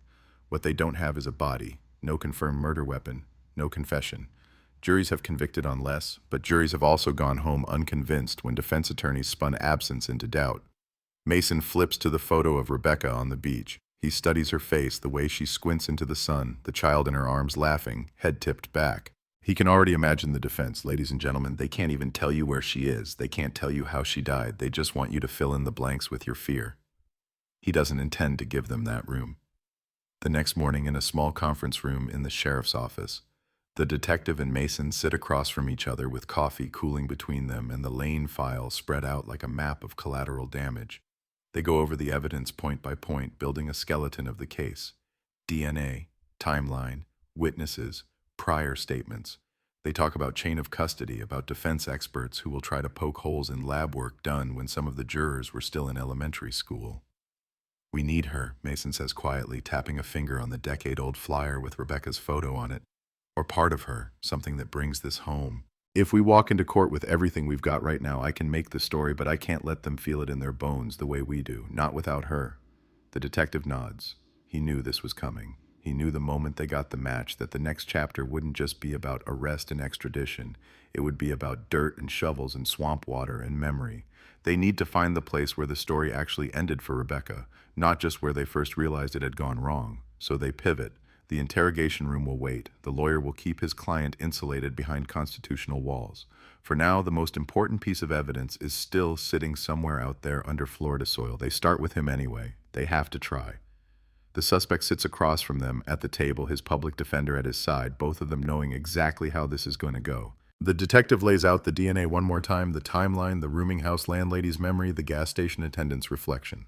What they don't have is a body, no confirmed murder weapon, no confession. Juries have convicted on less, but juries have also gone home unconvinced when defense attorneys spun absence into doubt. Mason flips to the photo of Rebecca on the beach. He studies her face, the way she squints into the sun, the child in her arms laughing, head tipped back. He can already imagine the defense. Ladies and gentlemen, they can't even tell you where she is. They can't tell you how she died. They just want you to fill in the blanks with your fear. He doesn't intend to give them that room. The next morning, in a small conference room in the sheriff's office, the detective and Mason sit across from each other with coffee cooling between them and the Lane file spread out like a map of collateral damage. They go over the evidence point by point, building a skeleton of the case. DNA, timeline, witnesses, prior statements. They talk about chain of custody, about defense experts who will try to poke holes in lab work done when some of the jurors were still in elementary school. "We need her," Mason says quietly, tapping a finger on the decade-old flyer with Rebecca's photo on it. "Or part of her, something that brings this home. If we walk into court with everything we've got right now, I can make the story, but I can't let them feel it in their bones the way we do, not without her." The detective nods. He knew this was coming. He knew the moment they got the match that the next chapter wouldn't just be about arrest and extradition. It would be about dirt and shovels and swamp water and memory. They need to find the place where the story actually ended for Rebecca, not just where they first realized it had gone wrong. So they pivot. The interrogation room will wait. The lawyer will keep his client insulated behind constitutional walls. For now, the most important piece of evidence is still sitting somewhere out there under Florida soil. They start with him anyway. They have to try. The suspect sits across from them at the table, his public defender at his side, both of them knowing exactly how this is going to go. The detective lays out the DNA one more time, the timeline, the rooming house landlady's memory, the gas station attendant's reflection.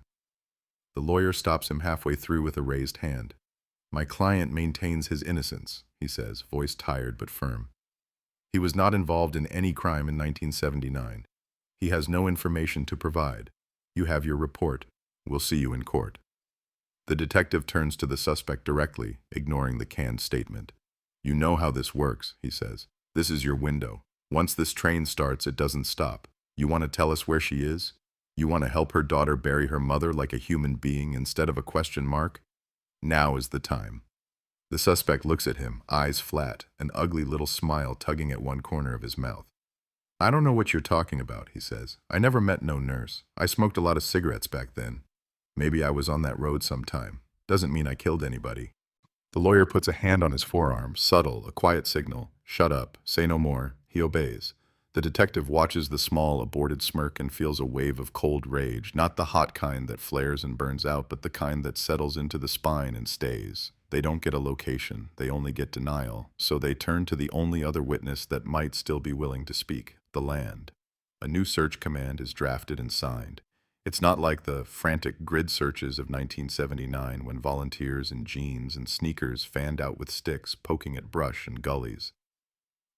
The lawyer stops him halfway through with a raised hand. "My client maintains his innocence," he says, voice tired but firm. "He was not involved in any crime in 1979. He has no information to provide. You have your report. We'll see you in court." The detective turns to the suspect directly, ignoring the canned statement. "You know how this works," he says. "This is your window. Once this train starts, it doesn't stop. You want to tell us where she is? You want to help her daughter bury her mother like a human being instead of a question mark? Now is the time." The suspect looks at him, eyes flat, an ugly little smile tugging at one corner of his mouth. "I don't know what you're talking about," he says. "I never met no nurse. I smoked a lot of cigarettes back then. Maybe I was on that road sometime. Doesn't mean I killed anybody." The lawyer puts a hand on his forearm, subtle, a quiet signal. "Shut up, say no more." He obeys. The detective watches the small, aborted smirk and feels a wave of cold rage, not the hot kind that flares and burns out, but the kind that settles into the spine and stays. They don't get a location, they only get denial, so they turn to the only other witness that might still be willing to speak, the land. A new search command is drafted and signed. It's not like the frantic grid searches of 1979 when volunteers in jeans and sneakers fanned out with sticks poking at brush and gullies.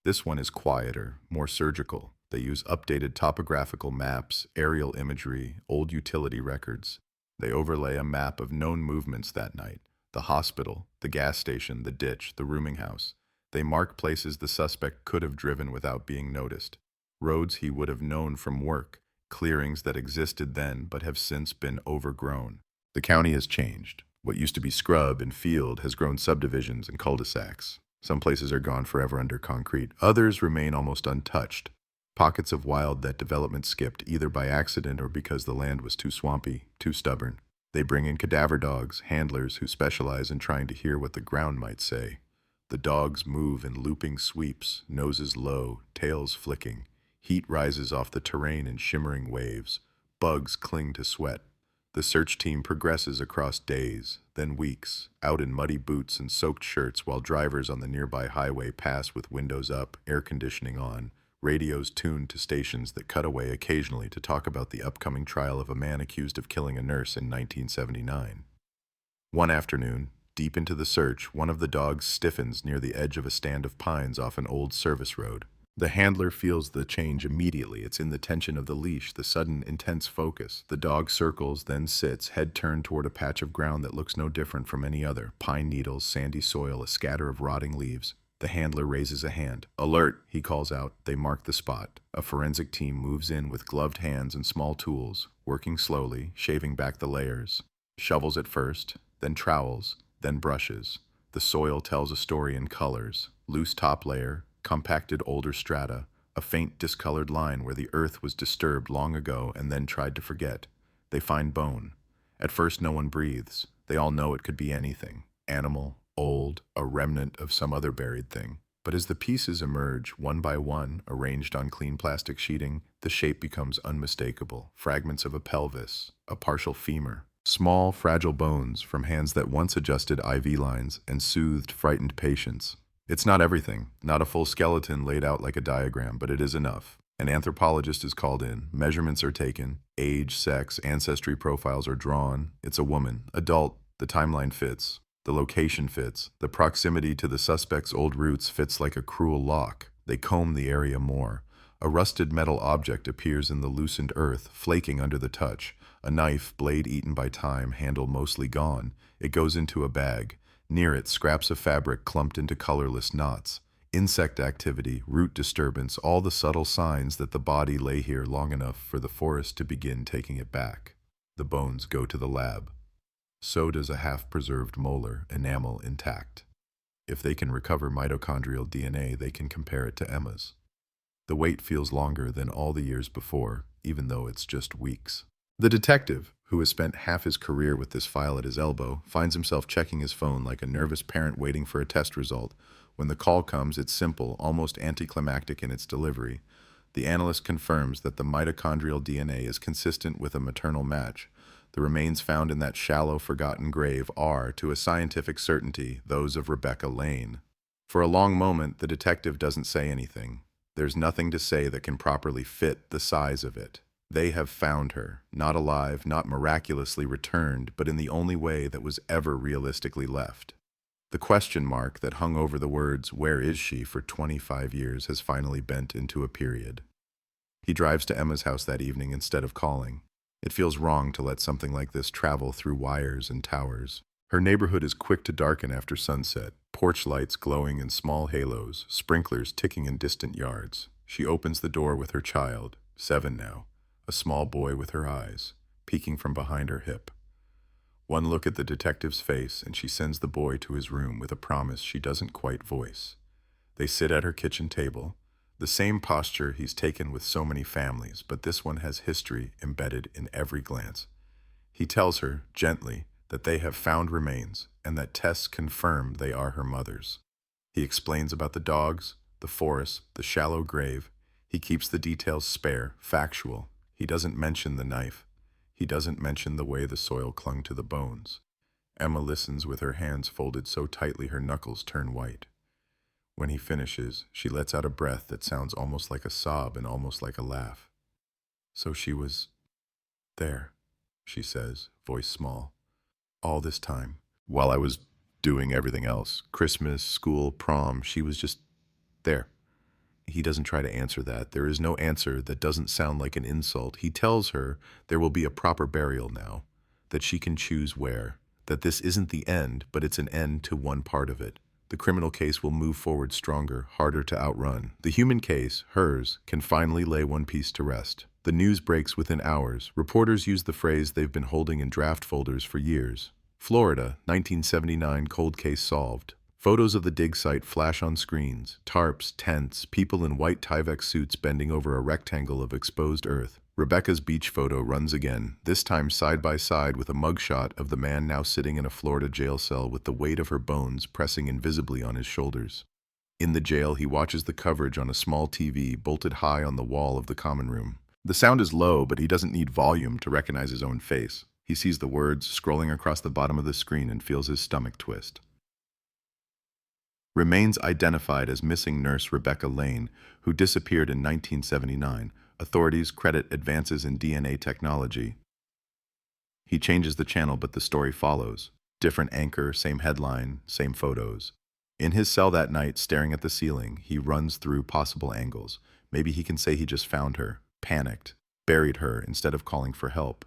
This one is quieter, more surgical. They use updated topographical maps, aerial imagery, old utility records. They overlay a map of known movements that night. The hospital, the gas station, the ditch, the rooming house. They mark places the suspect could have driven without being noticed. Roads he would have known from work, clearings that existed then but have since been overgrown. The county has changed. What used to be scrub and field has grown subdivisions and cul-de-sacs. Some places are gone forever under concrete. Others remain almost untouched. Pockets of wild that development skipped either by accident or because the land was too swampy, too stubborn. They bring in cadaver dogs, handlers who specialize in trying to hear what the ground might say. The dogs move in looping sweeps, noses low, tails flicking. Heat rises off the terrain in shimmering waves. Bugs cling to sweat. The search team progresses across days, then weeks, out in muddy boots and soaked shirts while drivers on the nearby highway pass with windows up, air conditioning on, radios tuned to stations that cut away occasionally to talk about the upcoming trial of a man accused of killing a nurse in 1979. One afternoon, deep into the search, one of the dogs stiffens near the edge of a stand of pines off an old service road. The handler feels the change immediately. It's in the tension of the leash, the sudden intense focus. The dog circles, then sits, head turned toward a patch of ground that looks no different from any other. Pine needles, sandy soil, a scatter of rotting leaves. The handler raises a hand. "Alert," he calls out. They mark the spot. A forensic team moves in with gloved hands and small tools, working slowly, shaving back the layers. Shovels at first, then trowels, then brushes. The soil tells a story in colors. Loose top layer, compacted older strata, a faint discolored line where the earth was disturbed long ago and then tried to forget. They find bone. At first no one breathes. They all know it could be anything. Animal, old, a remnant of some other buried thing. But as the pieces emerge, one by one, arranged on clean plastic sheeting, the shape becomes unmistakable. Fragments of a pelvis, a partial femur, small, fragile bones from hands that once adjusted IV lines and soothed frightened patients. It's not everything, not a full skeleton laid out like a diagram, but it is enough. An anthropologist is called in, measurements are taken, age, sex, ancestry profiles are drawn. It's a woman, adult, the timeline fits, the location fits, the proximity to the suspect's old roots fits like a cruel lock. They comb the area more. A rusted metal object appears in the loosened earth, flaking under the touch. A knife, blade eaten by time, handle mostly gone. It goes into a bag. Near it, scraps of fabric clumped into colorless knots. Insect activity, root disturbance, all the subtle signs that the body lay here long enough for the forest to begin taking it back. The bones go to the lab. So does a half-preserved molar, enamel intact. If they can recover mitochondrial DNA, they can compare it to Emma's. The wait feels longer than all the years before, even though it's just weeks. The detective, who has spent half his career with this file at his elbow, finds himself checking his phone like a nervous parent waiting for a test result. When the call comes, it's simple, almost anticlimactic in its delivery. The analyst confirms that the mitochondrial DNA is consistent with a maternal match. The remains found in that shallow, forgotten grave are, to a scientific certainty, those of Rebecca Lane. For a long moment, the detective doesn't say anything. There's nothing to say that can properly fit the size of it. They have found her, not alive, not miraculously returned, but in the only way that was ever realistically left. The question mark that hung over the words, "Where is she?" for 25 years has finally bent into a period. He drives to Emma's house that evening instead of calling. It feels wrong to let something like this travel through wires and towers. Her neighborhood is quick to darken after sunset, porch lights glowing in small halos, sprinklers ticking in distant yards. She opens the door with her child, 7 now. A small boy with her eyes, peeking from behind her hip. One look at the detective's face, and she sends the boy to his room with a promise she doesn't quite voice. They sit at her kitchen table, the same posture he's taken with so many families, but this one has history embedded in every glance. He tells her, gently, that they have found remains, and that tests confirm they are her mother's. He explains about the dogs, the forest, the shallow grave. He keeps the details spare, factual. He doesn't mention the knife. He doesn't mention the way the soil clung to the bones. Emma listens with her hands folded so tightly her knuckles turn white. When he finishes, she lets out a breath that sounds almost like a sob and almost like a laugh. So she was there, she says, voice small. All this time, while I was doing everything else, Christmas, school, prom, she was just there. He doesn't try to answer that. There is no answer that doesn't sound like an insult. He tells her there will be a proper burial now, that she can choose where, that this isn't the end, but it's an end to one part of it. The criminal case will move forward stronger, harder to outrun. The human case, hers, can finally lay one piece to rest. The news breaks within hours. Reporters use the phrase they've been holding in draft folders for years. Florida, 1979, cold case solved. Photos of the dig site flash on screens. Tarps, tents, people in white Tyvek suits bending over a rectangle of exposed earth. Rebecca's beach photo runs again, this time side by side with a mugshot of the man now sitting in a Florida jail cell with the weight of her bones pressing invisibly on his shoulders. In the jail, he watches the coverage on a small TV bolted high on the wall of the common room. The sound is low, but he doesn't need volume to recognize his own face. He sees the words scrolling across the bottom of the screen and feels his stomach twist. Remains identified as missing nurse Rebecca Lane, who disappeared in 1979. Authorities credit advances in DNA technology. He changes the channel, but the story follows. Different anchor, same headline, same photos. In his cell that night, staring at the ceiling, he runs through possible angles. Maybe he can say he just found her, panicked, buried her instead of calling for help.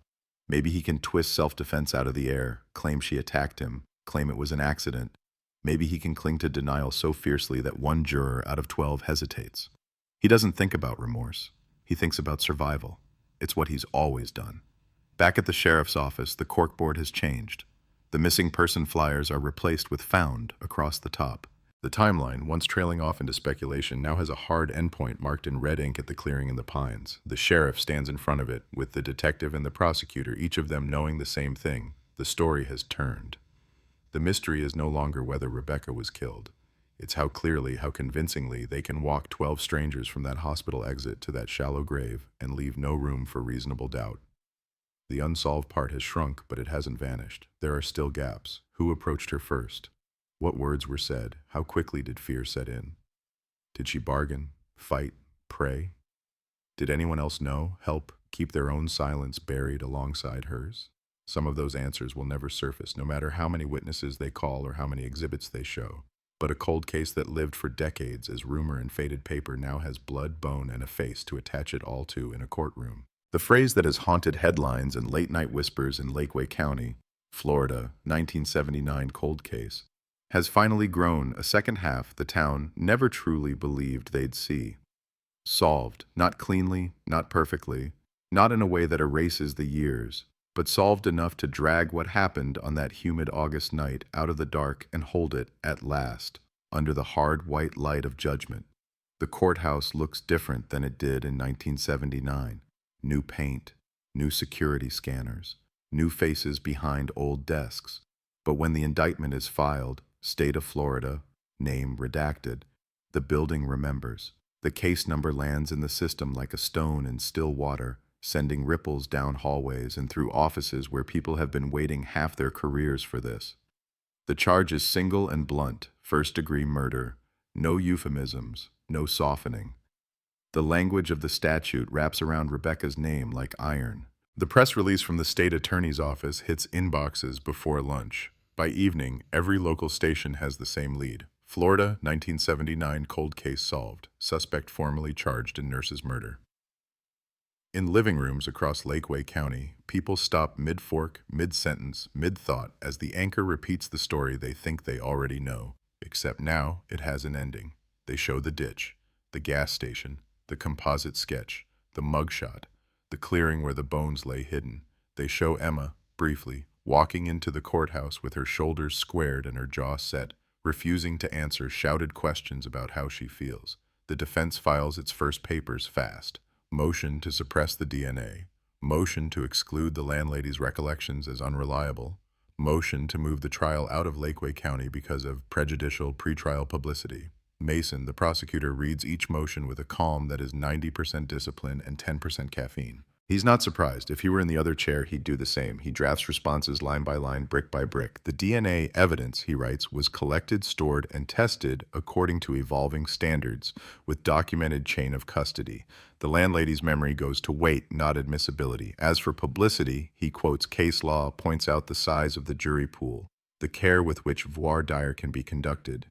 Maybe he can twist self-defense out of the air, claim she attacked him, claim it was an accident. Maybe he can cling to denial so fiercely that one juror out of 12 hesitates. He doesn't think about remorse. He thinks about survival. It's what he's always done. Back at the sheriff's office, the corkboard has changed. The missing person flyers are replaced with found across the top. The timeline, once trailing off into speculation, now has a hard endpoint marked in red ink at the clearing in the pines. The sheriff stands in front of it, with the detective and the prosecutor, each of them knowing the same thing. The story has turned. The mystery is no longer whether Rebecca was killed. It's how clearly, how convincingly they can walk 12 strangers from that hospital exit to that shallow grave and leave no room for reasonable doubt. The unsolved part has shrunk, but it hasn't vanished. There are still gaps. Who approached her first? What words were said? How quickly did fear set in? Did she bargain, fight, pray? Did anyone else know, help, keep their own silence buried alongside hers? Some of those answers will never surface, no matter how many witnesses they call or how many exhibits they show. But a cold case that lived for decades as rumor and faded paper now has blood, bone, and a face to attach it all to in a courtroom. The phrase that has haunted headlines and late-night whispers in Lakeway County, Florida, 1979 cold case, has finally grown a second half the town never truly believed they'd see. Solved, not cleanly, not perfectly, not in a way that erases the years, but solved enough to drag what happened on that humid August night out of the dark and hold it, at last, under the hard white light of judgment. The courthouse looks different than it did in 1979. New paint, new security scanners, new faces behind old desks. But when the indictment is filed, State of Florida, name redacted, the building remembers. The case number lands in the system like a stone in still water, sending ripples down hallways and through offices where people have been waiting half their careers for this. The charge is single and blunt, first-degree murder. No euphemisms, no softening. The language of the statute wraps around Rebecca's name like iron. The press release from the state attorney's office hits inboxes before lunch. By evening, every local station has the same lead. Florida, 1979 cold case solved. Suspect formally charged in nurse's murder. In living rooms across Lakeway County, people stop mid-fork, mid-sentence, mid-thought as the anchor repeats the story they think they already know. Except now, it has an ending. They show the ditch, the gas station, the composite sketch, the mugshot, the clearing where the bones lay hidden. They show Emma, briefly, walking into the courthouse with her shoulders squared and her jaw set, refusing to answer shouted questions about how she feels. The defense files its first papers fast. Motion to suppress the DNA. Motion to exclude the landlady's recollections as unreliable. Motion to move the trial out of Lakeway County because of prejudicial pretrial publicity. Mason, the prosecutor, reads each motion with a calm that is 90% discipline and 10% caffeine. He's not surprised. If he were in the other chair, he'd do the same. He drafts responses line by line, brick by brick. The DNA evidence, he writes, was collected, stored, and tested according to evolving standards with documented chain of custody. The landlady's memory goes to weight, not admissibility. As for publicity, he quotes case law, points out the size of the jury pool, the care with which voir dire can be conducted.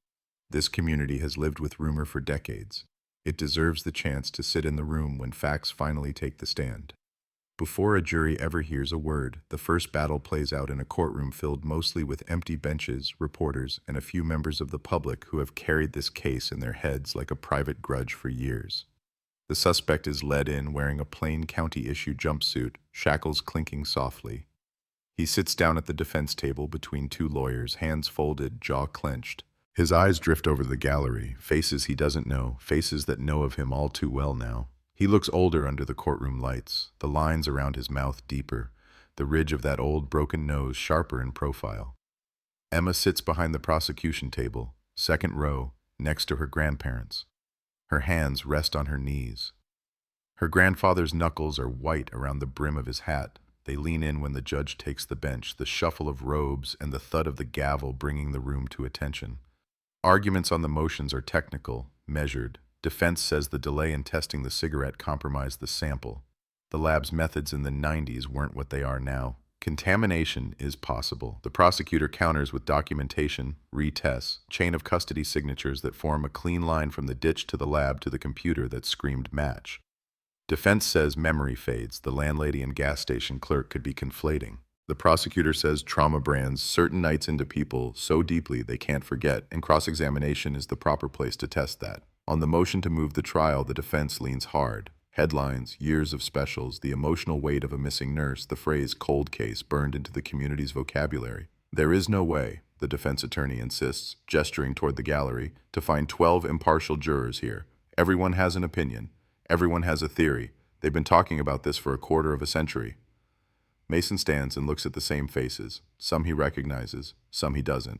This community has lived with rumor for decades. It deserves the chance to sit in the room when facts finally take the stand. Before a jury ever hears a word, the first battle plays out in a courtroom filled mostly with empty benches, reporters, and a few members of the public who have carried this case in their heads like a private grudge for years. The suspect is led in wearing a plain county-issue jumpsuit, shackles clinking softly. He sits down at the defense table between two lawyers, hands folded, jaw clenched. His eyes drift over the gallery, faces he doesn't know, faces that know of him all too well now. He looks older under the courtroom lights, the lines around his mouth deeper, the ridge of that old broken nose sharper in profile. Emma sits behind the prosecution table, second row, next to her grandparents. Her hands rest on her knees. Her grandfather's knuckles are white around the brim of his hat. They lean in when the judge takes the bench, the shuffle of robes and the thud of the gavel bringing the room to attention. Arguments on the motions are technical, measured. Defense says the delay in testing the cigarette compromised the sample. The lab's methods in the 90s weren't what they are now. Contamination is possible. The prosecutor counters with documentation, retests, chain of custody signatures that form a clean line from the ditch to the lab to the computer that screamed match. Defense says memory fades. The landlady and gas station clerk could be conflating. The prosecutor says trauma brands certain nights into people so deeply they can't forget, and cross-examination is the proper place to test that. On the motion to move the trial, the defense leans hard. Headlines, years of specials, the emotional weight of a missing nurse, the phrase cold case burned into the community's vocabulary. There is no way, the defense attorney insists, gesturing toward the gallery, to find 12 impartial jurors here. Everyone has an opinion. Everyone has a theory. They've been talking about this for a quarter of a century. Mason stands and looks at the same faces. Some he recognizes, some he doesn't.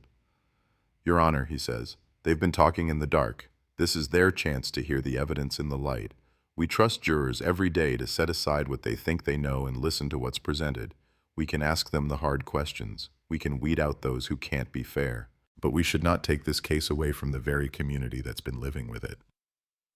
Your Honor, he says, they've been talking in the dark. This is their chance to hear the evidence in the light. We trust jurors every day to set aside what they think they know and listen to what's presented. We can ask them the hard questions. We can weed out those who can't be fair. But we should not take this case away from the very community that's been living with it.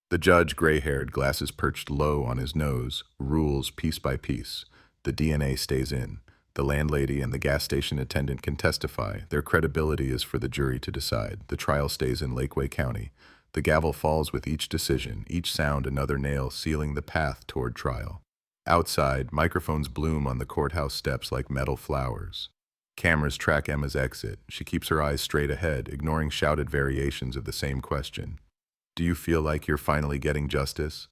The judge, gray-haired, glasses perched low on his nose, rules piece by piece. The DNA stays in. The landlady and the gas station attendant can testify. Their credibility is for the jury to decide. The trial stays in Lakeway County. The gavel falls with each decision, each sound another nail sealing the path toward trial. Outside, microphones bloom on the courthouse steps like metal flowers. Cameras track Emma's exit. She keeps her eyes straight ahead, ignoring shouted variations of the same question. Do you feel like you're finally getting justice?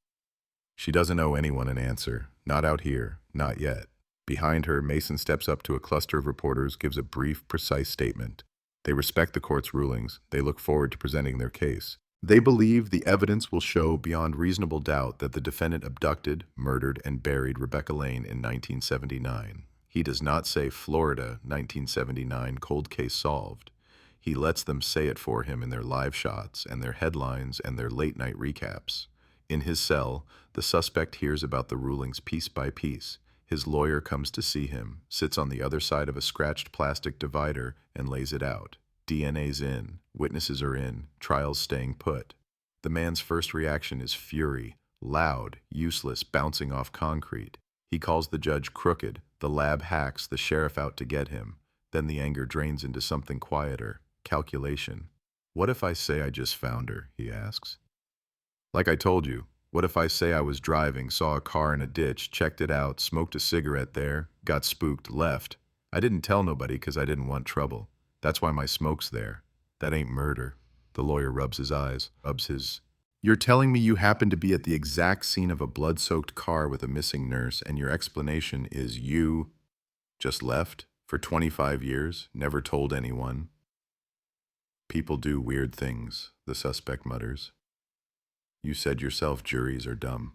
She doesn't owe anyone an answer. Not out here. Not yet. Behind her, Mason steps up to a cluster of reporters, gives a brief, precise statement. They respect the court's rulings. They look forward to presenting their case. They believe the evidence will show beyond reasonable doubt that the defendant abducted, murdered, and buried Rebecca Lane in 1979. He does not say Florida, 1979, cold case solved. He lets them say it for him in their live shots and their headlines and their late-night recaps. In his cell, the suspect hears about the rulings piece by piece. His lawyer comes to see him, sits on the other side of a scratched plastic divider, and lays it out. DNA's in, witnesses are in, trial's staying put. The man's first reaction is fury, loud, useless, bouncing off concrete. He calls the judge crooked, the lab hacks, the sheriff out to get him. Then the anger drains into something quieter, calculation. What if I say I just found her, he asks. Like I told you, what if I say I was driving, saw a car in a ditch, checked it out, smoked a cigarette there, got spooked, left. I didn't tell nobody because I didn't want trouble. That's why my smoke's there. That ain't murder. The lawyer rubs his eyes, rubs his... You're telling me you happened to be at the exact scene of a blood-soaked car with a missing nurse, and your explanation is you just left for 25 years, never told anyone? People do weird things, the suspect mutters. You said yourself juries are dumb.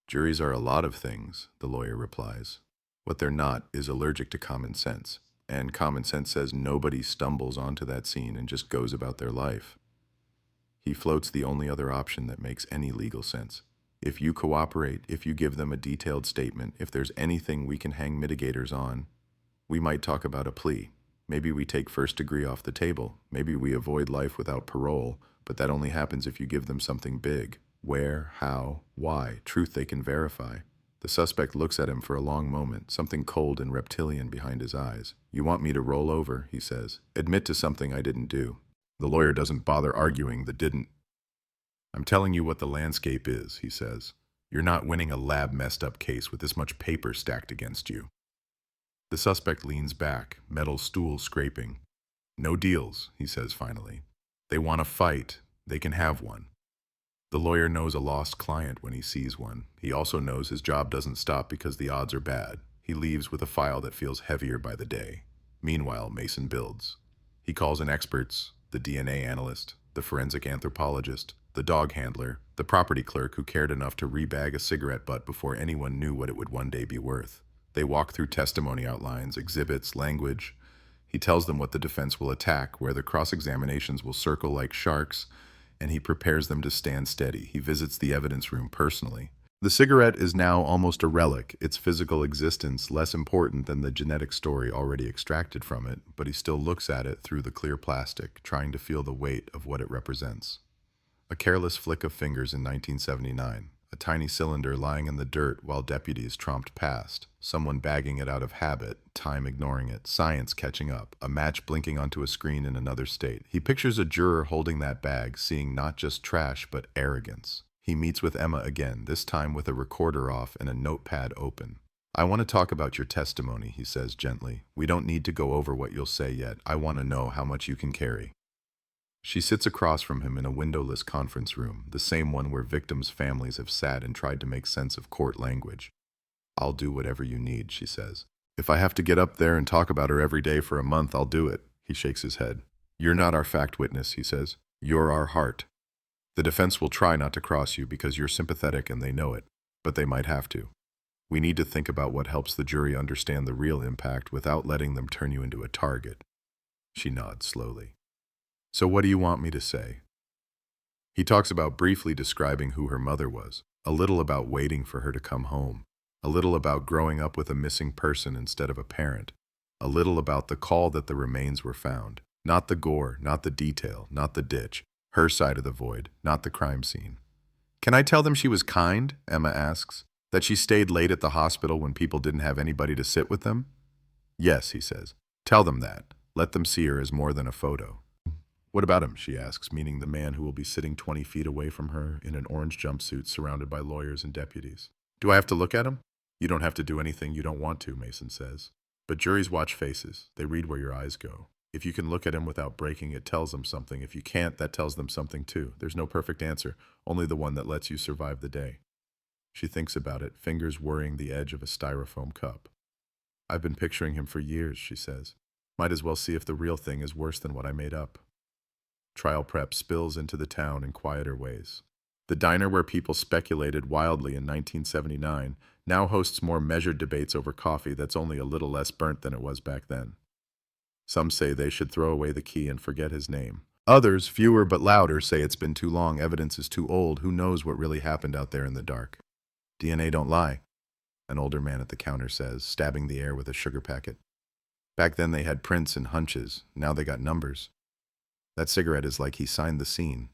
Juries are a lot of things, the lawyer replies. What they're not is allergic to common sense. And common sense says nobody stumbles onto that scene and just goes about their life. He floats the only other option that makes any legal sense. If you cooperate, if you give them a detailed statement, if there's anything we can hang mitigators on, we might talk about a plea. Maybe we take first degree off the table. Maybe we avoid life without parole, but that only happens if you give them something big. Where, how, why, truth they can verify. The suspect looks at him for a long moment, something cold and reptilian behind his eyes. You want me to roll over, he says. Admit to something I didn't do. The lawyer doesn't bother arguing the didn't. I'm telling you what the landscape is, he says. You're not winning a lab messed up case with this much paper stacked against you. The suspect leans back, metal stool scraping. No deals, he says finally. They want a fight. They can have one. The lawyer knows a lost client when he sees one. He also knows his job doesn't stop because the odds are bad. He leaves with a file that feels heavier by the day. Meanwhile, Mason builds. He calls in experts, the DNA analyst, the forensic anthropologist, the dog handler, the property clerk who cared enough to rebag a cigarette butt before anyone knew what it would one day be worth. They walk through testimony outlines, exhibits, language. He tells them what the defense will attack, where the cross-examinations will circle like sharks, and he prepares them to stand steady. He visits the evidence room personally. The cigarette is now almost a relic, its physical existence less important than the genetic story already extracted from it, but he still looks at it through the clear plastic, trying to feel the weight of what it represents. A careless flick of fingers in 1979. A tiny cylinder lying in the dirt while deputies tromped past, someone bagging it out of habit, time ignoring it, science catching up, a match blinking onto a screen in another state. He pictures a juror holding that bag, seeing not just trash, but arrogance. He meets with Emma again, this time with a recorder off and a notepad open. I want to talk about your testimony, he says gently. We don't need to go over what you'll say yet. I want to know how much you can carry. She sits across from him in a windowless conference room, the same one where victims' families have sat and tried to make sense of court language. I'll do whatever you need, she says. If I have to get up there and talk about her every day for a month, I'll do it. He shakes his head. You're not our fact witness, he says. You're our heart. The defense will try not to cross you because you're sympathetic and they know it, but they might have to. We need to think about what helps the jury understand the real impact without letting them turn you into a target. She nods slowly. So what do you want me to say? He talks about briefly describing who her mother was, a little about waiting for her to come home, a little about growing up with a missing person instead of a parent, a little about the call that the remains were found, not the gore, not the detail, not the ditch, her side of the void, not the crime scene. Can I tell them she was kind? Emma asks. That she stayed late at the hospital when people didn't have anybody to sit with them? Yes, he says. Tell them that. Let them see her as more than a photo. What about him, she asks, meaning the man who will be sitting 20 feet away from her in an orange jumpsuit surrounded by lawyers and deputies. Do I have to look at him? You don't have to do anything you don't want to, Mason says. But juries watch faces. They read where your eyes go. If you can look at him without breaking, it tells them something. If you can't, that tells them something too. There's no perfect answer, only the one that lets you survive the day. She thinks about it, fingers worrying the edge of a styrofoam cup. I've been picturing him for years, she says. Might as well see if the real thing is worse than what I made up. Trial prep spills into the town in quieter ways. The diner where people speculated wildly in 1979 now hosts more measured debates over coffee that's only a little less burnt than it was back then. Some say they should throw away the key and forget his name. Others, fewer but louder, say it's been too long, evidence is too old, who knows what really happened out there in the dark. DNA don't lie, an older man at the counter says, stabbing the air with a sugar packet. Back then they had prints and hunches, now they got numbers. That cigarette is like he signed the scene.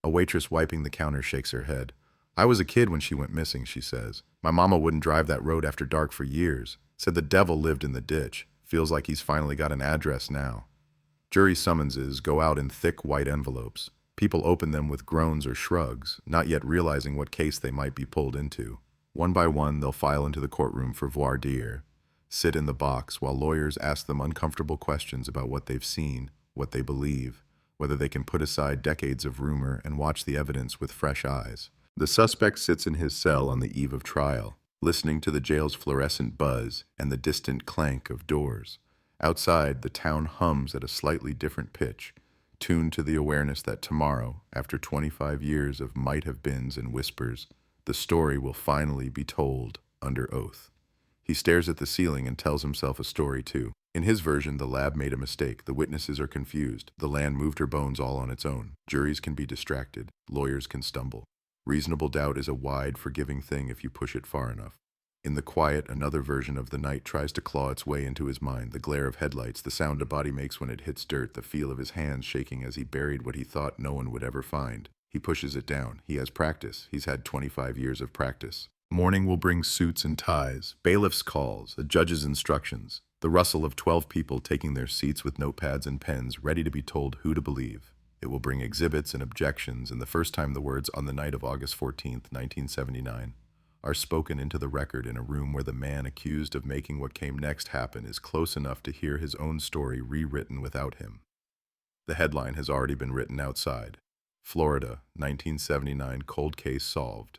A waitress wiping the counter shakes her head. I was a kid when she went missing, she says. My mama wouldn't drive that road after dark for years. Said the devil lived in the ditch. Feels like he's finally got an address now. Jury summonses go out in thick white envelopes. People open them with groans or shrugs, not yet realizing what case they might be pulled into. One by one, they'll file into the courtroom for voir dire, sit in the box while lawyers ask them uncomfortable questions about what they've seen, what they believe, whether they can put aside decades of rumor and watch the evidence with fresh eyes. The suspect sits in his cell on the eve of trial, listening to the jail's fluorescent buzz and the distant clank of doors. Outside, the town hums at a slightly different pitch, tuned to the awareness that tomorrow, after 25 years of might-have-beens and whispers, the story will finally be told under oath. He stares at the ceiling and tells himself a story too. In his version, the lab made a mistake. The witnesses are confused. The land moved her bones all on its own. Juries can be distracted. Lawyers can stumble. Reasonable doubt is a wide, forgiving thing if you push it far enough. In the quiet, another version of the night tries to claw its way into his mind. The glare of headlights, the sound a body makes when it hits dirt, the feel of his hands shaking as he buried what he thought no one would ever find. He pushes it down. He has practice. He's had 25 years of practice. Morning will bring suits and ties, bailiff's calls, a judge's instructions, the rustle of 12 people taking their seats with notepads and pens, ready to be told who to believe. It will bring exhibits and objections, and the first time the words "on the night of August 14th, 1979, are spoken into the record in a room where the man accused of making what came next happen is close enough to hear his own story rewritten without him. The headline has already been written outside. Florida, 1979, cold case solved.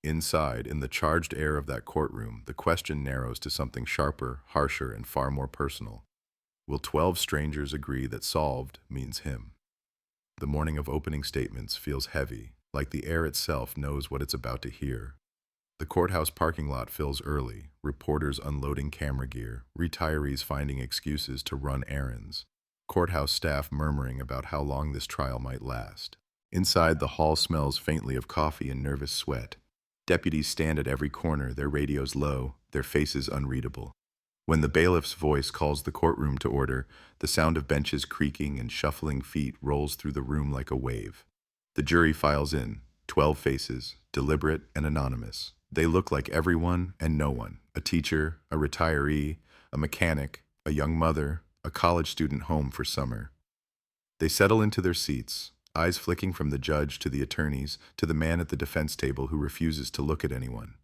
Inside, in the charged air of that courtroom, the question narrows to something sharper, harsher, and far more personal. Will 12 strangers agree that solved means him? The morning of opening statements feels heavy, like the air itself knows what it's about to hear. The courthouse parking lot fills early, reporters unloading camera gear, retirees finding excuses to run errands, courthouse staff murmuring about how long this trial might last. Inside, the hall smells faintly of coffee and nervous sweat. Deputies stand at every corner, their radios low, their faces unreadable. When the bailiff's voice calls the courtroom to order, the sound of benches creaking and shuffling feet rolls through the room like a wave. The jury files in, 12 faces, deliberate and anonymous. They look like everyone and no one, a teacher, a retiree, a mechanic, a young mother, a college student home for summer. They settle into their seats, eyes flicking from the judge to the attorneys to the man at the defense table who refuses to look at anyone.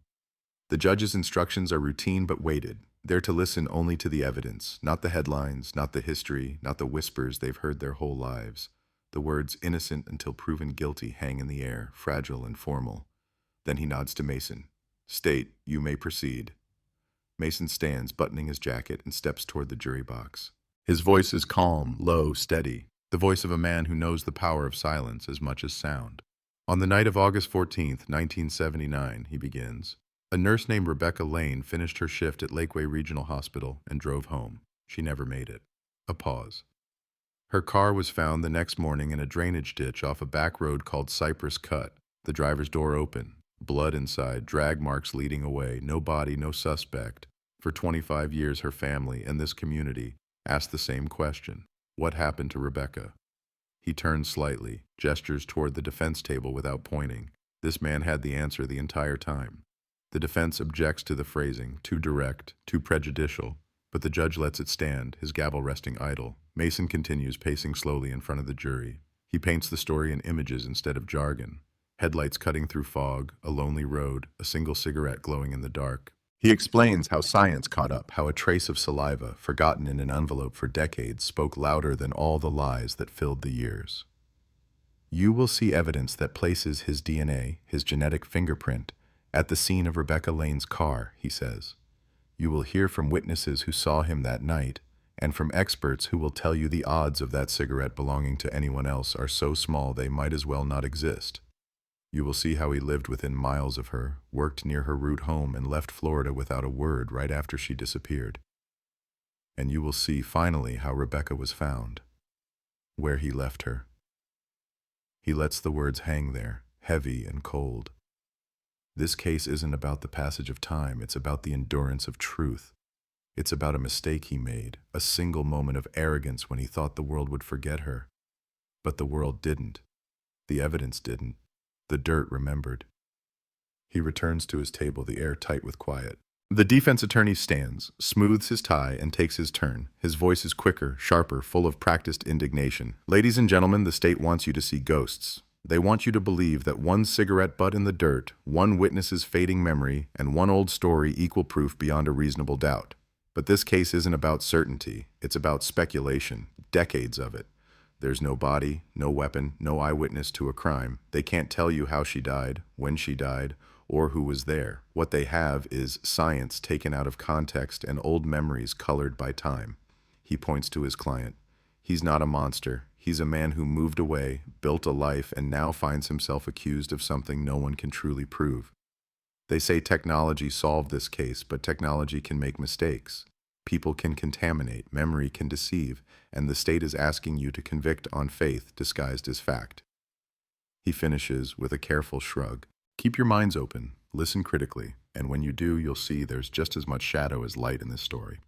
The judge's instructions are routine but weighted. They're to listen only to the evidence, not the headlines, not the history, not the whispers they've heard their whole lives. The words "innocent until proven guilty" hang in the air, fragile and formal. Then he nods to Mason. "State, you may proceed." Mason stands, buttoning his jacket, and steps toward the jury box. His voice is calm, low, steady, the voice of a man who knows the power of silence as much as sound. On the night of August 14th, 1979, he begins, a nurse named Rebecca Lane finished her shift at Lakeway Regional Hospital and drove home. She never made it. A pause. Her car was found the next morning in a drainage ditch off a back road called Cypress Cut. The driver's door open. Blood inside, drag marks leading away, no body, no suspect. For 25 years, her family and this community asked the same question. What happened to Rebecca? He turns slightly, gestures toward the defense table without pointing. This man had the answer the entire time. The defense objects to the phrasing, too direct, too prejudicial, but the judge lets it stand, his gavel resting idle. Mason continues, pacing slowly in front of the jury. He paints the story in images instead of jargon. Headlights cutting through fog, a lonely road, a single cigarette glowing in the dark. He explains how science caught up, how a trace of saliva, forgotten in an envelope for decades, spoke louder than all the lies that filled the years. You will see evidence that places his DNA, his genetic fingerprint, at the scene of Rebecca Lane's car, he says. You will hear from witnesses who saw him that night, and from experts who will tell you the odds of that cigarette belonging to anyone else are so small they might as well not exist. You will see how he lived within miles of her, worked near her route home, and left Florida without a word right after she disappeared. And you will see, finally, how Rebecca was found, where he left her. He lets the words hang there, heavy and cold. This case isn't about the passage of time, it's about the endurance of truth. It's about a mistake he made, a single moment of arrogance when he thought the world would forget her. But the world didn't. The evidence didn't. The dirt remembered. He returns to his table, the air tight with quiet. The defense attorney stands, smooths his tie, and takes his turn. His voice is quicker, sharper, full of practiced indignation. Ladies and gentlemen, the state wants you to see ghosts. They want you to believe that one cigarette butt in the dirt, one witness's fading memory, and one old story equal proof beyond a reasonable doubt. But this case isn't about certainty. It's about speculation, decades of it. There's no body, no weapon, no eyewitness to a crime. They can't tell you how she died, when she died, or who was there. What they have is science taken out of context and old memories colored by time. He points to his client. He's not a monster. He's a man who moved away, built a life, and now finds himself accused of something no one can truly prove. They say technology solved this case, but technology can make mistakes. People can contaminate, memory can deceive, and the state is asking you to convict on faith disguised as fact. He finishes with a careful shrug. Keep your minds open, listen critically, and when you do, you'll see there's just as much shadow as light in this story.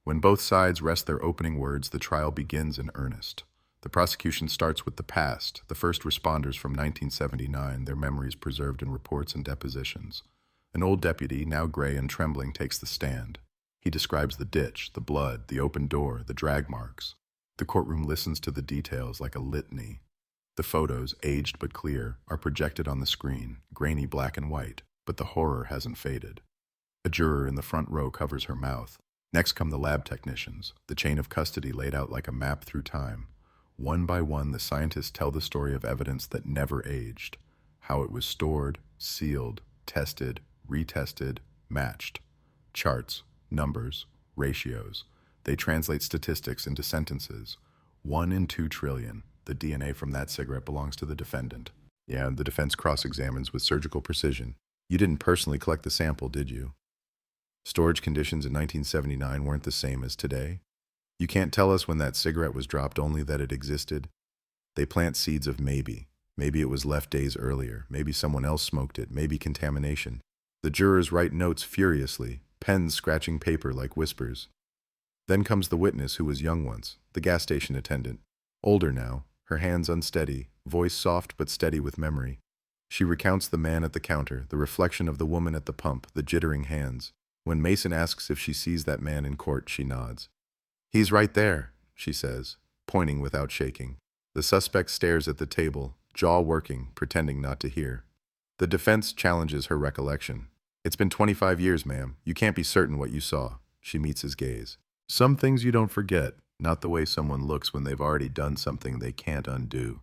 When both sides rest their opening words, the trial begins in earnest. The prosecution starts with the past, the first responders from 1979, their memories preserved in reports and depositions. An old deputy, now gray and trembling, takes the stand. He describes the ditch, the blood, the open door, the drag marks. The courtroom listens to the details like a litany. The photos, aged but clear, are projected on the screen, grainy black and white, but the horror hasn't faded. A juror in the front row covers her mouth. Next come the lab technicians, the chain of custody laid out like a map through time. One by one, the scientists tell the story of evidence that never aged, how it was stored, sealed, tested, retested, matched. Charts, numbers, ratios. They translate statistics into sentences. 1 in 2 trillion. The DNA from that cigarette belongs to the defendant. Yeah, the defense cross-examines with surgical precision. You didn't personally collect the sample, did you? Storage conditions in 1979 weren't the same as today. You can't tell us when that cigarette was dropped, only that it existed. They plant seeds of maybe. Maybe it was left days earlier. Maybe someone else smoked it. Maybe contamination. The jurors write notes furiously, pens scratching paper like whispers. Then comes the witness who was young once, the gas station attendant. Older now, her hands unsteady, voice soft but steady with memory. She recounts the man at the counter, the reflection of the woman at the pump, the jittering hands. When Mason asks if she sees that man in court, she nods. "He's right there," she says, pointing without shaking. The suspect stares at the table, jaw working, pretending not to hear. The defense challenges her recollection. "It's been 25 years, ma'am. You can't be certain what you saw." She meets his gaze. "Some things you don't forget, not the way someone looks when they've already done something they can't undo."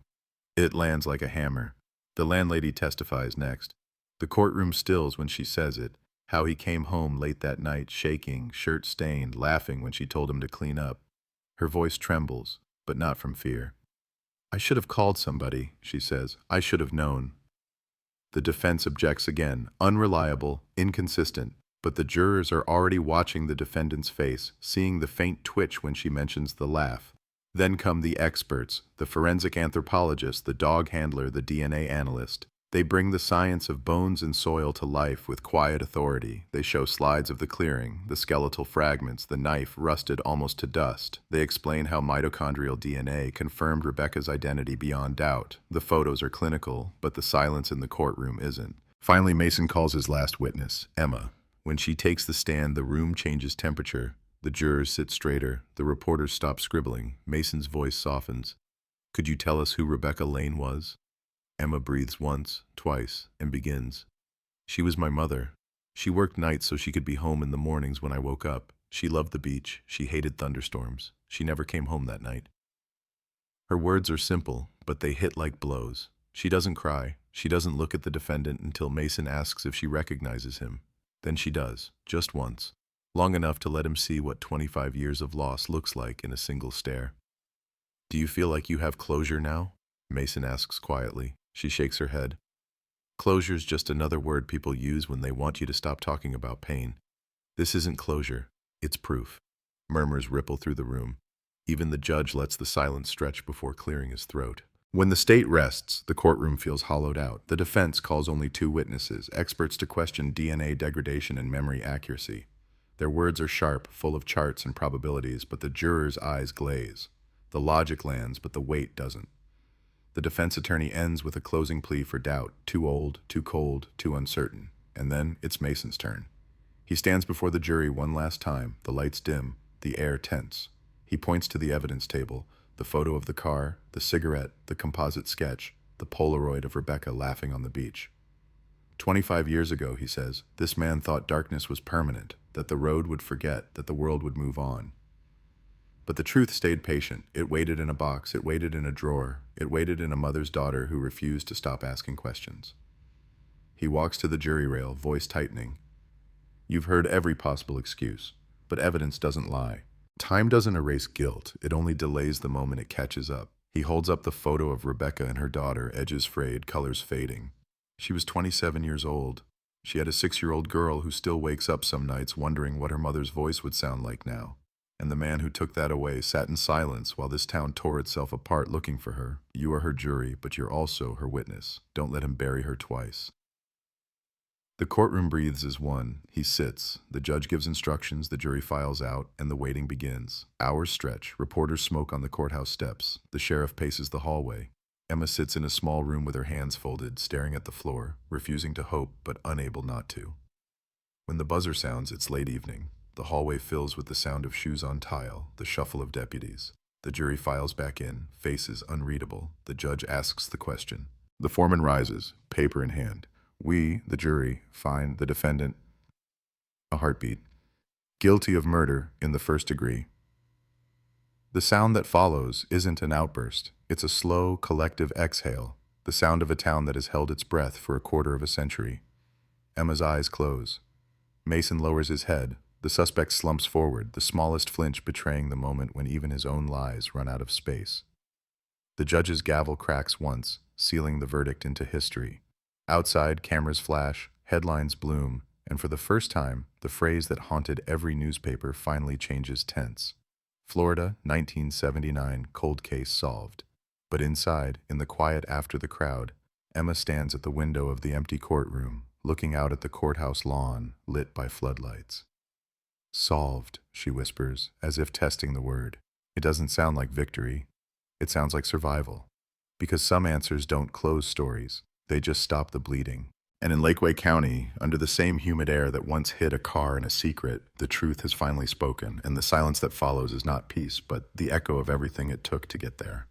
It lands like a hammer. The landlady testifies next. The courtroom stills when she says it. How he came home late that night, shaking, shirt stained, laughing when she told him to clean up. Her voice trembles, but not from fear. "I should have called somebody," she says. "I should have known." The defense objects again, unreliable, inconsistent, but the jurors are already watching the defendant's face, seeing the faint twitch when she mentions the laugh. Then come the experts, the forensic anthropologist, the dog handler, the DNA analyst. They bring the science of bones and soil to life with quiet authority. They show slides of the clearing, the skeletal fragments, the knife rusted almost to dust. They explain how mitochondrial DNA confirmed Rebecca's identity beyond doubt. The photos are clinical, but the silence in the courtroom isn't. Finally, Mason calls his last witness, Emma. When she takes the stand, the room changes temperature. The jurors sit straighter. The reporters stop scribbling. Mason's voice softens. "Could you tell us who Rebecca Lane was?" Emma breathes once, twice, and begins. "She was my mother. She worked nights so she could be home in the mornings when I woke up. She loved the beach. She hated thunderstorms. She never came home that night." Her words are simple, but they hit like blows. She doesn't cry. She doesn't look at the defendant until Mason asks if she recognizes him. Then she does, just once, long enough to let him see what 25 years of loss looks like in a single stare. "Do you feel like you have closure now?" Mason asks quietly. She shakes her head. "Closure's just another word people use when they want you to stop talking about pain. This isn't closure, it's proof." Murmurs ripple through the room. Even the judge lets the silence stretch before clearing his throat. When the state rests, the courtroom feels hollowed out. The defense calls only 2 witnesses, experts to question DNA degradation and memory accuracy. Their words are sharp, full of charts and probabilities, but the jurors' eyes glaze. The logic lands, but the weight doesn't. The defense attorney ends with a closing plea for doubt, too old, too cold, too uncertain. And then it's Mason's turn. He stands before the jury one last time, the lights dim, the air tense. He points to the evidence table, the photo of the car, the cigarette, the composite sketch, the Polaroid of Rebecca laughing on the beach. 25 years ago, he says, this man thought darkness was permanent, that the road would forget, that the world would move on. But the truth stayed patient. It waited in a box, it waited in a drawer, it waited in a mother's daughter who refused to stop asking questions. He walks to the jury rail, voice tightening. "You've heard every possible excuse, but evidence doesn't lie. Time doesn't erase guilt, it only delays the moment it catches up." He holds up the photo of Rebecca and her daughter, edges frayed, colors fading. She was 27 years old. She had a 6-year-old girl who still wakes up some nights wondering what her mother's voice would sound like now. And the man who took that away sat in silence while this town tore itself apart looking for her. You are her jury, but you're also her witness. Don't let him bury her twice. The courtroom breathes as one. He sits. The judge gives instructions, the jury files out, and the waiting begins. Hours stretch. Reporters smoke on the courthouse steps. The sheriff paces the hallway. Emma sits in a small room with her hands folded, staring at the floor, refusing to hope but unable not to. When the buzzer sounds, it's late evening. The hallway fills with the sound of shoes on tile, the shuffle of deputies. The jury files back in, faces unreadable. The judge asks the question. The foreman rises, paper in hand. We, the jury, find the defendant, a heartbeat, guilty of murder in the first degree. The sound that follows isn't an outburst. It's a slow, collective exhale, the sound of a town that has held its breath for a quarter of a century. Emma's eyes close. Mason lowers his head. The suspect slumps forward, the smallest flinch betraying the moment when even his own lies run out of space. The judge's gavel cracks once, sealing the verdict into history. Outside, cameras flash, headlines bloom, and for the first time, the phrase that haunted every newspaper finally changes tense. Florida, 1979, cold case solved. But inside, in the quiet after the crowd, Emma stands at the window of the empty courtroom, looking out at the courthouse lawn, lit by floodlights. Solved, she whispers, as if testing the word. It doesn't sound like victory. It sounds like survival. Because some answers don't close stories. They just stop the bleeding. And in Lakeway County, under the same humid air that once hid a car and a secret, the truth has finally spoken, and the silence that follows is not peace, but the echo of everything it took to get there.